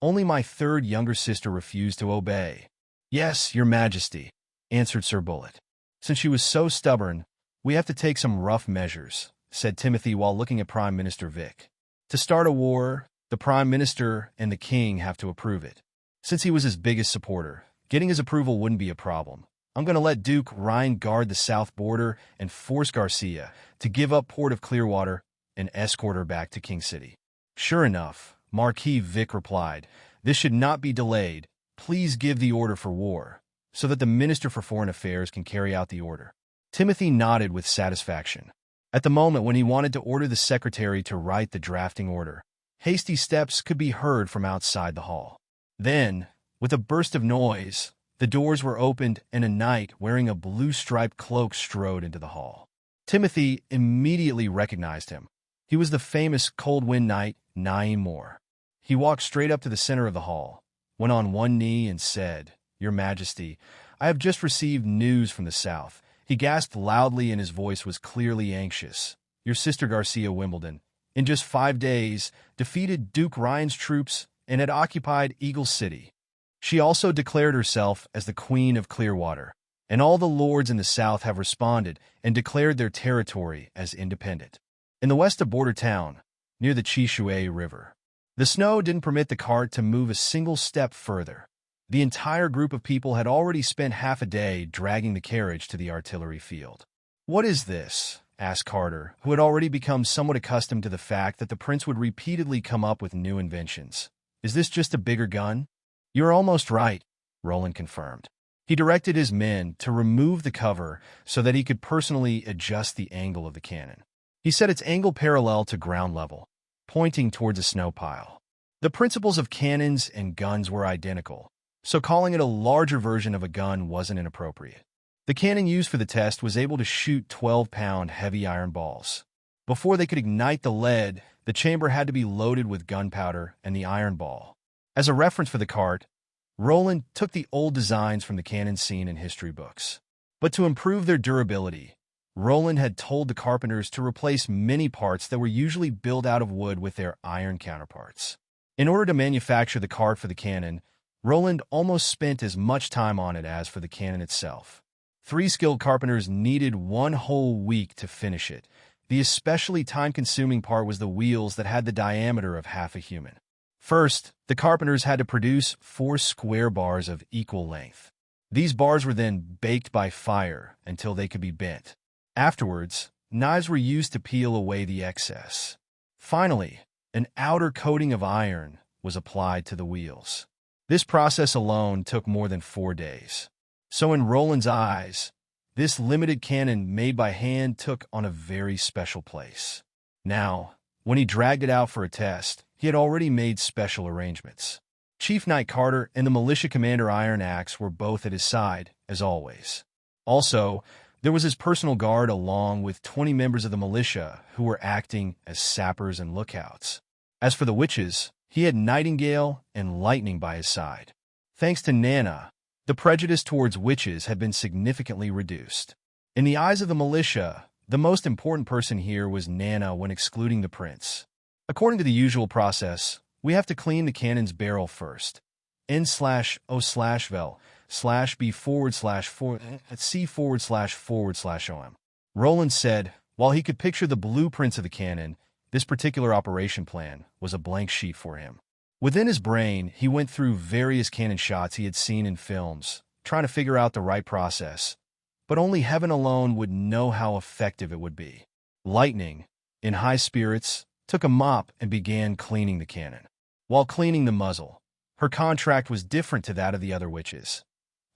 only my 3rd younger sister refused to obey. Yes, your Majesty, answered Sir Bullet. Since she was so stubborn, we have to take some rough measures, said Timothy while looking at Prime Minister Vic. To start a war, the Prime Minister and the King have to approve it. Since he was his biggest supporter, getting his approval wouldn't be a problem. I'm going to let Duke Ryan guard the south border and force Garcia to give up Port of Clearwater and escort her back to King City. Sure enough, Marquis Vic replied, this should not be delayed. Please give the order for war, so that the Minister for Foreign Affairs can carry out the order. Timothy nodded with satisfaction. At the moment when he wanted to order the secretary to write the drafting order, hasty steps could be heard from outside the hall. Then, with a burst of noise, the doors were opened and a knight wearing a blue-striped cloak strode into the hall. Timothy immediately recognized him. He was the famous Cold Wind Knight, Naeem Moore. He walked straight up to the center of the hall, went on one knee and said, Your Majesty, I have just received news from the south. He gasped loudly and his voice was clearly anxious. Your sister Garcia Wimbledon, in just 5 days, defeated Duke Ryan's troops and had occupied Eagle City. She also declared herself as the Queen of Clearwater, and all the lords in the south have responded and declared their territory as independent. In the west of Border Town, near the Chishui River, the snow didn't permit the cart to move a single step further. The entire group of people had already spent half a day dragging the carriage to the artillery field. "What is this?" asked Carter, who had already become somewhat accustomed to the fact that the prince would repeatedly come up with new inventions. "Is this just a bigger gun?" "You're almost right," Roland confirmed. He directed his men to remove the cover so that he could personally adjust the angle of the cannon. He set its angle parallel to ground level, pointing towards a snow pile. The principles of cannons and guns were identical, so calling it a larger version of a gun wasn't inappropriate. The cannon used for the test was able to shoot 12-pound heavy iron balls. Before they could ignite the lead, the chamber had to be loaded with gunpowder and the iron ball. As a reference for the cart, Roland took the old designs from the cannon seen in history books. But to improve their durability, Roland had told the carpenters to replace many parts that were usually built out of wood with their iron counterparts. In order to manufacture the cart for the cannon, Roland almost spent as much time on it as for the cannon itself. 3 skilled carpenters needed 1 whole week to finish it. The especially time-consuming part was the wheels that had the diameter of half a human. First, the carpenters had to produce 4 square bars of equal length. These bars were then baked by fire until they could be bent. Afterwards, knives were used to peel away the excess. Finally, an outer coating of iron was applied to the wheels. This process alone took more than 4 days. So in Roland's eyes, this limited cannon made by hand took on a very special place. Now, when he dragged it out for a test, he had already made special arrangements. Chief Knight Carter and the militia commander Iron Axe were both at his side, as always. Also, there was his personal guard along with 20 members of the militia who were acting as sappers and lookouts. As for the witches, he had Nightingale and Lightning by his side. Thanks to Nana, the prejudice towards witches had been significantly reduced. In the eyes of the militia, the most important person here was Nana when excluding the prince. According to the usual process, we have to clean the cannon's barrel first. N/O/vel/B/4/C//OM. Roland said, while he could picture the blueprints of the cannon, this particular operation plan was a blank sheet for him. Within his brain, he went through various cannon shots he had seen in films, trying to figure out the right process, but only heaven alone would know how effective it would be. Lightning, in high spirits, took a mop and began cleaning the cannon. While cleaning the muzzle, her contract was different to that of the other witches.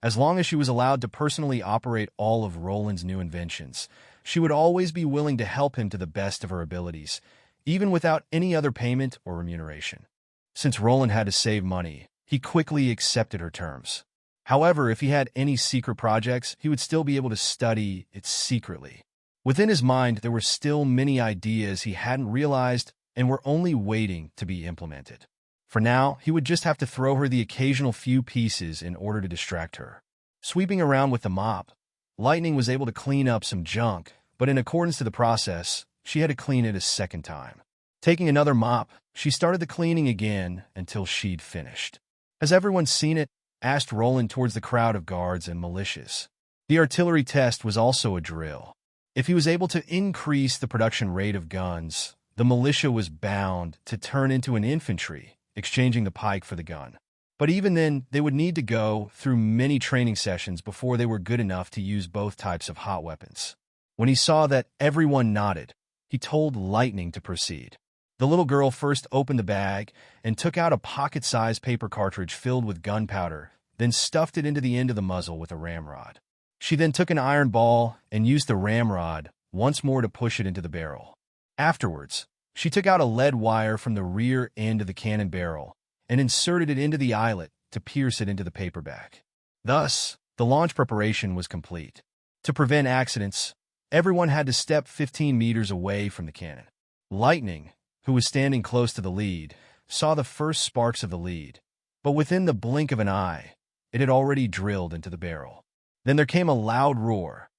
As long as she was allowed to personally operate all of Roland's new inventions, she would always be willing to help him to the best of her abilities, even without any other payment or remuneration. Since Roland had to save money, he quickly accepted her terms. However, if he had any secret projects, he would still be able to study it secretly. Within his mind, there were still many ideas he hadn't realized and were only waiting to be implemented. For now, he would just have to throw her the occasional few pieces in order to distract her. Sweeping around with the mop, Lightning was able to clean up some junk, but in accordance to the process, she had to clean it a second time. Taking another mop, she started the cleaning again until she'd finished. "Has everyone seen it?" asked Roland towards the crowd of guards and militias. The artillery test was also a drill. If he was able to increase the production rate of guns, the militia was bound to turn into an infantry, exchanging the pike for the gun. But even then, they would need to go through many training sessions before they were good enough to use both types of hot weapons. When he saw that everyone nodded, he told Lightning to proceed. The little girl first opened the bag and took out a pocket-sized paper cartridge filled with gunpowder, then stuffed it into the end of the muzzle with a ramrod. She then took an iron ball and used the ramrod once more to push it into the barrel. Afterwards, she took out a lead wire from the rear end of the cannon barrel and inserted it into the eyelet to pierce it into the paperback. Thus, the launch preparation was complete. To prevent accidents, everyone had to step 15 meters away from the cannon. Lightning, who was standing close to the lead, saw the first sparks of the lead, but within the blink of an eye, it had already drilled into the barrel. Then there came a loud roar.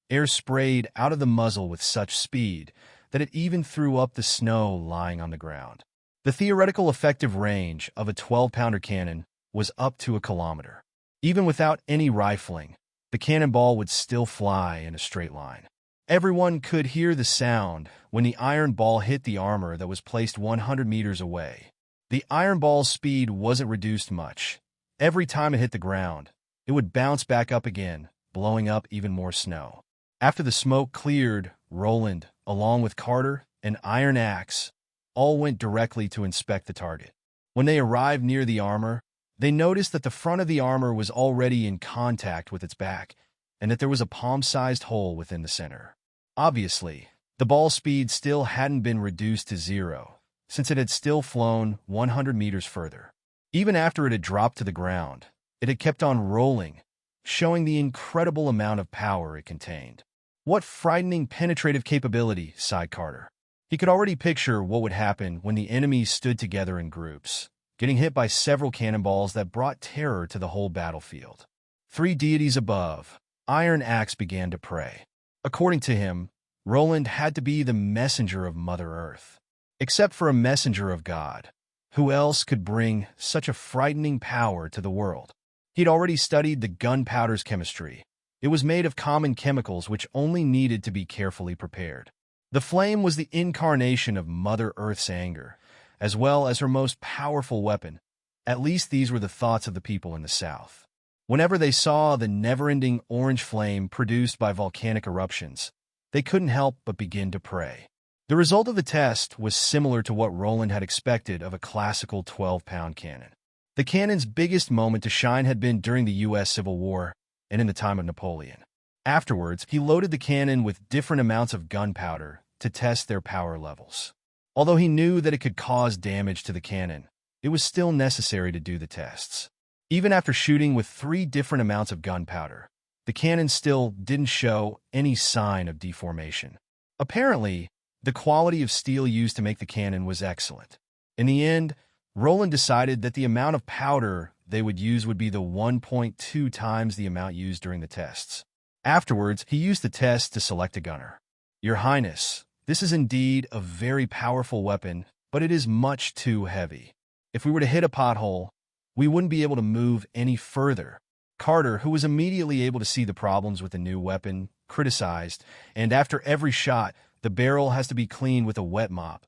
Air sprayed out of the muzzle with such speed that it even threw up the snow lying on the ground. The theoretical effective range of a 12-pounder cannon was up to a kilometer. Even without any rifling, the cannonball would still fly in a straight line. Everyone could hear the sound when the iron ball hit the armor that was placed 100 meters away. The iron ball's speed wasn't reduced much. Every time it hit the ground, it would bounce back up again, blowing up even more snow. After the smoke cleared, Roland, along with Carter, an iron axe, all went directly to inspect the target. When they arrived near the armor, they noticed that the front of the armor was already in contact with its back, and that there was a palm-sized hole within the center. Obviously, the ball speed still hadn't been reduced to 0, since it had still flown 100 meters further. Even after it had dropped to the ground, it had kept on rolling, showing the incredible amount of power it contained. "What frightening penetrative capability," sighed Carter. He could already picture what would happen when the enemies stood together in groups, getting hit by several cannonballs that brought terror to the whole battlefield. 3 deities above, Iron Axe began to pray. According to him, Roland had to be the messenger of Mother Earth. Except for a messenger of God, who else could bring such a frightening power to the world? He'd already studied the gunpowder's chemistry. It was made of common chemicals which only needed to be carefully prepared. The flame was the incarnation of Mother Earth's anger, as well as her most powerful weapon. At least these were the thoughts of the people in the South. Whenever they saw the never-ending orange flame produced by volcanic eruptions, they couldn't help but begin to pray. The result of the test was similar to what Roland had expected of a classical 12-pound cannon. The cannon's biggest moment to shine had been during the U.S. Civil War and in the time of Napoleon. Afterwards, he loaded the cannon with different amounts of gunpowder to test their power levels. Although he knew that it could cause damage to the cannon, it was still necessary to do the tests. Even after shooting with 3 different amounts of gunpowder, the cannon still didn't show any sign of deformation. Apparently, the quality of steel used to make the cannon was excellent. In the end, Roland decided that the amount of powder they would use would be the 1.2 times the amount used during the tests. Afterwards, he used the test to select a gunner. "Your Highness, this is indeed a very powerful weapon, but it is much too heavy. If we were to hit a pothole, we wouldn't be able to move any further." Carter, who was immediately able to see the problems with the new weapon, criticized, "And after every shot, the barrel has to be cleaned with a wet mop.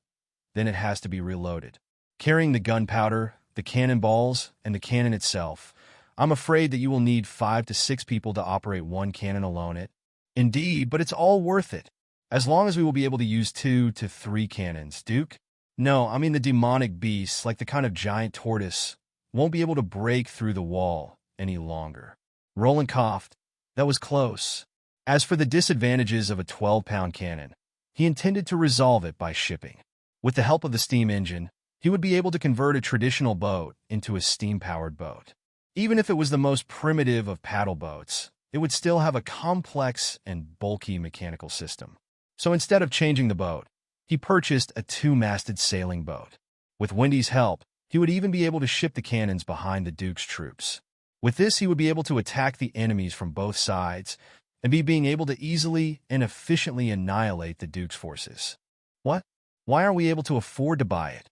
Then it has to be reloaded. Carrying the gunpowder, the cannonballs, and the cannon itself, I'm afraid that you will need 5 to 6 people to operate one cannon alone." "Indeed, but it's all worth it. As long as we will be able to use 2 to 3 cannons, Duke." "No, I mean the demonic beasts, like the kind of giant tortoise, won't be able to break through the wall any longer." Roland coughed. That was close. As for the disadvantages of a 12-pound cannon, he intended to resolve it by shipping. With the help of the steam engine, he would be able to convert a traditional boat into a steam-powered boat. Even if it was the most primitive of paddle boats, it would still have a complex and bulky mechanical system. So instead of changing the boat, he purchased a 2-masted sailing boat. With Wendy's help, he would even be able to ship the cannons behind the Duke's troops. With this, he would be able to attack the enemies from both sides and being able to easily and efficiently annihilate the Duke's forces. "What? Why aren't we able to afford to buy it?"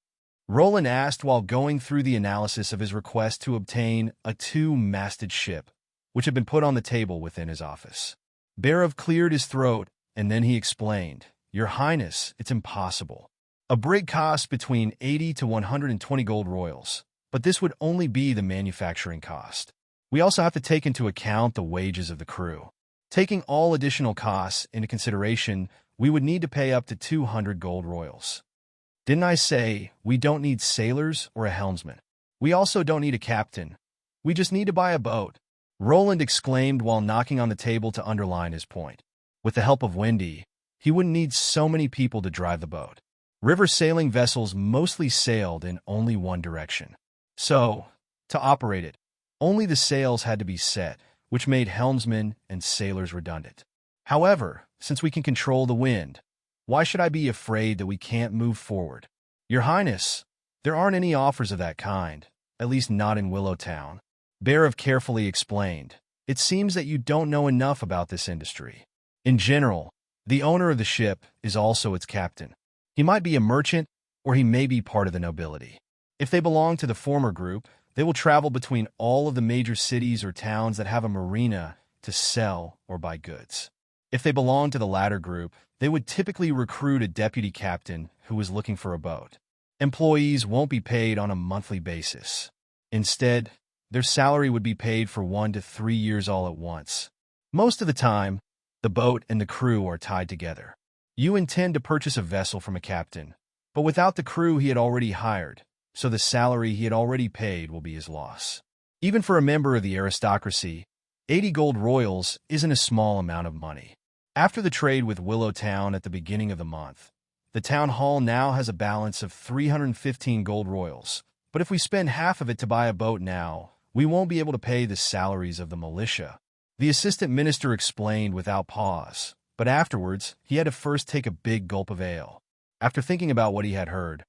Roland asked while going through the analysis of his request to obtain a 2-masted ship, which had been put on the table within his office. Barav cleared his throat, and then he explained, "Your Highness, it's impossible. A brig costs between 80 to 120 gold royals, but this would only be the manufacturing cost. We also have to take into account the wages of the crew. Taking all additional costs into consideration, we would need to pay up to 200 gold royals. Didn't I say we don't need sailors or a helmsman? We also don't need a captain. We just need to buy a boat," Roland exclaimed while knocking on the table to underline his point. With the help of Wendy, he wouldn't need so many people to drive the boat. River sailing vessels mostly sailed in only one direction. So, to operate it, only the sails had to be set, which made helmsmen and sailors redundant. However, since we can control the wind, why should I be afraid that we can't move forward? "Your Highness, there aren't any offers of that kind, at least not in Willowtown," Barav carefully explained. "It seems that you don't know enough about this industry. In general, the owner of the ship is also its captain. He might be a merchant, or he may be part of the nobility. If they belong to the former group, They will travel between all of the major cities or towns that have a marina to sell or buy goods. If they belong to the latter group, they would typically recruit a deputy captain who is looking for a boat. Employees won't be paid on a monthly basis. Instead, their salary would be paid for 1 to 3 years all at once. Most of the time, the boat and the crew are tied together. You intend to purchase a vessel from a captain, but without the crew he had already hired, so the salary he had already paid will be his loss. Even for a member of the aristocracy, 80 gold royals isn't a small amount of money. After the trade with Willow Town at the beginning of the month, the town hall now has a balance of 315 gold royals, but if we spend half of it to buy a boat now, we won't be able to pay the salaries of the militia. The assistant minister explained without pause, but afterwards, he had to first take a big gulp of ale. After thinking about what he had heard,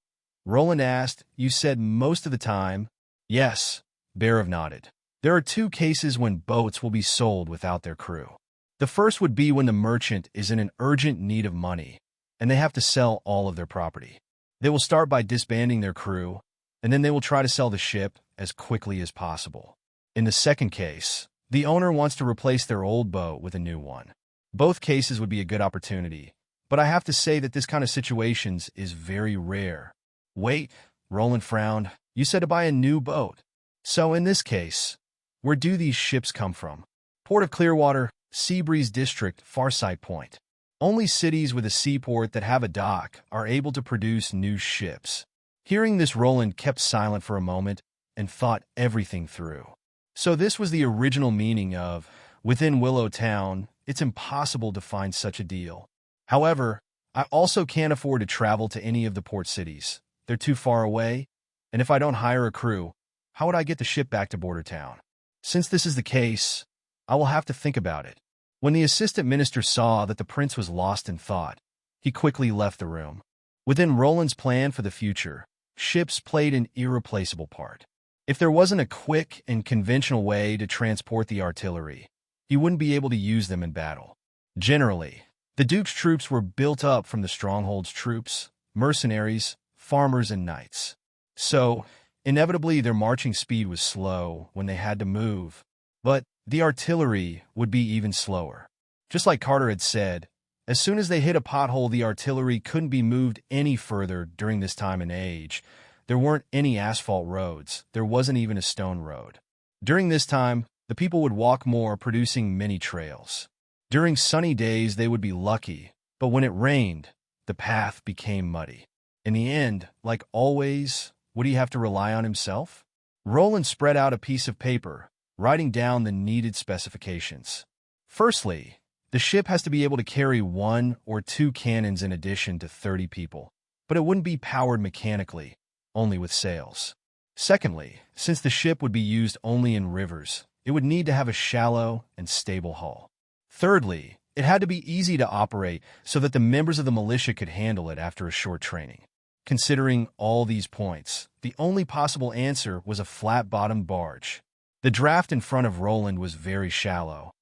Roland asked, "You said most of the time?" "Yes," Bearov nodded. "There are 2 cases when boats will be sold without their crew. The first would be when the merchant is in an urgent need of money, and they have to sell all of their property. They will start by disbanding their crew, and then they will try to sell the ship as quickly as possible. In the second case, the owner wants to replace their old boat with a new one. Both cases would be a good opportunity, but I have to say that this kind of situations is very rare." "Wait," Roland frowned. "You said to buy a new boat. So in this case, where do these ships come from?" "Port of Clearwater, Seabreeze District, Farsight Point. Only cities with a seaport that have a dock are able to produce new ships." Hearing this, Roland kept silent for a moment and thought everything through. So this was the original meaning of, "Within Willow Town, it's impossible to find such a deal. However, I also can't afford to travel to any of the port cities. They're too far away, and if I don't hire a crew, how would I get the ship back to Border Town? Since this is the case, I will have to think about it." When the assistant minister saw that the prince was lost in thought, he quickly left the room. Within Roland's plan for the future, ships played an irreplaceable part. If there wasn't a quick and conventional way to transport the artillery, he wouldn't be able to use them in battle. Generally, the Duke's troops were built up from the stronghold's troops, mercenaries, farmers, and knights. So, inevitably, their marching speed was slow when they had to move, but the artillery would be even slower. Just like Carter had said, as soon as they hit a pothole, the artillery couldn't be moved any further during this time and age. There weren't any asphalt roads. There wasn't even a stone road. During this time, the people would walk more, producing many trails. During sunny days, they would be lucky, but when it rained, the path became muddy. In the end, like always, would he have to rely on himself? Roland spread out a piece of paper, writing down the needed specifications. Firstly, the ship has to be able to carry 1 or 2 cannons in addition to 30 people, but it wouldn't be powered mechanically, only with sails. Secondly, since the ship would be used only in rivers, it would need to have a shallow and stable hull. Thirdly, it had to be easy to operate so that the members of the militia could handle it after a short training. Considering all these points, the only possible answer was a flat-bottomed barge. The draft in front of Roland was very shallow.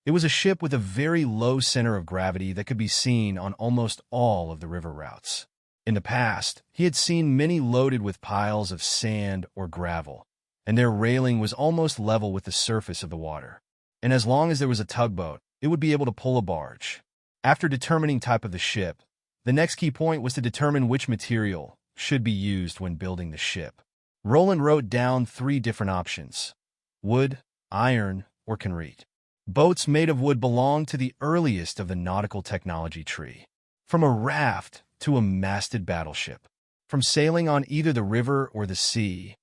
It was a ship with a very low center of gravity that could be seen on almost all of the river routes. In the past, he had seen many loaded with piles of sand or gravel, and their railing was almost level with the surface of the water. And as long as there was a tugboat, it would be able to pull a barge. After determining type of the ship, the next key point was to determine which material should be used when building the ship. Roland wrote down 3 different options: wood, iron, or concrete. Boats made of wood belong to the earliest of the nautical technology tree. From a raft to a masted battleship, from sailing on either the river or the sea,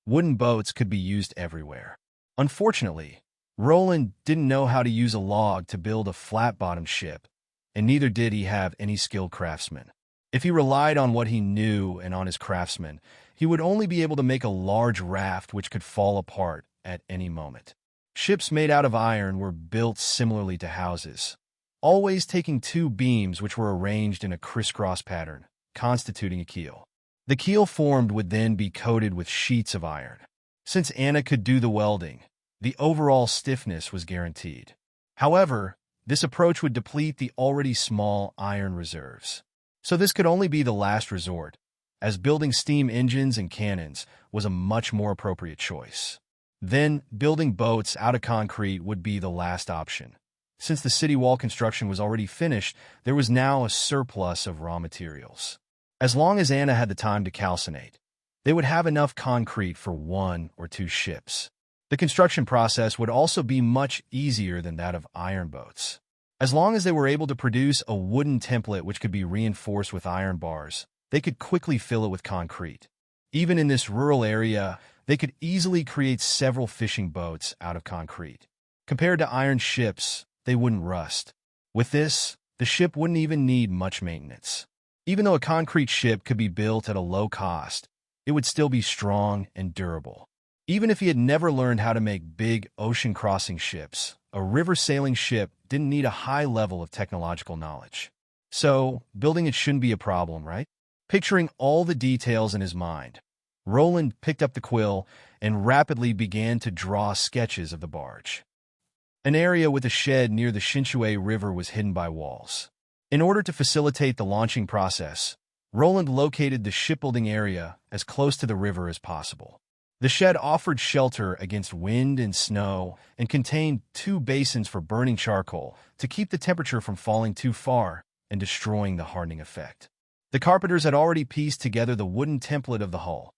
wooden boats could be used everywhere. Unfortunately, Roland didn't know how to use a log to build a flat-bottomed ship, and neither did he have any skilled craftsmen. If he relied on what he knew and on his craftsmen, he would only be able to make a large raft which could fall apart at any moment. Ships made out of iron were built similarly to houses, always taking 2 beams which were arranged in a crisscross pattern, constituting a keel. The keel formed would then be coated with sheets of iron. Since Anna could do the welding, the overall stiffness was guaranteed. However, this approach would deplete the already small iron reserves. So this could only be the last resort, as building steam engines and cannons was a much more appropriate choice. Then, building boats out of concrete would be the last option. Since the city wall construction was already finished, there was now a surplus of raw materials. As long as Anna had the time to calcinate, they would have enough concrete for 1 or 2 ships. The construction process would also be much easier than that of iron boats. As long as they were able to produce a wooden template which could be reinforced with iron bars, they could quickly fill it with concrete. Even in this rural area, they could easily create several fishing boats out of concrete. Compared to iron ships, they wouldn't rust. With this, the ship wouldn't even need much maintenance. Even though a concrete ship could be built at a low cost, it would still be strong and durable. Even if he had never learned how to make big ocean-crossing ships, a river-sailing ship didn't need a high level of technological knowledge. So, building it shouldn't be a problem, right? Picturing all the details in his mind, Roland picked up the quill and rapidly began to draw sketches of the barge. An area with a shed near the Shinshui River was hidden by walls. In order to facilitate the launching process, Roland located the shipbuilding area as close to the river as possible. The shed offered shelter against wind and snow and contained 2 basins for burning charcoal to keep the temperature from falling too far and destroying the hardening effect. The carpenters had already pieced together the wooden template of the hull.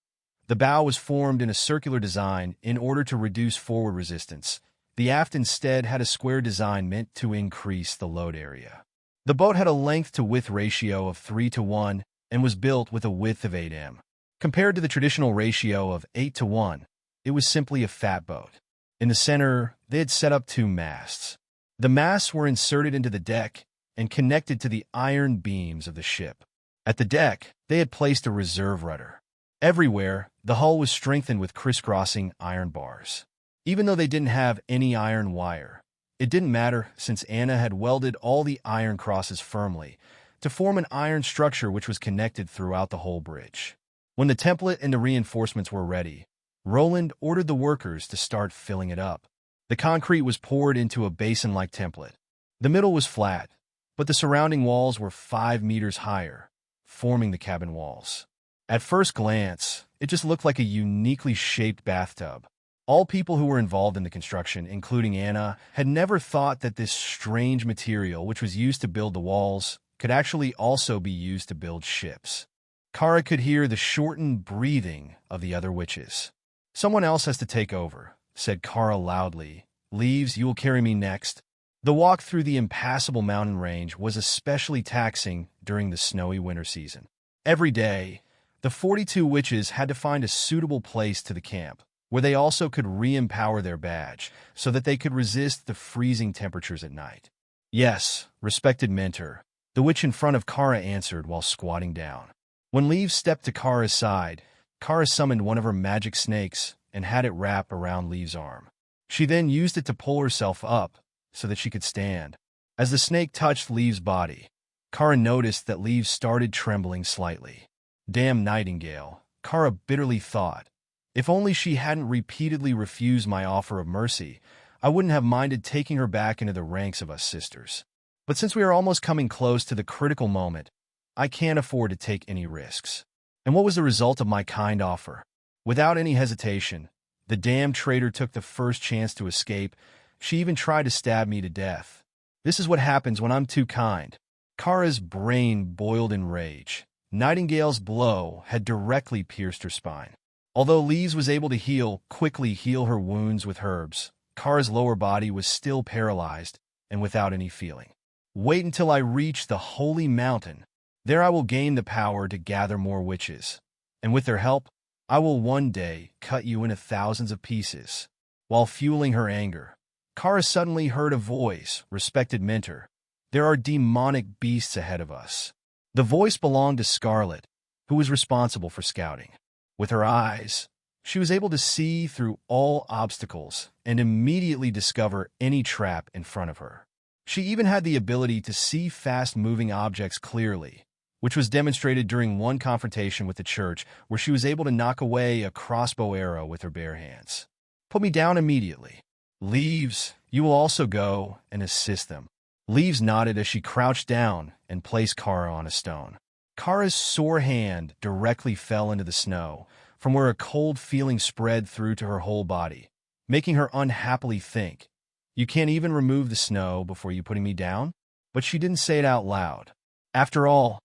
The bow was formed in a circular design in order to reduce forward resistance. The aft instead had a square design meant to increase the load area. The boat had a length-to-width ratio of 3:1 and was built with a width of 8 m. Compared to the traditional ratio of 8:1, it was simply a fat boat. In the center, they had set up 2 masts. The masts were inserted into the deck and connected to the iron beams of the ship. At the deck, they had placed a reserve rudder. Everywhere, the hull was strengthened with crisscrossing iron bars. Even though they didn't have any iron wire, it didn't matter since Anna had welded all the iron crosses firmly to form an iron structure which was connected throughout the whole bridge. When the template and the reinforcements were ready, Roland ordered the workers to start filling it up. The concrete was poured into a basin-like template. The middle was flat, but the surrounding walls were 5 meters higher, forming the cabin walls. At first glance, it just looked like a uniquely shaped bathtub. All people who were involved in the construction, including Anna, had never thought that this strange material, which was used to build the walls, could actually also be used to build ships. Kara could hear the shortened breathing of the other witches. "Someone else has to take over," said Kara loudly. "Leaves, you will carry me next." The walk through the impassable mountain range was especially taxing during the snowy winter season. Every day, the 42 witches had to find a suitable place to the camp, where they also could re-empower their badge so that they could resist the freezing temperatures at night. "Yes, respected mentor," the witch in front of Kara answered while squatting down. When Leaves stepped to Kara's side, Kara summoned one of her magic snakes and had it wrap around Leaves' arm. She then used it to pull herself up so that she could stand. As the snake touched Leaves' body, Kara noticed that Leaves started trembling slightly. "Damn Nightingale," Kara bitterly thought. "If only she hadn't repeatedly refused my offer of mercy, I wouldn't have minded taking her back into the ranks of us sisters. But since we are almost coming close to the critical moment, I can't afford to take any risks." And what was the result of my kind offer? Without any hesitation, the damned traitor took the first chance to escape. She even tried to stab me to death. This is what happens when I'm too kind. Kara's brain boiled in rage. Nightingale's blow had directly pierced her spine. Although Leaves was able to quickly heal her wounds with herbs, Kara's lower body was still paralyzed and without any feeling. "Wait until I reach the holy mountain. There I will gain the power to gather more witches, and with their help, I will one day cut you into thousands of pieces." While fueling her anger, Kara suddenly heard a voice. "Respected mentor, there are demonic beasts ahead of us." The voice belonged to Scarlet, who was responsible for scouting. With her eyes, she was able to see through all obstacles and immediately discover any trap in front of her. She even had the ability to see fast-moving objects clearly, which was demonstrated during one confrontation with the church where she was able to knock away a crossbow arrow with her bare hands. "Put me down immediately. Leaves, you will also go and assist them." Leaves nodded as she crouched down and placed Kara on a stone. Kara's sore hand directly fell into the snow, from where a cold feeling spread through to her whole body, making her unhappily think, "You can't even remove the snow before you putting me down?" But she didn't say it out loud. After all,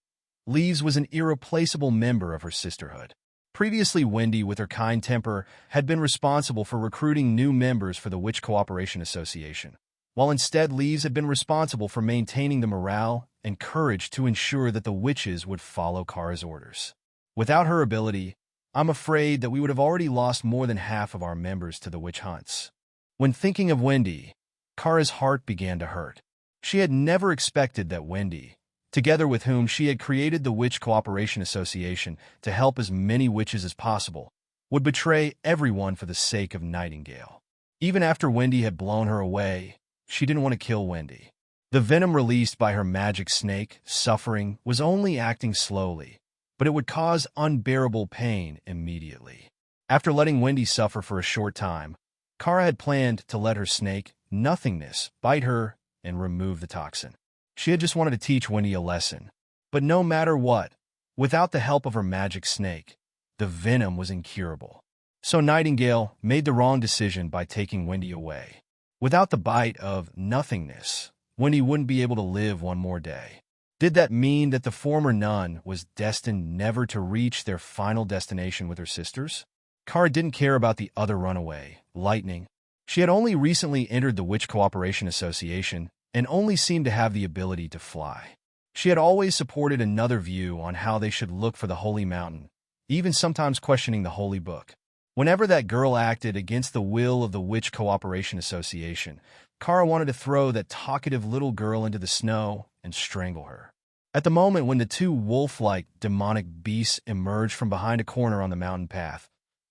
Leaves was an irreplaceable member of her sisterhood. Previously, Wendy, with her kind temper, had been responsible for recruiting new members for the Witch Cooperation Association, while instead Leaves had been responsible for maintaining the morale and courage to ensure that the witches would follow Kara's orders. Without her ability, I'm afraid that we would have already lost more than half of our members to the witch hunts. When thinking of Wendy, Kara's heart began to hurt. She had never expected that Wendy, together with whom she had created the Witch Cooperation Association to help as many witches as possible, would betray everyone for the sake of Nightingale. Even after Wendy had blown her away, she didn't want to kill Wendy. The venom released by her magic snake, Suffering, was only acting slowly, but it would cause unbearable pain immediately. After letting Wendy suffer for a short time, Kara had planned to let her snake, Nothingness, bite her and remove the toxin. She had just wanted to teach Wendy a lesson. But no matter what, without the help of her magic snake, the venom was incurable. So Nightingale made the wrong decision by taking Wendy away. Without the bite of Nothingness, Wendy wouldn't be able to live one more day. Did that mean that the former nun was destined never to reach their final destination with her sisters? Kara didn't care about the other runaway, Lightning. She had only recently entered the Witch Cooperation Association and only seemed to have the ability to fly. She had always supported another view on how they should look for the Holy Mountain, even sometimes questioning the Holy Book. Whenever that girl acted against the will of the Witch Cooperation Association, Kara wanted to throw that talkative little girl into the snow and strangle her. At the moment when the two wolf-like demonic beasts emerged from behind a corner on the mountain path,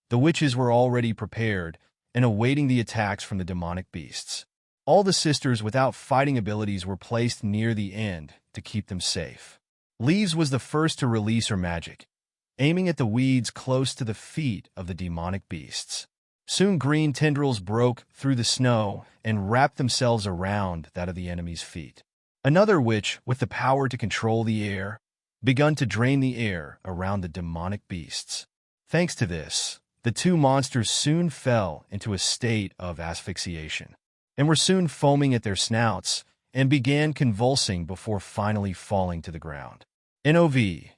the witches were already prepared and awaiting the attacks from the demonic beasts. All the sisters without fighting abilities were placed near the end to keep them safe. Leaves was the first to release her magic, aiming at the weeds close to the feet of the demonic beasts. Soon green tendrils broke through the snow and wrapped themselves around that of the enemy's feet. Another witch, with the power to control the air, begun to drain the air around the demonic beasts. Thanks to this, the two monsters soon fell into a state of asphyxiation, and were soon foaming at their snouts and began convulsing before finally falling to the ground. NOVLB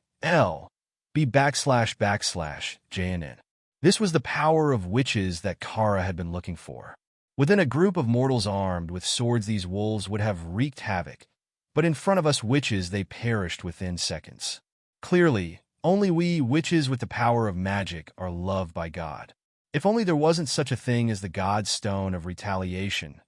//JNN. This was the power of witches that Kara had been looking for. Within a group of mortals armed with swords, these wolves would have wreaked havoc, but in front of us witches they perished within seconds. Clearly, only we witches with the power of magic are loved by God. If only there wasn't such a thing as the God's Stone of Retaliation.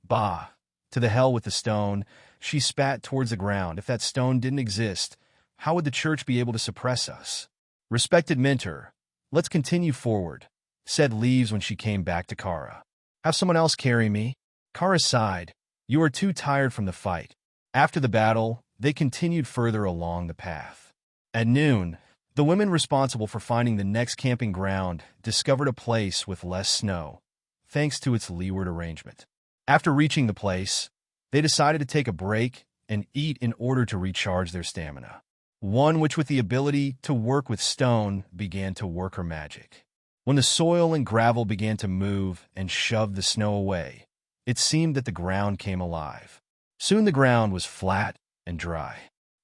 Bah! To the hell with the stone, she spat towards the ground. If that stone didn't exist, how would the church be able to suppress us? Respected mentor, let's continue forward, said Leaves when she came back to Kara. Have someone else carry me? Kara sighed. You are too tired from the fight. After the battle, they continued further along the path. At noon, the women responsible for finding the next camping ground discovered a place with less snow, thanks to its leeward arrangement. After reaching the place, they decided to take a break and eat in order to recharge their stamina. One which, with the ability to work with stone, began to work her magic. When the soil and gravel began to move and shove the snow away, it seemed that the ground came alive. Soon the ground was flat and dry.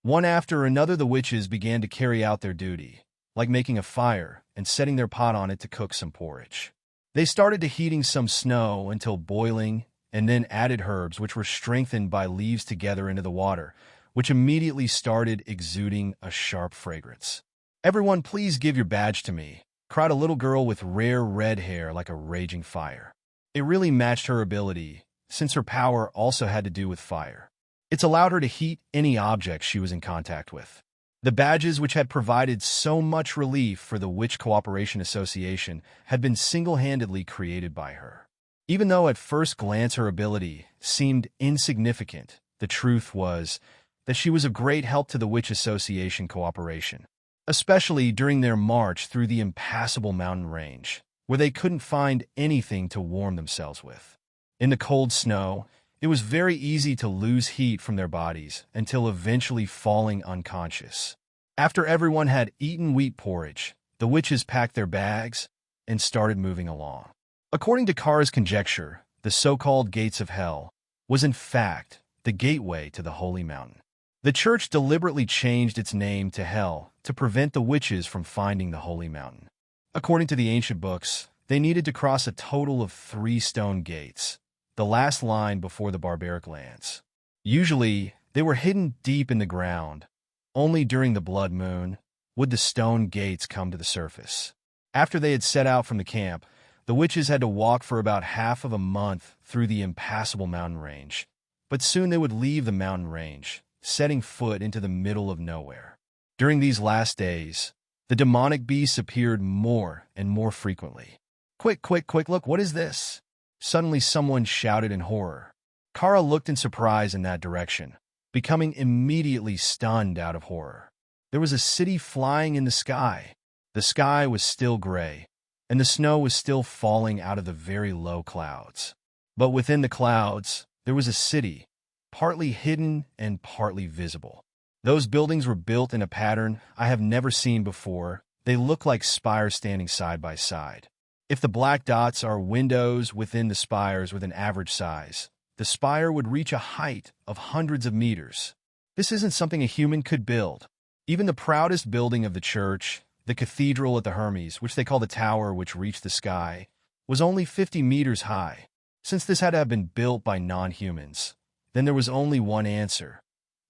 One after another, the witches began to carry out their duty, like making a fire and setting their pot on it to cook some porridge. They started to heating some snow until boiling, and then added herbs which were strengthened by leaves together into the water, which immediately started exuding a sharp fragrance. Everyone, please give your badge to me, cried a little girl with rare red hair like a raging fire. It really matched her ability, since her power also had to do with fire. It's allowed her to heat any object she was in contact with. The badges which had provided so much relief for the Witch Cooperation Association had been single-handedly created by her. Even though at first glance her ability seemed insignificant, the truth was that she was of great help to the Witch Association cooperation, especially during their march through the impassable mountain range, where they couldn't find anything to warm themselves with. In the cold snow, it was very easy to lose heat from their bodies until eventually falling unconscious. After everyone had eaten wheat porridge, the witches packed their bags and started moving along. According to Kara's conjecture, the so-called gates of hell was in fact the gateway to the holy mountain. The church deliberately changed its name to hell to prevent the witches from finding the holy mountain. According to the ancient books, they needed to cross a total of 3 stone gates, the last line before the barbaric lands. Usually, they were hidden deep in the ground. Only during the blood moon would the stone gates come to the surface. After they had set out from the camp, the witches had to walk for about half of a month through the impassable mountain range. But soon they would leave the mountain range, setting foot into the middle of nowhere. During these last days, the demonic beasts appeared more and more frequently. Quick, quick, quick, look, what is this? Suddenly someone shouted in horror. Kara looked in surprise in that direction, becoming immediately stunned out of horror. There was a city flying in the sky. The sky was still gray, and the snow was still falling out of the very low clouds. But within the clouds, there was a city, partly hidden and partly visible. Those buildings were built in a pattern I have never seen before. They look like spires standing side by side. If the black dots are windows within the spires with an average size, the spire would reach a height of hundreds of meters. This isn't something a human could build. Even the proudest building of the church, the cathedral at the Hermes, which they call the tower which reached the sky, was only 50 meters high. Since this had to have been built by non-humans, then there was only one answer.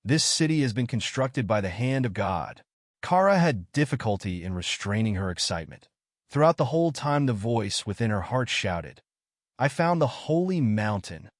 This city has been constructed by the hand of God. Kara had difficulty in restraining her excitement. Throughout the whole time the voice within her heart shouted, "I found the holy mountain.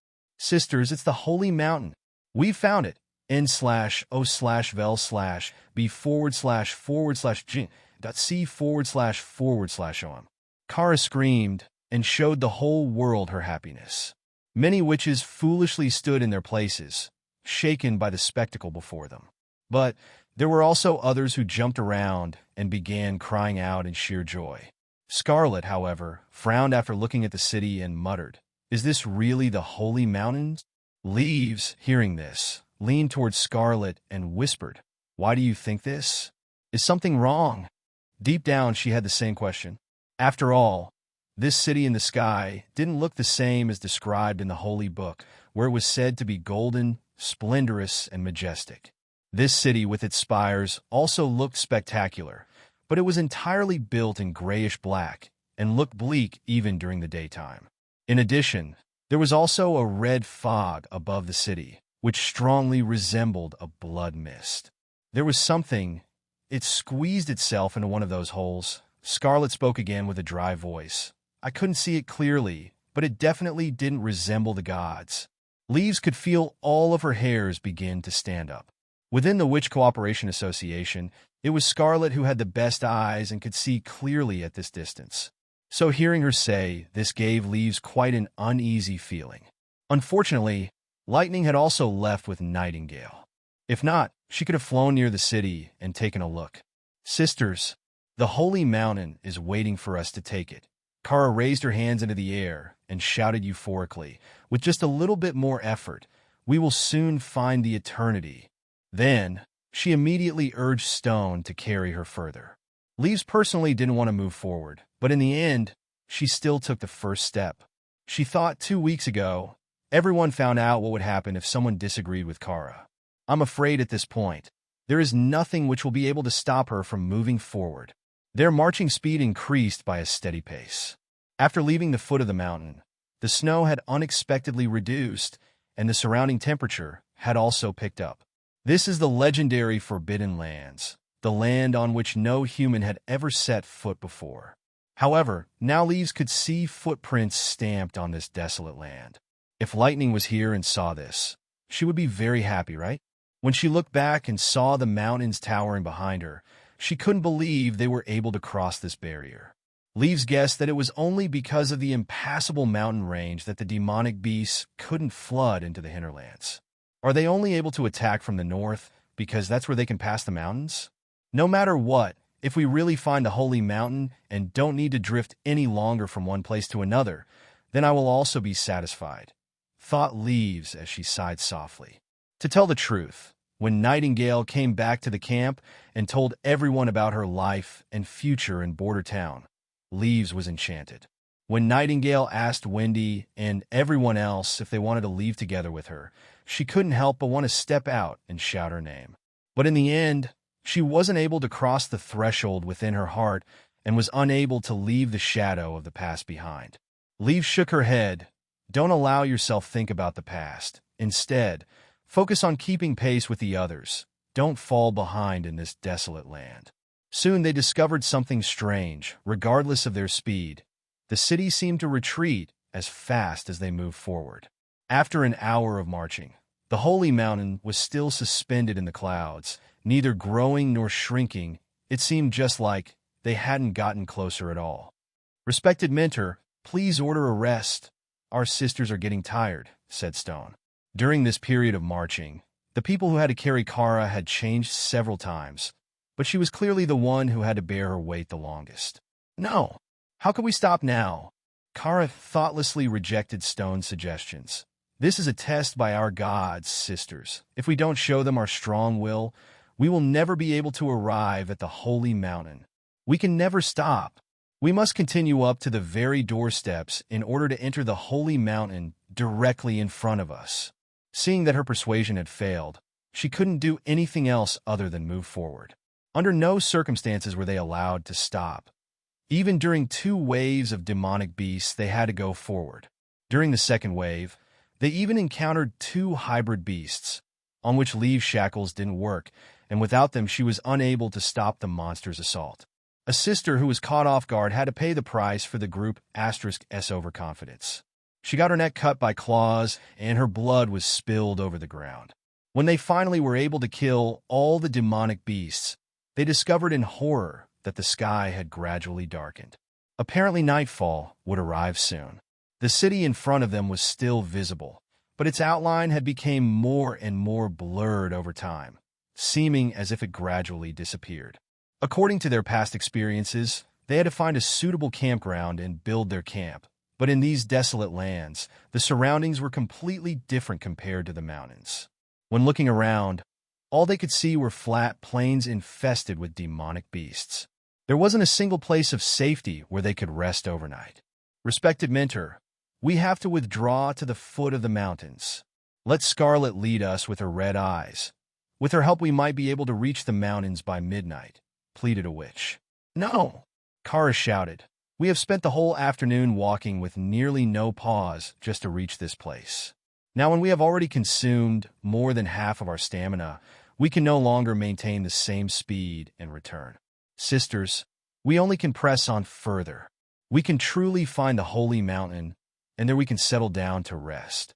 Sisters, it's the holy mountain. We found it. n/o/vel/b/c/g.c//om." Kara screamed and showed the whole world her happiness. Many witches foolishly stood in their places, shaken by the spectacle before them. But there were also others who jumped around and began crying out in sheer joy. Scarlet, however, frowned after looking at the city and muttered, "Is this really the holy mountain?" Leaves, hearing this, leaned towards Scarlet and whispered, "Why do you think this? Is something wrong?" Deep down, she had the same question. After all, this city in the sky didn't look the same as described in the Holy Book, where it was said to be golden, splendorous, and majestic. This city with its spires also looked spectacular, but it was entirely built in grayish-black and looked bleak even during the daytime. In addition, there was also a red fog above the city, which strongly resembled a blood mist. There was something. It squeezed itself into one of those holes. Scarlet spoke again with a dry voice. I couldn't see it clearly, but it definitely didn't resemble the gods. Leaves could feel all of her hairs begin to stand up. Within the Witch Cooperation Association, it was Scarlet who had the best eyes and could see clearly at this distance. So hearing her say this gave Leaves quite an uneasy feeling. Unfortunately, Lightning had also left with Nightingale. If not, she could have flown near the city and taken a look. Sisters, the holy mountain is waiting for us to take it. Kara raised her hands into the air and shouted euphorically, with just a little bit more effort, "We will soon find the eternity." Then, she immediately urged Stone to carry her further. Leaves personally didn't want to move forward, but in the end, she still took the first step. She thought 2 weeks ago, everyone found out what would happen if someone disagreed with Kara. I'm afraid at this point, there is nothing which will be able to stop her from moving forward. Their marching speed increased by a steady pace. After leaving the foot of the mountain, the snow had unexpectedly reduced, and the surrounding temperature had also picked up. This is the legendary Forbidden Lands, the land on which no human had ever set foot before. However, now Leaves could see footprints stamped on this desolate land. If Lightning was here and saw this, she would be very happy, right? When she looked back and saw the mountains towering behind her, she couldn't believe they were able to cross this barrier. Leaves guessed that it was only because of the impassable mountain range that the demonic beasts couldn't flood into the hinterlands. Are they only able to attack from the north because that's where they can pass the mountains? No matter what, if we really find the holy mountain and don't need to drift any longer from one place to another, then I will also be satisfied, thought Leaves as she sighed softly. To tell the truth, when Nightingale came back to the camp and told everyone about her life and future in Border Town, Leaves was enchanted. When Nightingale asked Wendy and everyone else if they wanted to leave together with her, she couldn't help but want to step out and shout her name. But in the end, she wasn't able to cross the threshold within her heart and was unable to leave the shadow of the past behind. Leaves shook her head. Don't allow yourself think about the past. Instead, focus on keeping pace with the others. Don't fall behind in this desolate land. Soon they discovered something strange. Regardless of their speed, the city seemed to retreat as fast as they moved forward. After an hour of marching, the holy mountain was still suspended in the clouds, neither growing nor shrinking. It seemed just like they hadn't gotten closer at all. "Respected mentor, please order a rest. Our sisters are getting tired," said Stone. During this period of marching, the people who had to carry Kara had changed several times, but she was clearly the one who had to bear her weight the longest. "No. How can we stop now?" Kara thoughtlessly rejected Stone's suggestions. "This is a test by our gods, sisters. If we don't show them our strong will, we will never be able to arrive at the holy mountain. We can never stop. We must continue up to the very doorsteps in order to enter the holy mountain directly in front of us." Seeing that her persuasion had failed, she couldn't do anything else other than move forward. Under no circumstances were they allowed to stop. Even during 2 waves of demonic beasts, they had to go forward. During the second wave, they even encountered 2 hybrid beasts, on which Leaves' shackles didn't work, and without them she was unable to stop the monster's assault. A sister who was caught off guard had to pay the price for the group *S overconfidence. She got her neck cut by claws, and her blood was spilled over the ground. When they finally were able to kill all the demonic beasts, they discovered in horror that the sky had gradually darkened. Apparently nightfall would arrive soon. The city in front of them was still visible, but its outline had become more and more blurred over time, seeming as if it gradually disappeared. According to their past experiences, they had to find a suitable campground and build their camp. But in these desolate lands, the surroundings were completely different compared to the mountains. When looking around, all they could see were flat plains infested with demonic beasts. There wasn't a single place of safety where they could rest overnight. "Respected mentor, we have to withdraw to the foot of the mountains. Let Scarlet lead us with her red eyes. With her help we might be able to reach the mountains by midnight," pleaded a witch. "No!" Kara shouted. "We have spent the whole afternoon walking with nearly no pause just to reach this place. Now when we have already consumed more than half of our stamina, we can no longer maintain the same speed and return. Sisters, we only can press on further. We can truly find the holy mountain, and there we can settle down to rest."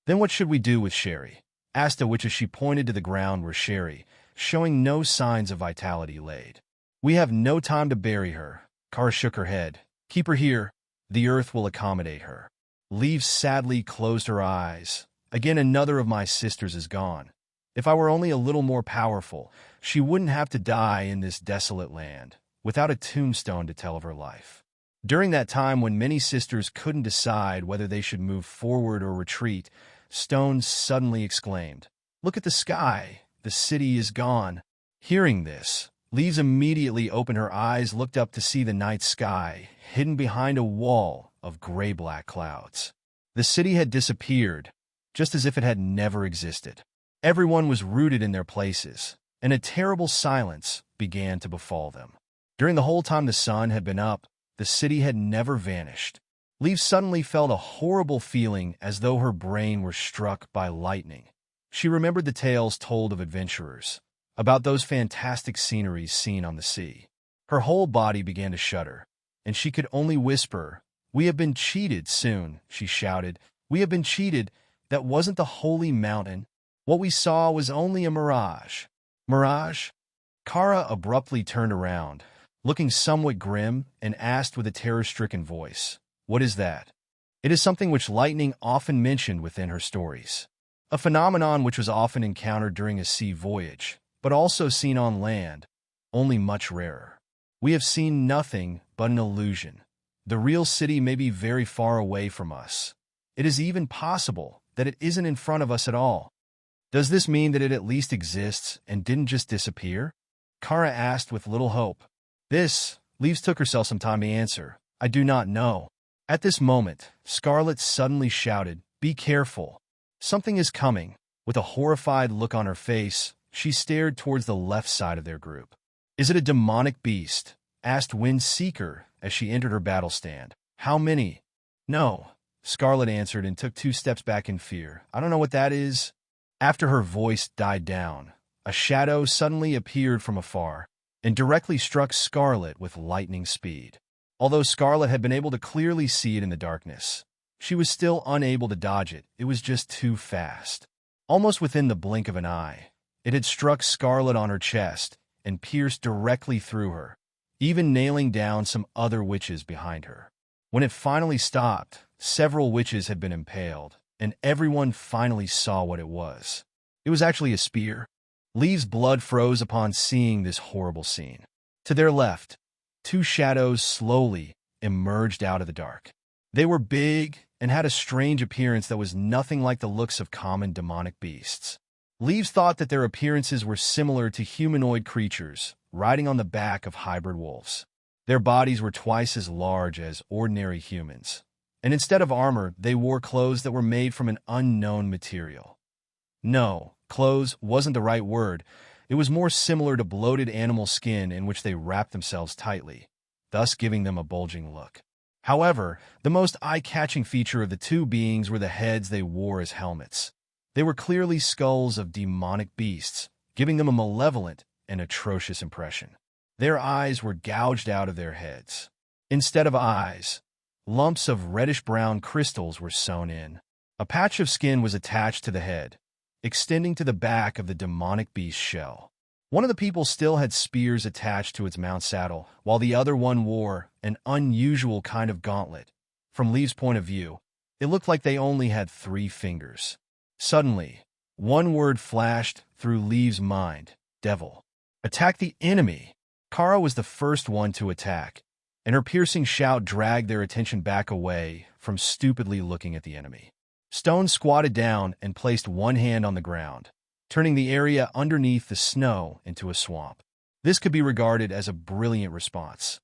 "Then what should we do with Sherry?" asked a witch as she pointed to the ground where Sherry, showing no signs of vitality, laid. "We have no time to bury her." Kara shook her head. "Keep her here. The earth will accommodate her." Leaves sadly closed her eyes. "Again another of my sisters is gone. If I were only a little more powerful, she wouldn't have to die in this desolate land, without a tombstone to tell of her life." During that time when many sisters couldn't decide whether they should move forward or retreat, Stone suddenly exclaimed, "Look at the sky! The city is gone." Hearing this, Leaves immediately opened her eyes, looked up to see the night sky, hidden behind a wall of gray-black clouds. The city had disappeared, just as if it had never existed. Everyone was rooted in their places, and a terrible silence began to befall them. During the whole time the sun had been up, the city had never vanished. Leaves suddenly felt a horrible feeling as though her brain were struck by lightning. She remembered the tales told of adventurers, about those fantastic sceneries seen on the sea. Her whole body began to shudder, and she could only whisper, "We have been cheated soon," she shouted. "We have been cheated. That wasn't the holy mountain. What we saw was only a mirage." "Mirage?" Kara abruptly turned around, looking somewhat grim, and asked with a terror-stricken voice, "What is that?" It is something which Lightning often mentioned within her stories. A phenomenon which was often encountered during a sea voyage, but also seen on land, only much rarer. "We have seen nothing but an illusion. The real city may be very far away from us. It is even possible that it isn't in front of us at all." Does this mean that it at least exists and didn't just disappear? Kara asked with little hope. Leaves took herself some time to answer. I do not know. At this moment, Scarlet suddenly shouted, "Be careful. Something is coming." With a horrified look on her face, she stared towards the left side of their group. "Is it a demonic beast?" asked Wind Seeker as she entered her battle stand. "How many?" "No," Scarlet answered and took 2 steps back in fear. "I don't know what that is." After her voice died down, a shadow suddenly appeared from afar and directly struck Scarlet with lightning speed. Although Scarlet had been able to clearly see it in the darkness, she was still unable to dodge it. It was just too fast. Almost within the blink of an eye, it had struck Scarlet on her chest and pierced directly through her, even nailing down some other witches behind her. When it finally stopped, several witches had been impaled, and everyone finally saw what it was. It was actually a spear. Leaves' blood froze upon seeing this horrible scene. To their left, 2 shadows slowly emerged out of the dark. They were big and had a strange appearance that was nothing like the looks of common demonic beasts. Leaves thought that their appearances were similar to humanoid creatures riding on the back of hybrid wolves. Their bodies were twice as large as ordinary humans, and instead of armor, they wore clothes that were made from an unknown material. No, clothes wasn't the right word. It was more similar to bloated animal skin in which they wrapped themselves tightly, thus giving them a bulging look. However, the most eye-catching feature of the 2 beings were the heads they wore as helmets. They were clearly skulls of demonic beasts, giving them a malevolent and atrocious impression. Their eyes were gouged out of their heads. Instead of eyes, lumps of reddish-brown crystals were sewn in. A patch of skin was attached to the head, extending to the back of the demonic beast's shell. One of the people still had spears attached to its mount saddle, while the other one wore an unusual kind of gauntlet. From Leaves' point of view, it looked like they only had 3 fingers. Suddenly, one word flashed through Leaves' mind: devil. Attack the enemy! Kara was the first one to attack, and her piercing shout dragged their attention back away from stupidly looking at the enemy. Stone squatted down and placed one hand on the ground, turning the area underneath the snow into a swamp. This could be regarded as a brilliant response.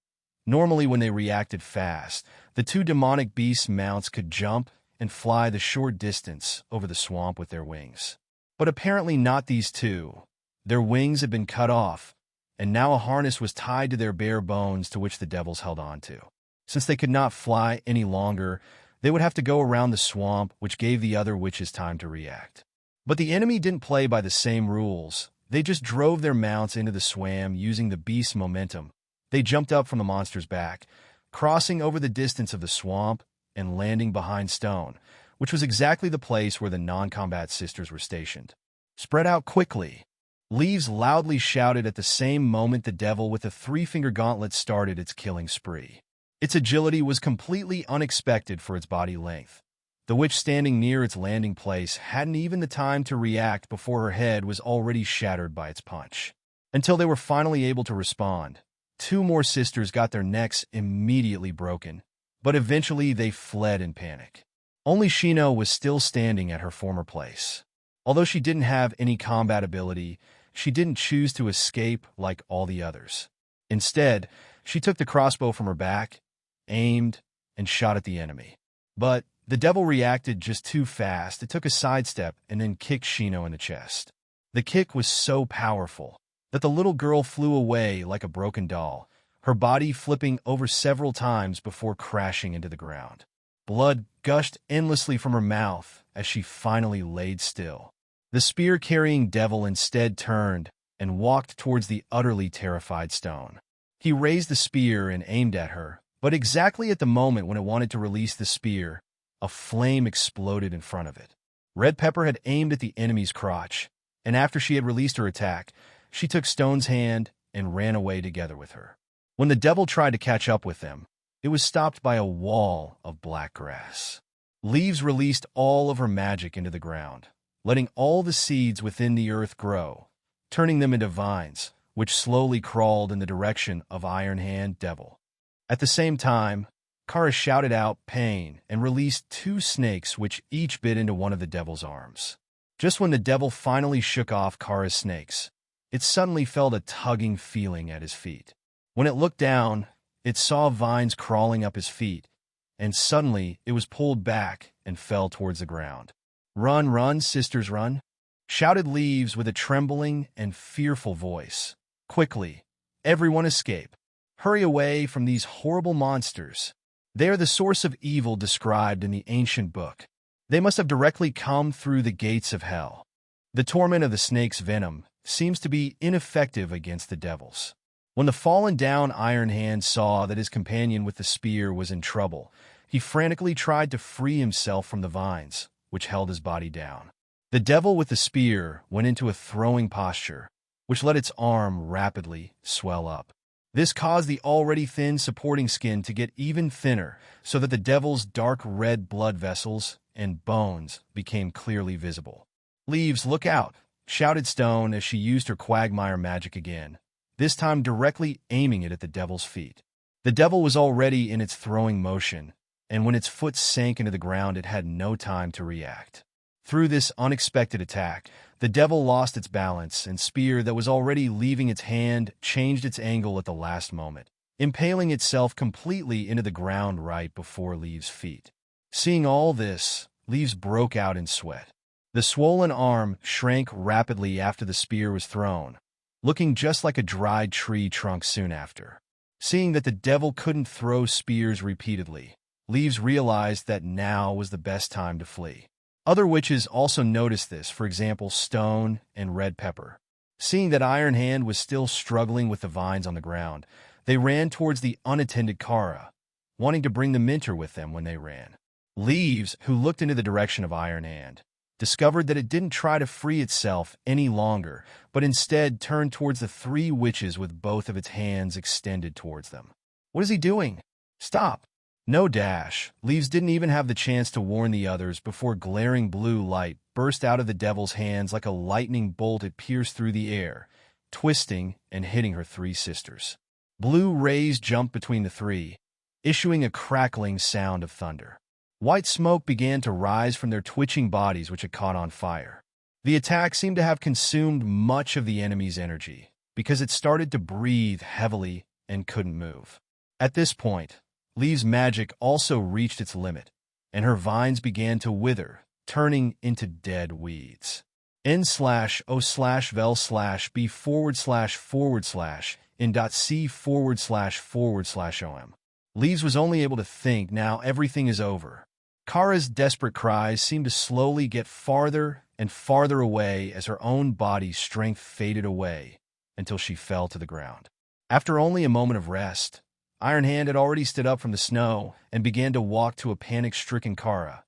Normally, when they reacted fast, the 2 demonic beast mounts could jump and fly the short distance over the swamp with their wings. But apparently not these 2. Their wings had been cut off, and now a harness was tied to their bare bones to which the devils held on to. Since they could not fly any longer, they would have to go around the swamp, which gave the other witches time to react. But the enemy didn't play by the same rules. They just drove their mounts into the swam using the beast's momentum. They jumped up from the monster's back, crossing over the distance of the swamp and landing behind Stone, which was exactly the place where the non-combat sisters were stationed. "Spread out quickly!" Leaves loudly shouted at the same moment the devil with a 3-finger gauntlet started its killing spree. Its agility was completely unexpected for its body length. The witch standing near its landing place hadn't even the time to react before her head was already shattered by its punch. Until they were finally able to respond, 2 more sisters got their necks immediately broken, but eventually they fled in panic. Only Shino was still standing at her former place. Although she didn't have any combat ability, she didn't choose to escape like all the others. Instead, she took the crossbow from her back, aimed, and shot at the enemy. But the devil reacted just too fast. It took a sidestep and then kicked Shino in the chest. The kick was so powerful that the little girl flew away like a broken doll, her body flipping over several times before crashing into the ground. Blood gushed endlessly from her mouth as she finally laid still. The spear-carrying devil instead turned and walked towards the utterly terrified Stone. He raised the spear and aimed at her, but exactly at the moment when it wanted to release the spear, a flame exploded in front of it. Red Pepper had aimed at the enemy's crotch, and after she had released her attack, she took Stone's hand and ran away together with her. When the devil tried to catch up with them, it was stopped by a wall of black grass. Leaves released all of her magic into the ground, letting all the seeds within the earth grow, turning them into vines, which slowly crawled in the direction of Iron Hand Devil. At the same time, Kara shouted out pain and released 2 snakes which each bit into one of the devil's arms. Just when the devil finally shook off Kara's snakes, it suddenly felt a tugging feeling at his feet. When it looked down, it saw vines crawling up his feet, and suddenly it was pulled back and fell towards the ground. "Run, run, sisters, run!" shouted Leaves with a trembling and fearful voice. "Quickly, everyone escape. Hurry away from these horrible monsters. They are the source of evil described in the ancient book. They must have directly come through the gates of hell." The torment of the snake's venom seems to be ineffective against the devils. When the fallen-down Iron Hand saw that his companion with the spear was in trouble, he frantically tried to free himself from the vines, which held his body down. The devil with the spear went into a throwing posture, which let its arm rapidly swell up. This caused the already thin supporting skin to get even thinner, so that the devil's dark red blood vessels and bones became clearly visible. "Leaves, look out!" shouted Stone as she used her quagmire magic again, this time directly aiming it at the devil's feet. The devil was already in its throwing motion, and when its foot sank into the ground, it had no time to react. Through this unexpected attack, the devil lost its balance, and spear that was already leaving its hand changed its angle at the last moment, impaling itself completely into the ground right before Leaves' feet. Seeing all this, Leaves broke out in sweat. The swollen arm shrank rapidly after the spear was thrown, looking just like a dried tree trunk soon after. Seeing that the devil couldn't throw spears repeatedly, Leaves realized that now was the best time to flee. Other witches also noticed this, for example, Stone and Red Pepper. Seeing that Iron Hand was still struggling with the vines on the ground, they ran towards the unattended Kara, wanting to bring the Minter with them when they ran. Leaves, who looked into the direction of Iron Hand, discovered that it didn't try to free itself any longer, but instead turned towards the three witches with both of its hands extended towards them. "What is he doing? Stop!" No dash. Leaves didn't even have the chance to warn the others before glaring blue light burst out of the devil's hands like a lightning bolt. It pierced through the air, twisting and hitting her three sisters. Blue rays jumped between the three, issuing a crackling sound of thunder. White smoke began to rise from their twitching bodies, which had caught on fire. The attack seemed to have consumed much of the enemy's energy, because it started to breathe heavily and couldn't move. At this point, Leaves' magic also reached its limit, and her vines began to wither, turning into dead weeds. N/O/vel/b/in.c//om. Leaves was only able to think, now everything is over. Kara's desperate cries seemed to slowly get farther and farther away as her own body's strength faded away until she fell to the ground. After only a moment of rest, Iron Hand had already stood up from the snow and began to walk to a panic-stricken Kara.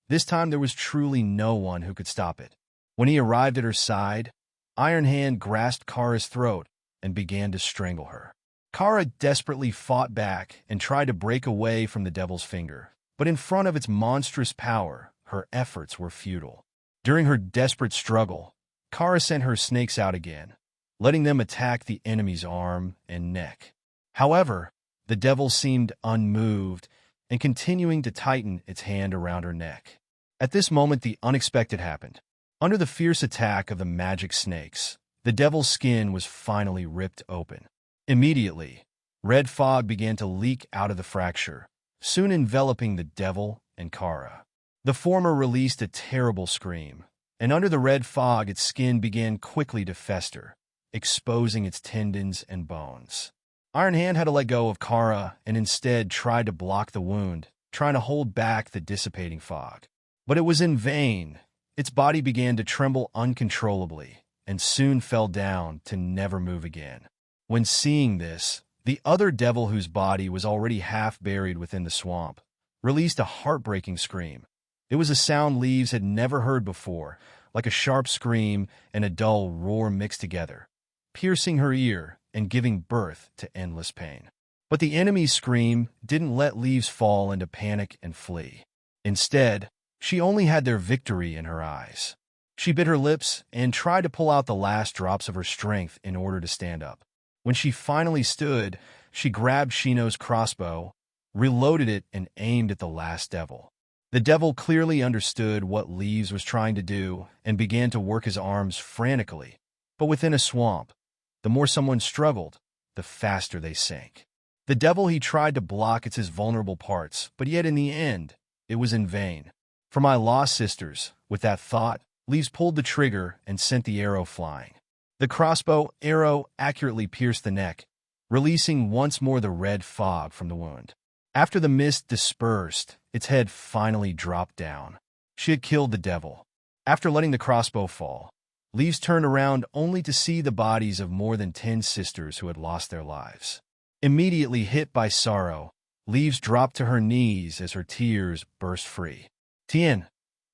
This time there was truly no one who could stop it. When he arrived at her side, Iron Hand grasped Kara's throat and began to strangle her. Kara desperately fought back and tried to break away from the devil's finger, but in front of its monstrous power, her efforts were futile. During her desperate struggle, Kara sent her snakes out again, letting them attack the enemy's arm and neck. However, the devil seemed unmoved and continuing to tighten its hand around her neck. At this moment, the unexpected happened. Under the fierce attack of the magic snakes, the devil's skin was finally ripped open. Immediately, red fog began to leak out of the fracture, soon enveloping the devil and Kara. The former released a terrible scream, and under the red fog its skin began quickly to fester, exposing its tendons and bones. Iron Hand had to let go of Kara and instead tried to block the wound, trying to hold back the dissipating fog. But it was in vain. Its body began to tremble uncontrollably and soon fell down to never move again. When seeing this, the other devil, whose body was already half buried within the swamp, released a heartbreaking scream. It was a sound Leaves had never heard before, like a sharp scream and a dull roar mixed together, piercing her ear and giving birth to endless pain. But the enemy's scream didn't let Leaves fall into panic and flee. Instead, she only had their victory in her eyes. She bit her lips and tried to pull out the last drops of her strength in order to stand up. When she finally stood, she grabbed Shino's crossbow, reloaded it, and aimed at the last devil. The devil clearly understood what Leaves was trying to do and began to work his arms frantically. But within a swamp, the more someone struggled, the faster they sank. The devil, he tried to block its vulnerable parts, but yet in the end, it was in vain. For my lost sisters, with that thought, Leaves pulled the trigger and sent the arrow flying. The crossbow arrow accurately pierced the neck, releasing once more the red fog from the wound. After the mist dispersed, its head finally dropped down. She had killed the devil. After letting the crossbow fall, Leaves turned around only to see the bodies of more than 10 sisters who had lost their lives. Immediately hit by sorrow, Leaves dropped to her knees as her tears burst free. Tien,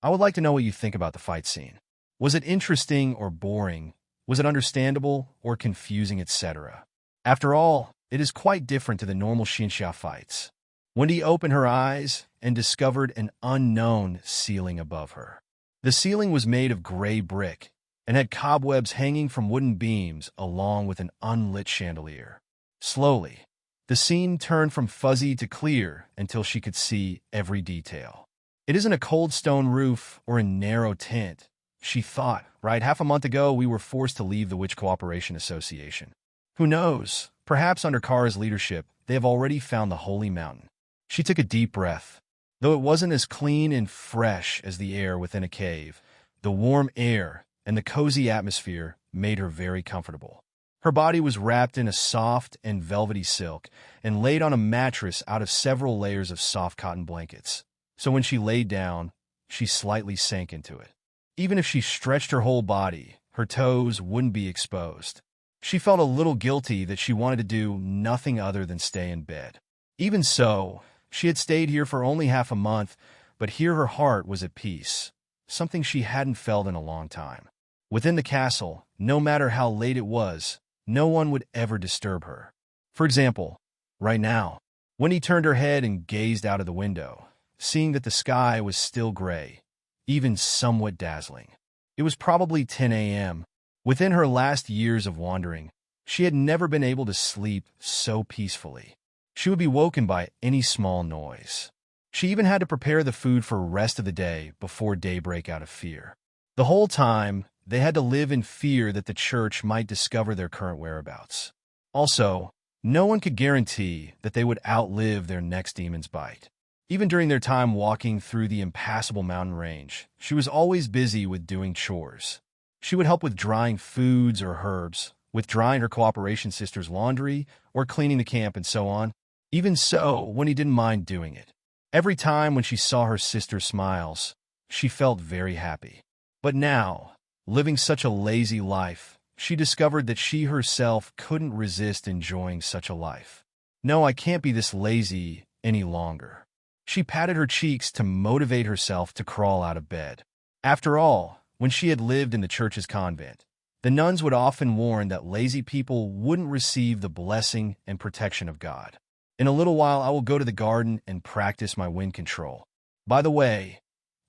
I would like to know what you think about the fight scene. Was it interesting or boring? Was it understandable or confusing, etc.? After all, it is quite different to the normal Xinxia fights. Wendy opened her eyes and discovered an unknown ceiling above her. The ceiling was made of gray brick and had cobwebs hanging from wooden beams along with an unlit chandelier. Slowly, the scene turned from fuzzy to clear until she could see every detail. It isn't a cold stone roof or a narrow tent, she thought. Right, half a month ago we were forced to leave the Witch Cooperation Association. Who knows, perhaps under Kara's leadership, they have already found the Holy Mountain. She took a deep breath. Though it wasn't as clean and fresh as the air within a cave, the warm air and the cozy atmosphere made her very comfortable. Her body was wrapped in a soft and velvety silk and laid on a mattress out of several layers of soft cotton blankets. So when she laid down, she slightly sank into it. Even if she stretched her whole body, her toes wouldn't be exposed. She felt a little guilty that she wanted to do nothing other than stay in bed. Even so, she had stayed here for only half a month, but here her heart was at peace, something she hadn't felt in a long time. Within the castle, no matter how late it was, no one would ever disturb her. For example, right now, when he turned her head and gazed out of the window, seeing that the sky was still gray, even somewhat dazzling. It was probably 10 a.m. Within her last years of wandering, she had never been able to sleep so peacefully. She would be woken by any small noise. She even had to prepare the food for the rest of the day before daybreak out of fear. The whole time, they had to live in fear that the church might discover their current whereabouts. Also, no one could guarantee that they would outlive their next demon's bite. Even during their time walking through the impassable mountain range, she was always busy with doing chores. She would help with drying foods or herbs, with drying her cooperation sister's laundry, or cleaning the camp and so on. Even so, Winnie didn't mind doing it. Every time when she saw her sister's smiles, she felt very happy. But now, living such a lazy life, she discovered that she herself couldn't resist enjoying such a life. No, I can't be this lazy any longer. She patted her cheeks to motivate herself to crawl out of bed. After all, when she had lived in the church's convent, the nuns would often warn that lazy people wouldn't receive the blessing and protection of God. In a little while, I will go to the garden and practice my wind control. By the way,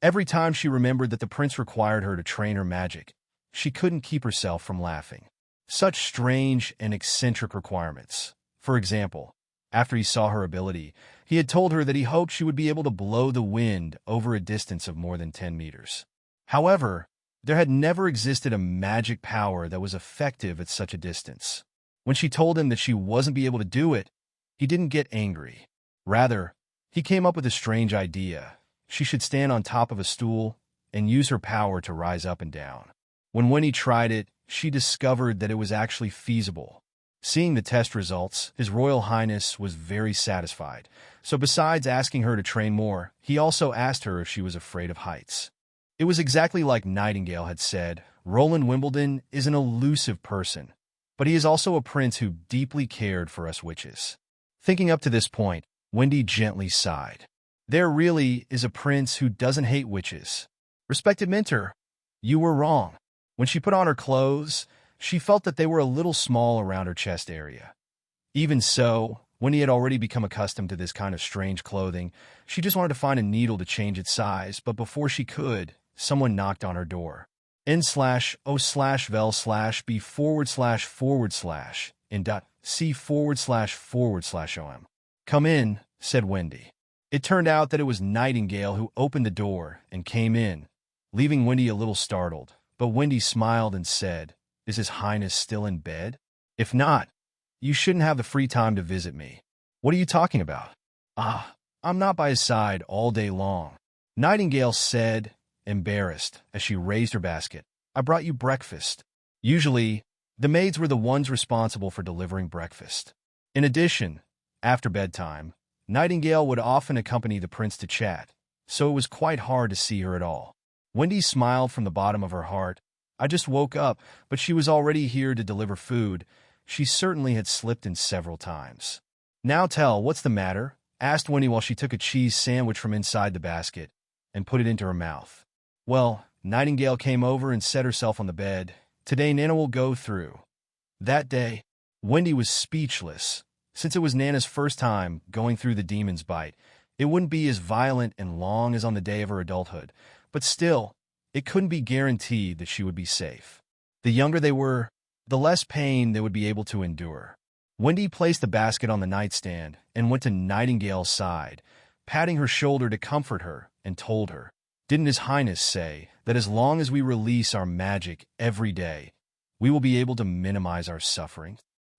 every time she remembered that the prince required her to train her magic, she couldn't keep herself from laughing. Such strange and eccentric requirements. For example, after he saw her ability, he had told her that he hoped she would be able to blow the wind over a distance of more than 10 meters. However, there had never existed a magic power that was effective at such a distance. When she told him that she wasn't be able to do it, he didn't get angry. Rather, he came up with a strange idea. She should stand on top of a stool and use her power to rise up and down. When Winnie tried it, she discovered that it was actually feasible. Seeing the test results, His Royal Highness was very satisfied. So besides asking her to train more, he also asked her if she was afraid of heights. It was exactly like Nightingale had said, Roland Wimbledon is an elusive person, but he is also a prince who deeply cared for us witches. Thinking up to this point, Wendy gently sighed. There really is a prince who doesn't hate witches. Respected mentor, you were wrong. When she put on her clothes, she felt that they were a little small around her chest area. Even so, Wendy had already become accustomed to this kind of strange clothing. She just wanted to find a needle to change its size, but before she could, someone knocked on her door. N/O/vel/B//B//in.C//om. Come in, said Wendy. It turned out that it was Nightingale who opened the door and came in, leaving Wendy a little startled. But Wendy smiled and said, "Is His Highness still in bed? If not, you shouldn't have the free time to visit me." "What are you talking about?" "Ah, I'm not by his side all day long," Nightingale said, embarrassed, as she raised her basket. "I brought you breakfast." Usually, the maids were the ones responsible for delivering breakfast. In addition, after bedtime, Nightingale would often accompany the prince to chat, so it was quite hard to see her at all. Wendy smiled from the bottom of her heart. I just woke up, but she was already here to deliver food. She certainly had slipped in several times. "Now tell, what's the matter?" asked Wendy while she took a cheese sandwich from inside the basket and put it into her mouth. "Well, Nightingale came over and set herself on the bed. Today Nana will go through." That day, Wendy was speechless. Since it was Nana's first time going through the demon's bite, it wouldn't be as violent and long as on the day of her adulthood, but still, it couldn't be guaranteed that she would be safe. The younger they were, the less pain they would be able to endure. Wendy placed the basket on the nightstand and went to Nightingale's side, patting her shoulder to comfort her, and told her, "Didn't His Highness say that as long as we release our magic every day, we will be able to minimize our suffering?"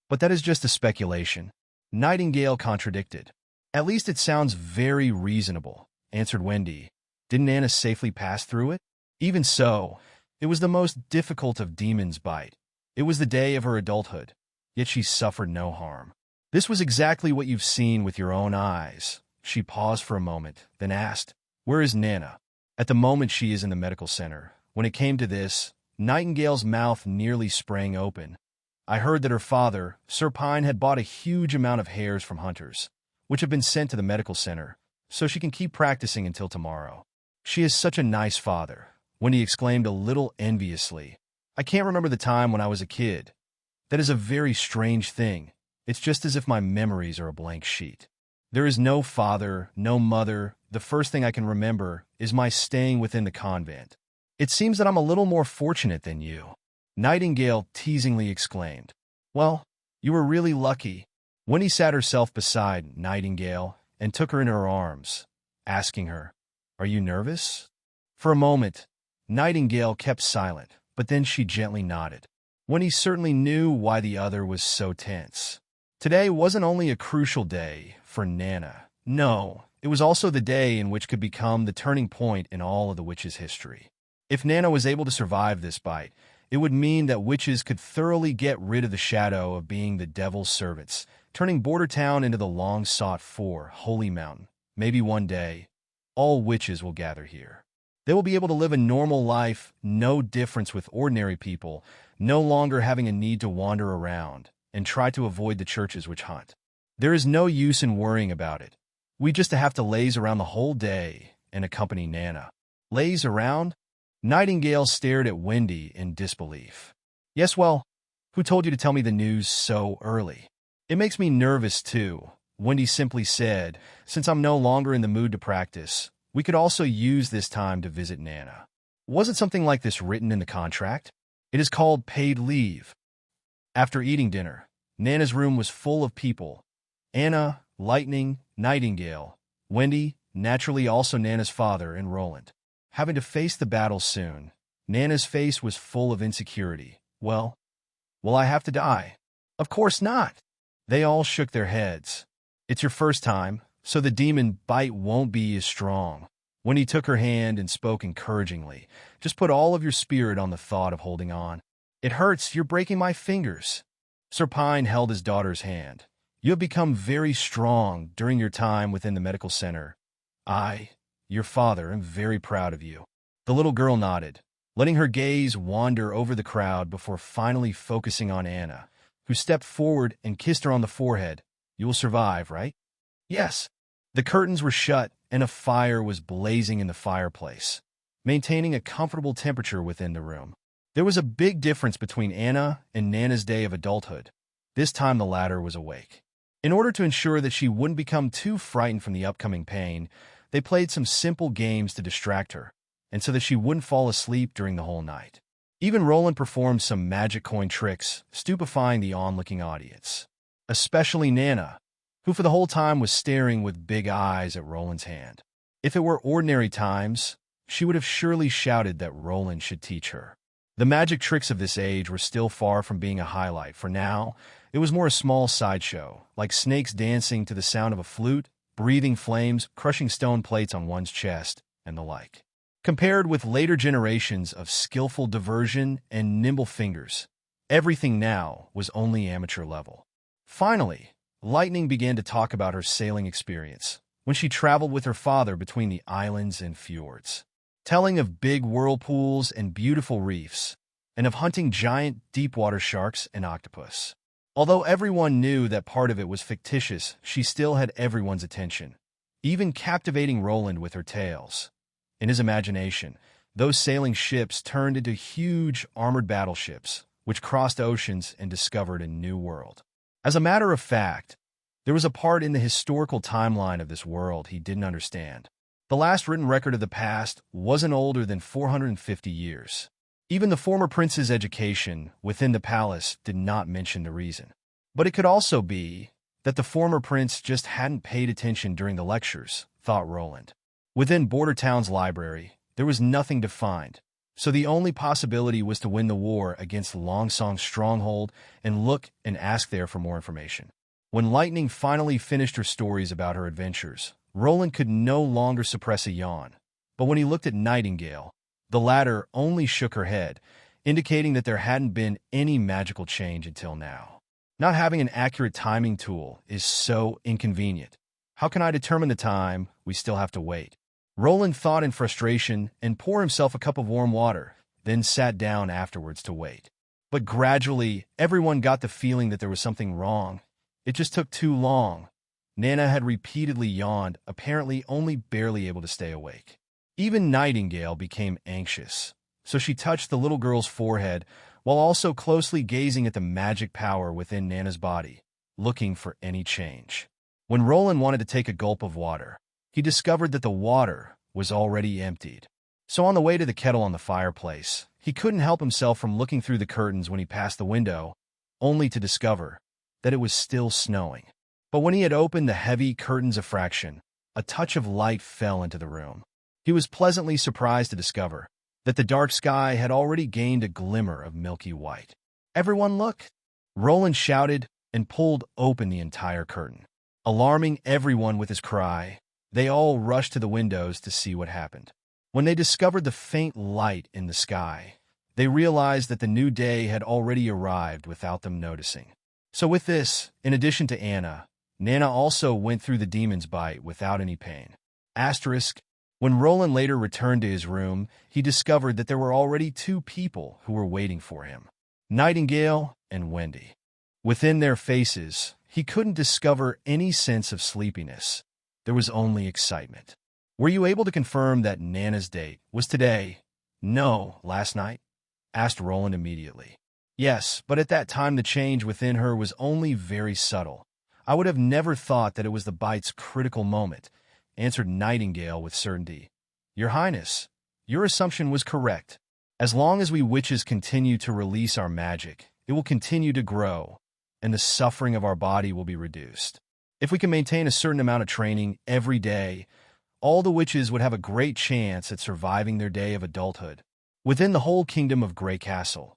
"But that is just a speculation," Nightingale contradicted. "At least it sounds very reasonable," answered Wendy. "Didn't Anna safely pass through it?" "Even so, it was the most difficult of demons' bite. It was the day of her adulthood, yet she suffered no harm." "This was exactly what you've seen with your own eyes." She paused for a moment, then asked, "Where is Nana?" "At the moment she is in the medical center." When it came to this, Nightingale's mouth nearly sprang open. "I heard that her father, Sir Pine, had bought a huge amount of hairs from hunters, which have been sent to the medical center, so she can keep practicing until tomorrow." "She is such a nice father," Wendy exclaimed a little enviously. "I can't remember the time when I was a kid. That is a very strange thing. It's just as if my memories are a blank sheet. There is no father, no mother. The first thing I can remember is my staying within the convent." "It seems that I'm a little more fortunate than you," Nightingale teasingly exclaimed. "Well, you were really lucky." Wendy sat herself beside Nightingale and took her in her arms, asking her, "Are you nervous?" For a moment, Nightingale kept silent, but then she gently nodded. Wendy certainly knew why the other was so tense. Today wasn't only a crucial day for Nana. No, it was also the day in which could become the turning point in all of the witches' history. If Nana was able to survive this bite, it would mean that witches could thoroughly get rid of the shadow of being the devil's servants, turning Border Town into the long-sought-for Holy Mountain. Maybe one day, all witches will gather here. They will be able to live a normal life, no difference with ordinary people, no longer having a need to wander around and try to avoid the churches which hunt. There is no use in worrying about it. We just have to laze around the whole day and accompany Nana. Laze around? Nightingale stared at Wendy in disbelief. "Yes, well, who told you to tell me the news so early?" "It makes me nervous, too," Wendy simply said. "Since I'm no longer in the mood to practice, we could also use this time to visit Nana." "Wasn't something like this written in the contract?" "It is called paid leave." After eating dinner, Nana's room was full of people. Anna, Lightning, Nightingale, Wendy, naturally also Nana's father, and Roland. Having to face the battle soon, Nana's face was full of insecurity. Well, will I have to die?" "Of course not." They all shook their heads. "It's your first time, so the demon bite won't be as strong." Wendy took her hand and spoke encouragingly. "Just put all of your spirit on the thought of holding on." "It hurts, you're breaking my fingers." Sir Pine held his daughter's hand. "You have become very strong during your time within the medical center. I, your father, am very proud of you." The little girl nodded, letting her gaze wander over the crowd before finally focusing on Anna, who stepped forward and kissed her on the forehead. "You will survive, right?" "Yes." The curtains were shut and a fire was blazing in the fireplace, maintaining a comfortable temperature within the room. There was a big difference between Anna and Nana's day of adulthood. This time the latter was awake. In order to ensure that she wouldn't become too frightened from the upcoming pain, they played some simple games to distract her, and so that she wouldn't fall asleep during the whole night. Even Roland performed some magic coin tricks, stupefying the onlooking audience. Especially Nana, who for the whole time was staring with big eyes at Roland's hand. If it were ordinary times, she would have surely shouted that Roland should teach her. The magic tricks of this age were still far from being a highlight. For now, it was more a small sideshow, like snakes dancing to the sound of a flute, breathing flames, crushing stone plates on one's chest, and the like. Compared with later generations of skillful diversion and nimble fingers, everything now was only amateur level. Finally, Lightning began to talk about her sailing experience when she traveled with her father between the islands and fjords, telling of big whirlpools and beautiful reefs, and of hunting giant deep-water sharks and octopus. Although everyone knew that part of it was fictitious, she still had everyone's attention, even captivating Roland with her tales. In his imagination, those sailing ships turned into huge armored battleships, which crossed oceans and discovered a new world. As a matter of fact, there was a part in the historical timeline of this world he didn't understand. The last written record of the past wasn't older than 450 years. Even the former prince's education within the palace did not mention the reason. But it could also be that the former prince just hadn't paid attention during the lectures, thought Roland. Within Bordertown's library, there was nothing to find, so the only possibility was to win the war against Longsong's stronghold and look and ask there for more information. When Lightning finally finished her stories about her adventures, Roland could no longer suppress a yawn. But when he looked at Nightingale, the latter only shook her head, indicating that there hadn't been any magical change until now. Not having an accurate timing tool is so inconvenient. How can I determine the time? We still have to wait. Roland thought in frustration and poured himself a cup of warm water, then sat down afterwards to wait. But gradually, everyone got the feeling that there was something wrong. It just took too long. Nana had repeatedly yawned, apparently only barely able to stay awake. Even Nightingale became anxious, so she touched the little girl's forehead while also closely gazing at the magic power within Nana's body, looking for any change. When Roland wanted to take a gulp of water, he discovered that the water was already emptied. So on the way to the kettle on the fireplace, he couldn't help himself from looking through the curtains when he passed the window, only to discover that it was still snowing. But when he had opened the heavy curtains a fraction, a touch of light fell into the room. He was pleasantly surprised to discover that the dark sky had already gained a glimmer of milky white. "Everyone look!" Roland shouted and pulled open the entire curtain. Alarming everyone with his cry, they all rushed to the windows to see what happened. When they discovered the faint light in the sky, they realized that the new day had already arrived without them noticing. So with this, in addition to Anna, Nana also went through the demon's bite without any pain. Asterisk. When Roland later returned to his room, he discovered that there were already two people who were waiting for him, Nightingale and Wendy. Within their faces, he couldn't discover any sense of sleepiness. There was only excitement. "Were you able to confirm that Nana's date was today?" "No, last night," asked Roland immediately. "Yes, but at that time the change within her was only very subtle. I would have never thought that it was the bite's critical moment," answered Nightingale with certainty. "Your Highness, your assumption was correct. As long as we witches continue to release our magic, it will continue to grow, and the suffering of our body will be reduced. If we can maintain a certain amount of training every day, all the witches would have a great chance at surviving their day of adulthood. Within the whole Kingdom of Graycastle,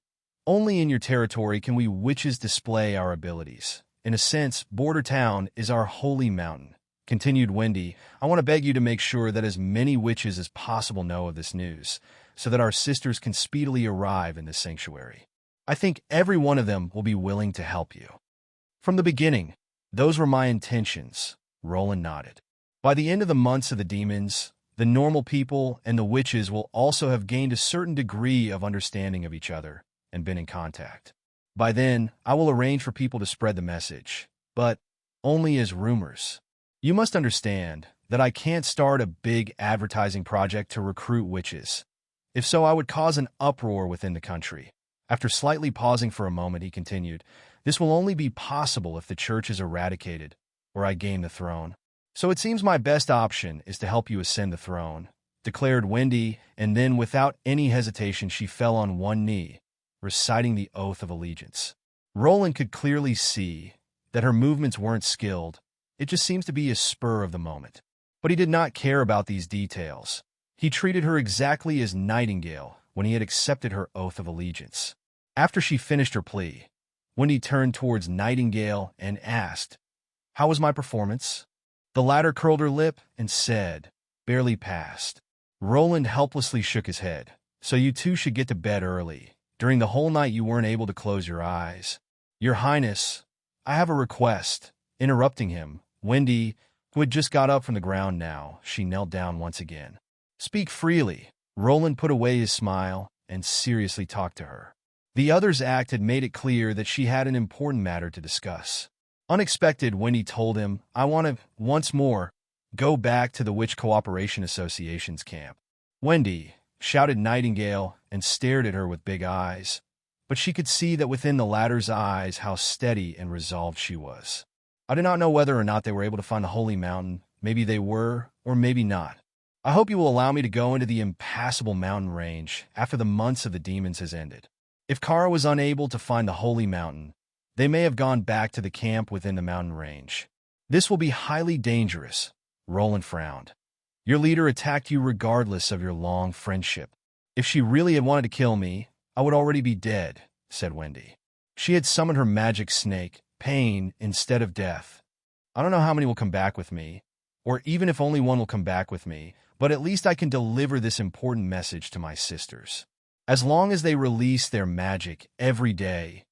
only in your territory can we witches display our abilities. In a sense, Border Town is our holy mountain," continued Wendy. "I want to beg you to make sure that as many witches as possible know of this news, so that our sisters can speedily arrive in this sanctuary. I think every one of them will be willing to help you." "From the beginning, those were my intentions," Roland nodded. "By the end of the months of the demons, the normal people and the witches will also have gained a certain degree of understanding of each other and been in contact. By then, I will arrange for people to spread the message, but only as rumors. You must understand that I can't start a big advertising project to recruit witches. If so, I would cause an uproar within the country." After slightly pausing for a moment, he continued, "This will only be possible if the church is eradicated, or I gain the throne. So it seems my best option is to help you ascend the throne," declared Wendy, and then without any hesitation she fell on one knee, reciting the oath of allegiance. Roland could clearly see that her movements weren't skilled, It just seems to be a spur of the moment. But he did not care about these details. He treated her exactly as Nightingale when he had accepted her oath of allegiance. After she finished her plea, Wendy turned towards Nightingale and asked, "How was my performance?" The latter curled her lip and said, "Barely passed." Roland helplessly shook his head. "So you two should get to bed early. During the whole night you weren't able to close your eyes." "Your Highness, I have a request." Interrupting him, Wendy, who had just got up from the ground now, she knelt down once again. "Speak freely." Roland put away his smile and seriously talked to her. The other's act had made it clear that she had an important matter to discuss. Unexpected, Wendy told him, "I want to, once more, go back to the Witch Cooperation Association's camp." "Wendy," shouted Nightingale and stared at her with big eyes. But she could see that within the latter's eyes how steady and resolved she was. "I do not know whether or not they were able to find the Holy Mountain. Maybe they were, or maybe not. I hope you will allow me to go into the impassable mountain range after the months of the demons has ended. If Kara was unable to find the Holy Mountain, they may have gone back to the camp within the mountain range. This will be highly dangerous." Roland frowned. "Your leader attacked you regardless of your long friendship. If she really had wanted to kill me, I would already be dead," said Wendy. She had summoned her magic snake, pain instead of death. "I don't know how many will come back with me, or even if only one will come back with me, but at least I can deliver this important message to my sisters. As long as they release their magic every day,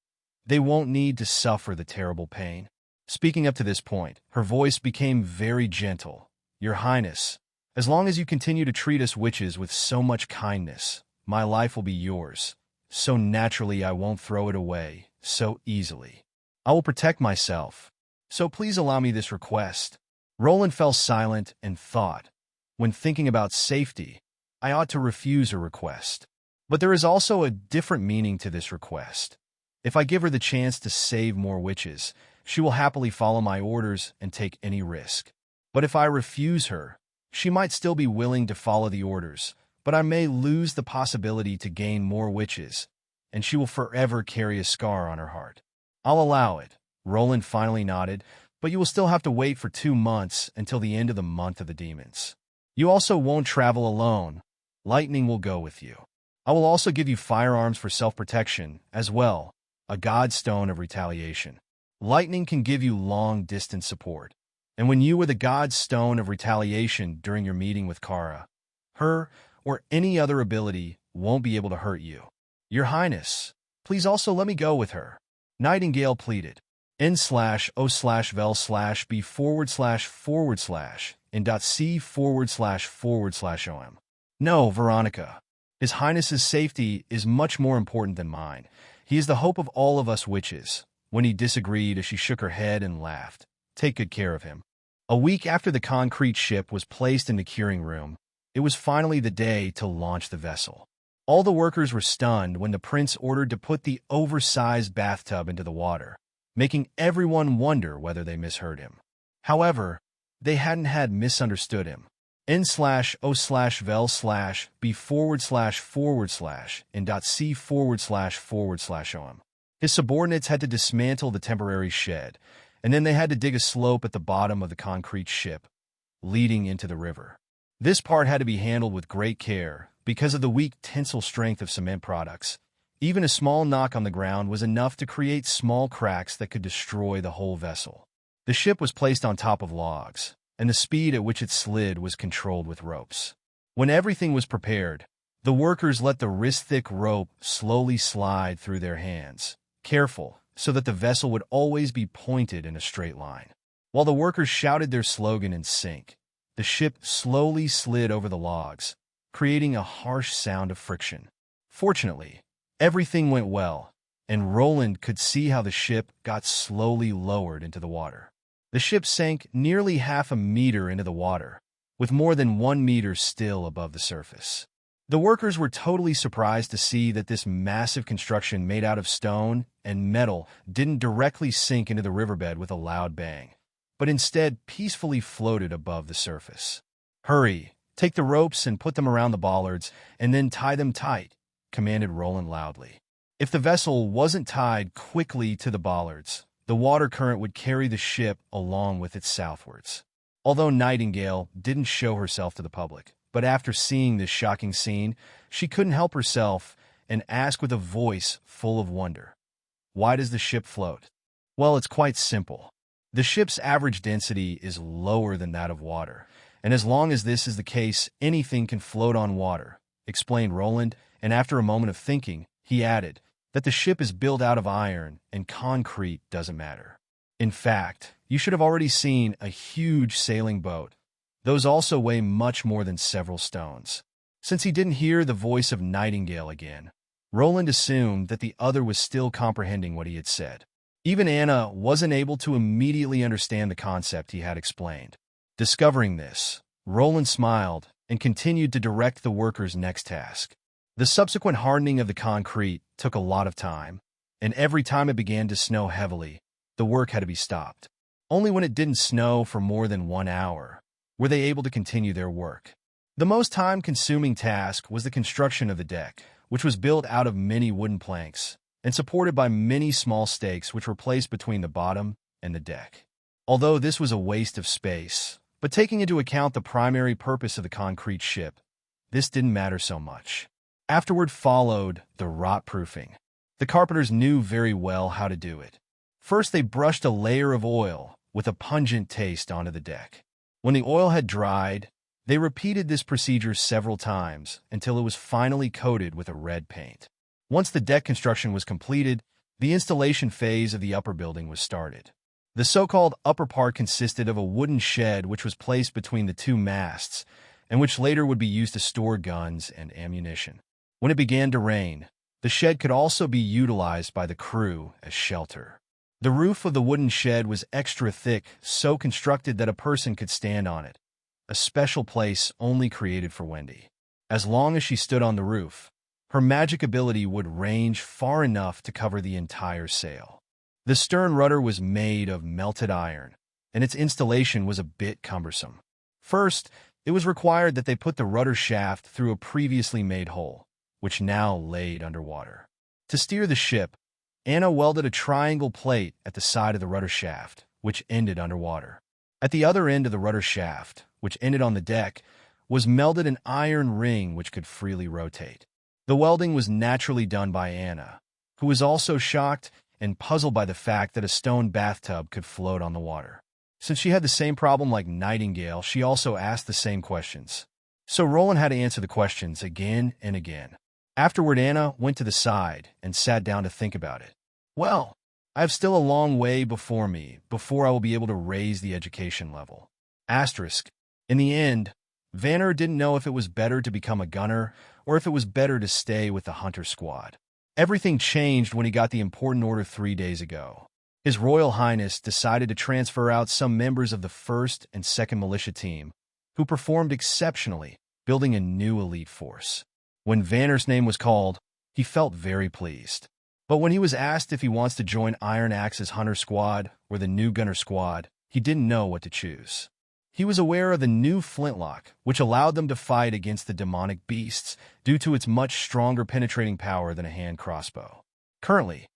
they won't need to suffer the terrible pain." Speaking up to this point, her voice became very gentle. "Your Highness, as long as you continue to treat us witches with so much kindness, my life will be yours. So naturally I won't throw it away so easily. I will protect myself. So please allow me this request." Roland fell silent and thought, when thinking about safety, I ought to refuse her request. But there is also a different meaning to this request. If I give her the chance to save more witches, she will happily follow my orders and take any risk. But if I refuse her, she might still be willing to follow the orders, but I may lose the possibility to gain more witches, and she will forever carry a scar on her heart. "I'll allow it." Roland finally nodded, "but you will still have to wait for 2 months until the end of the month of the demons. You also won't travel alone. Lightning will go with you. I will also give you firearms for self-protection, as well, a godstone of retaliation. Lightning can give you long-distance support, and when you were the godstone of retaliation during your meeting with Kara, her or any other ability won't be able to hurt you. Your Highness, please also let me go with her." Nightingale pleaded. n/o/vel/b/in.c//om. "No, Veronica. His Highness's safety is much more important than mine. He is the hope of all of us witches." Wendy disagreed as she shook her head and laughed. "Take good care of him." A week after the concrete ship was placed in the curing room, it was finally the day to launch the vessel. All the workers were stunned when the prince ordered to put the oversized bathtub into the water, making everyone wonder whether they misheard him. However, they hadn't misunderstood him. n/o/vel/b/in.c//om. His subordinates had to dismantle the temporary shed, and then they had to dig a slope at the bottom of the concrete ship, leading into the river. This part had to be handled with great care because of the weak tensile strength of cement products. Even a small knock on the ground was enough to create small cracks that could destroy the whole vessel. The ship was placed on top of logs, and the speed at which it slid was controlled with ropes. When everything was prepared, the workers let the wrist-thick rope slowly slide through their hands, careful so that the vessel would always be pointed in a straight line. While the workers shouted their slogan in sync, the ship slowly slid over the logs, creating a harsh sound of friction. Fortunately, everything went well, and Roland could see how the ship got slowly lowered into the water. The ship sank nearly half a meter into the water, with more than 1 meter still above the surface. The workers were totally surprised to see that this massive construction made out of stone and metal didn't directly sink into the riverbed with a loud bang, but instead peacefully floated above the surface. "Hurry, take the ropes and put them around the bollards, and then tie them tight," commanded Roland loudly. If the vessel wasn't tied quickly to the bollards, the water current would carry the ship along with it southwards. Although Nightingale didn't show herself to the public, but after seeing this shocking scene, she couldn't help herself and asked with a voice full of wonder, "Why does the ship float?" Well, it's quite simple. The ship's average density is lower than that of water, and as long as this is the case, anything can float on water, explained Roland, and after a moment of thinking, he added that the ship is built out of iron and concrete doesn't matter. In fact, you should have already seen a huge sailing boat. Those also weigh much more than several stones. Since he didn't hear the voice of Nightingale again, Roland assumed that the other was still comprehending what he had said. Even Anna wasn't able to immediately understand the concept he had explained. Discovering this, Roland smiled and continued to direct the workers' next task. The subsequent hardening of the concrete took a lot of time, and every time it began to snow heavily, the work had to be stopped. Only when it didn't snow for more than 1 hour were they able to continue their work. The most time-consuming task was the construction of the deck, which was built out of many wooden planks and supported by many small stakes which were placed between the bottom and the deck. Although this was a waste of space, but taking into account the primary purpose of the concrete ship, this didn't matter so much. Afterward followed the rot-proofing. The carpenters knew very well how to do it. First, they brushed a layer of oil with a pungent taste onto the deck. When the oil had dried, they repeated this procedure several times until it was finally coated with a red paint. Once the deck construction was completed, the installation phase of the upper building was started. The so-called upper part consisted of a wooden shed which was placed between the two masts and which later would be used to store guns and ammunition. When it began to rain, the shed could also be utilized by the crew as shelter. The roof of the wooden shed was extra thick, so constructed that a person could stand on it, a special place only created for Wendy. As long as she stood on the roof, her magic ability would range far enough to cover the entire sail. The stern rudder was made of melted iron, and its installation was a bit cumbersome. First, it was required that they put the rudder shaft through a previously made hole, which now laid underwater. To steer the ship, Anna welded a triangle plate at the side of the rudder shaft, which ended underwater. At the other end of the rudder shaft, which ended on the deck, was melded an iron ring which could freely rotate. The welding was naturally done by Anna, who was also shocked and puzzled by the fact that a stone bathtub could float on the water. Since she had the same problem like Nightingale, she also asked the same questions. So Roland had to answer the questions again and again. Afterward, Anna went to the side and sat down to think about it. Well, I have still a long way before me before I will be able to raise the education level. Asterisk. In the end, Vanner didn't know if it was better to become a gunner or if it was better to stay with the hunter squad. Everything changed when he got the important order 3 days ago. His Royal Highness decided to transfer out some members of the 1st and 2nd Militia Team, who performed exceptionally, building a new elite force. When Vanner's name was called, he felt very pleased. But when he was asked if he wants to join Iron Axe's Hunter Squad or the new Gunner Squad, he didn't know what to choose. He was aware of the new flintlock, which allowed them to fight against the demonic beasts due to its much stronger penetrating power than a hand crossbow. Currently,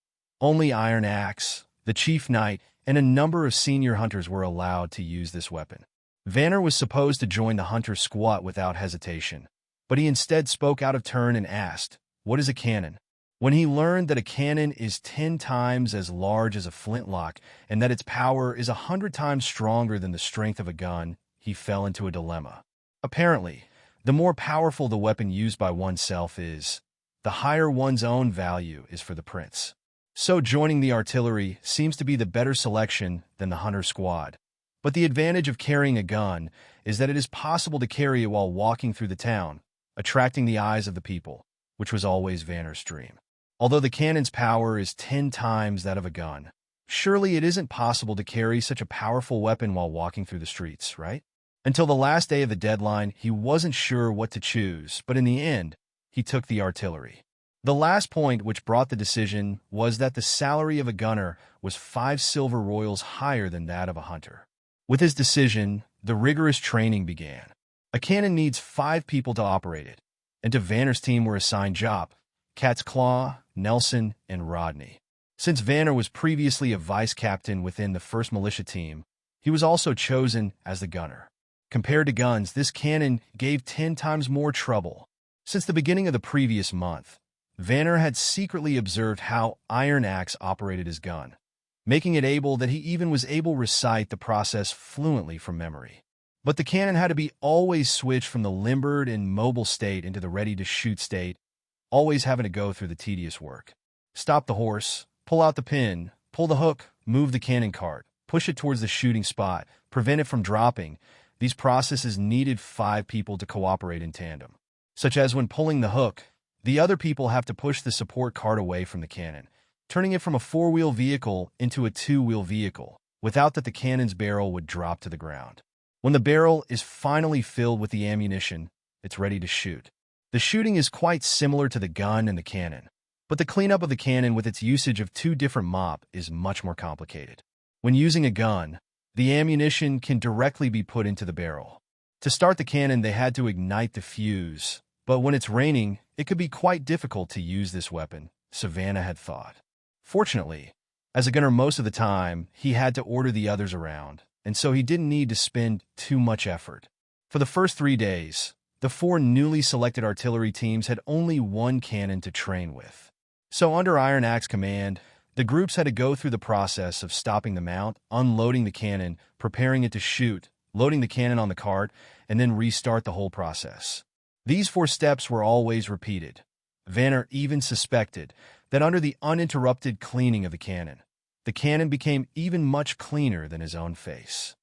only Iron Axe, the Chief Knight, and a number of senior hunters were allowed to use this weapon. Vanner was supposed to join the Hunter Squad without hesitation, but he instead spoke out of turn and asked, "What is a cannon?" When he learned that a cannon is 10 times as large as a flintlock and that its power is 100 times stronger than the strength of a gun, he fell into a dilemma. Apparently, the more powerful the weapon used by oneself is, the higher one's own value is for the prince. So joining the artillery seems to be the better selection than the hunter squad. But the advantage of carrying a gun is that it is possible to carry it while walking through the town, attracting the eyes of the people, which was always Vanner's dream. Although the cannon's power is 10 times that of a gun, surely it isn't possible to carry such a powerful weapon while walking through the streets, right? Until the last day of the deadline, he wasn't sure what to choose, but in the end, he took the artillery. The last point which brought the decision was that the salary of a gunner was 5 silver royals higher than that of a hunter. With his decision, the rigorous training began. A cannon needs 5 people to operate it, and to Vanner's team were assigned Jop, Cat's Claw, Nelson, and Rodney. Since Vanner was previously a vice captain within the 1st Militia Team, he was also chosen as the gunner. Compared to guns, this cannon gave 10 times more trouble. Since the beginning of the previous month, Vanner had secretly observed how Iron Axe operated his gun, making it able that he even was able to recite the process fluently from memory. But the cannon had to be always switched from the limbered and mobile state into the ready-to-shoot state, always having to go through the tedious work. Stop the horse, pull out the pin, pull the hook, move the cannon cart, push it towards the shooting spot, prevent it from dropping. These processes needed 5 people to cooperate in tandem. Such as when pulling the hook, the other people have to push the support cart away from the cannon, turning it from a 4-wheel vehicle into a 2-wheel vehicle, without that the cannon's barrel would drop to the ground. When the barrel is finally filled with the ammunition, it's ready to shoot. The shooting is quite similar to the gun and the cannon, but the cleanup of the cannon with its usage of 2 different mop is much more complicated. When using a gun, the ammunition can directly be put into the barrel. To start the cannon, they had to ignite the fuse, but when it's raining, it could be quite difficult to use this weapon, Savannah had thought. Fortunately, as a gunner most of the time, he had to order the others around, and so he didn't need to spend too much effort. For the first 3 days, the 4 newly selected artillery teams had only 1 cannon to train with. So under Iron Axe command, the groups had to go through the process of stopping the mount, unloading the cannon, preparing it to shoot, loading the cannon on the cart, and then restart the whole process. These 4 steps were always repeated. Vanner even suspected that under the uninterrupted cleaning of the cannon became even much cleaner than his own face.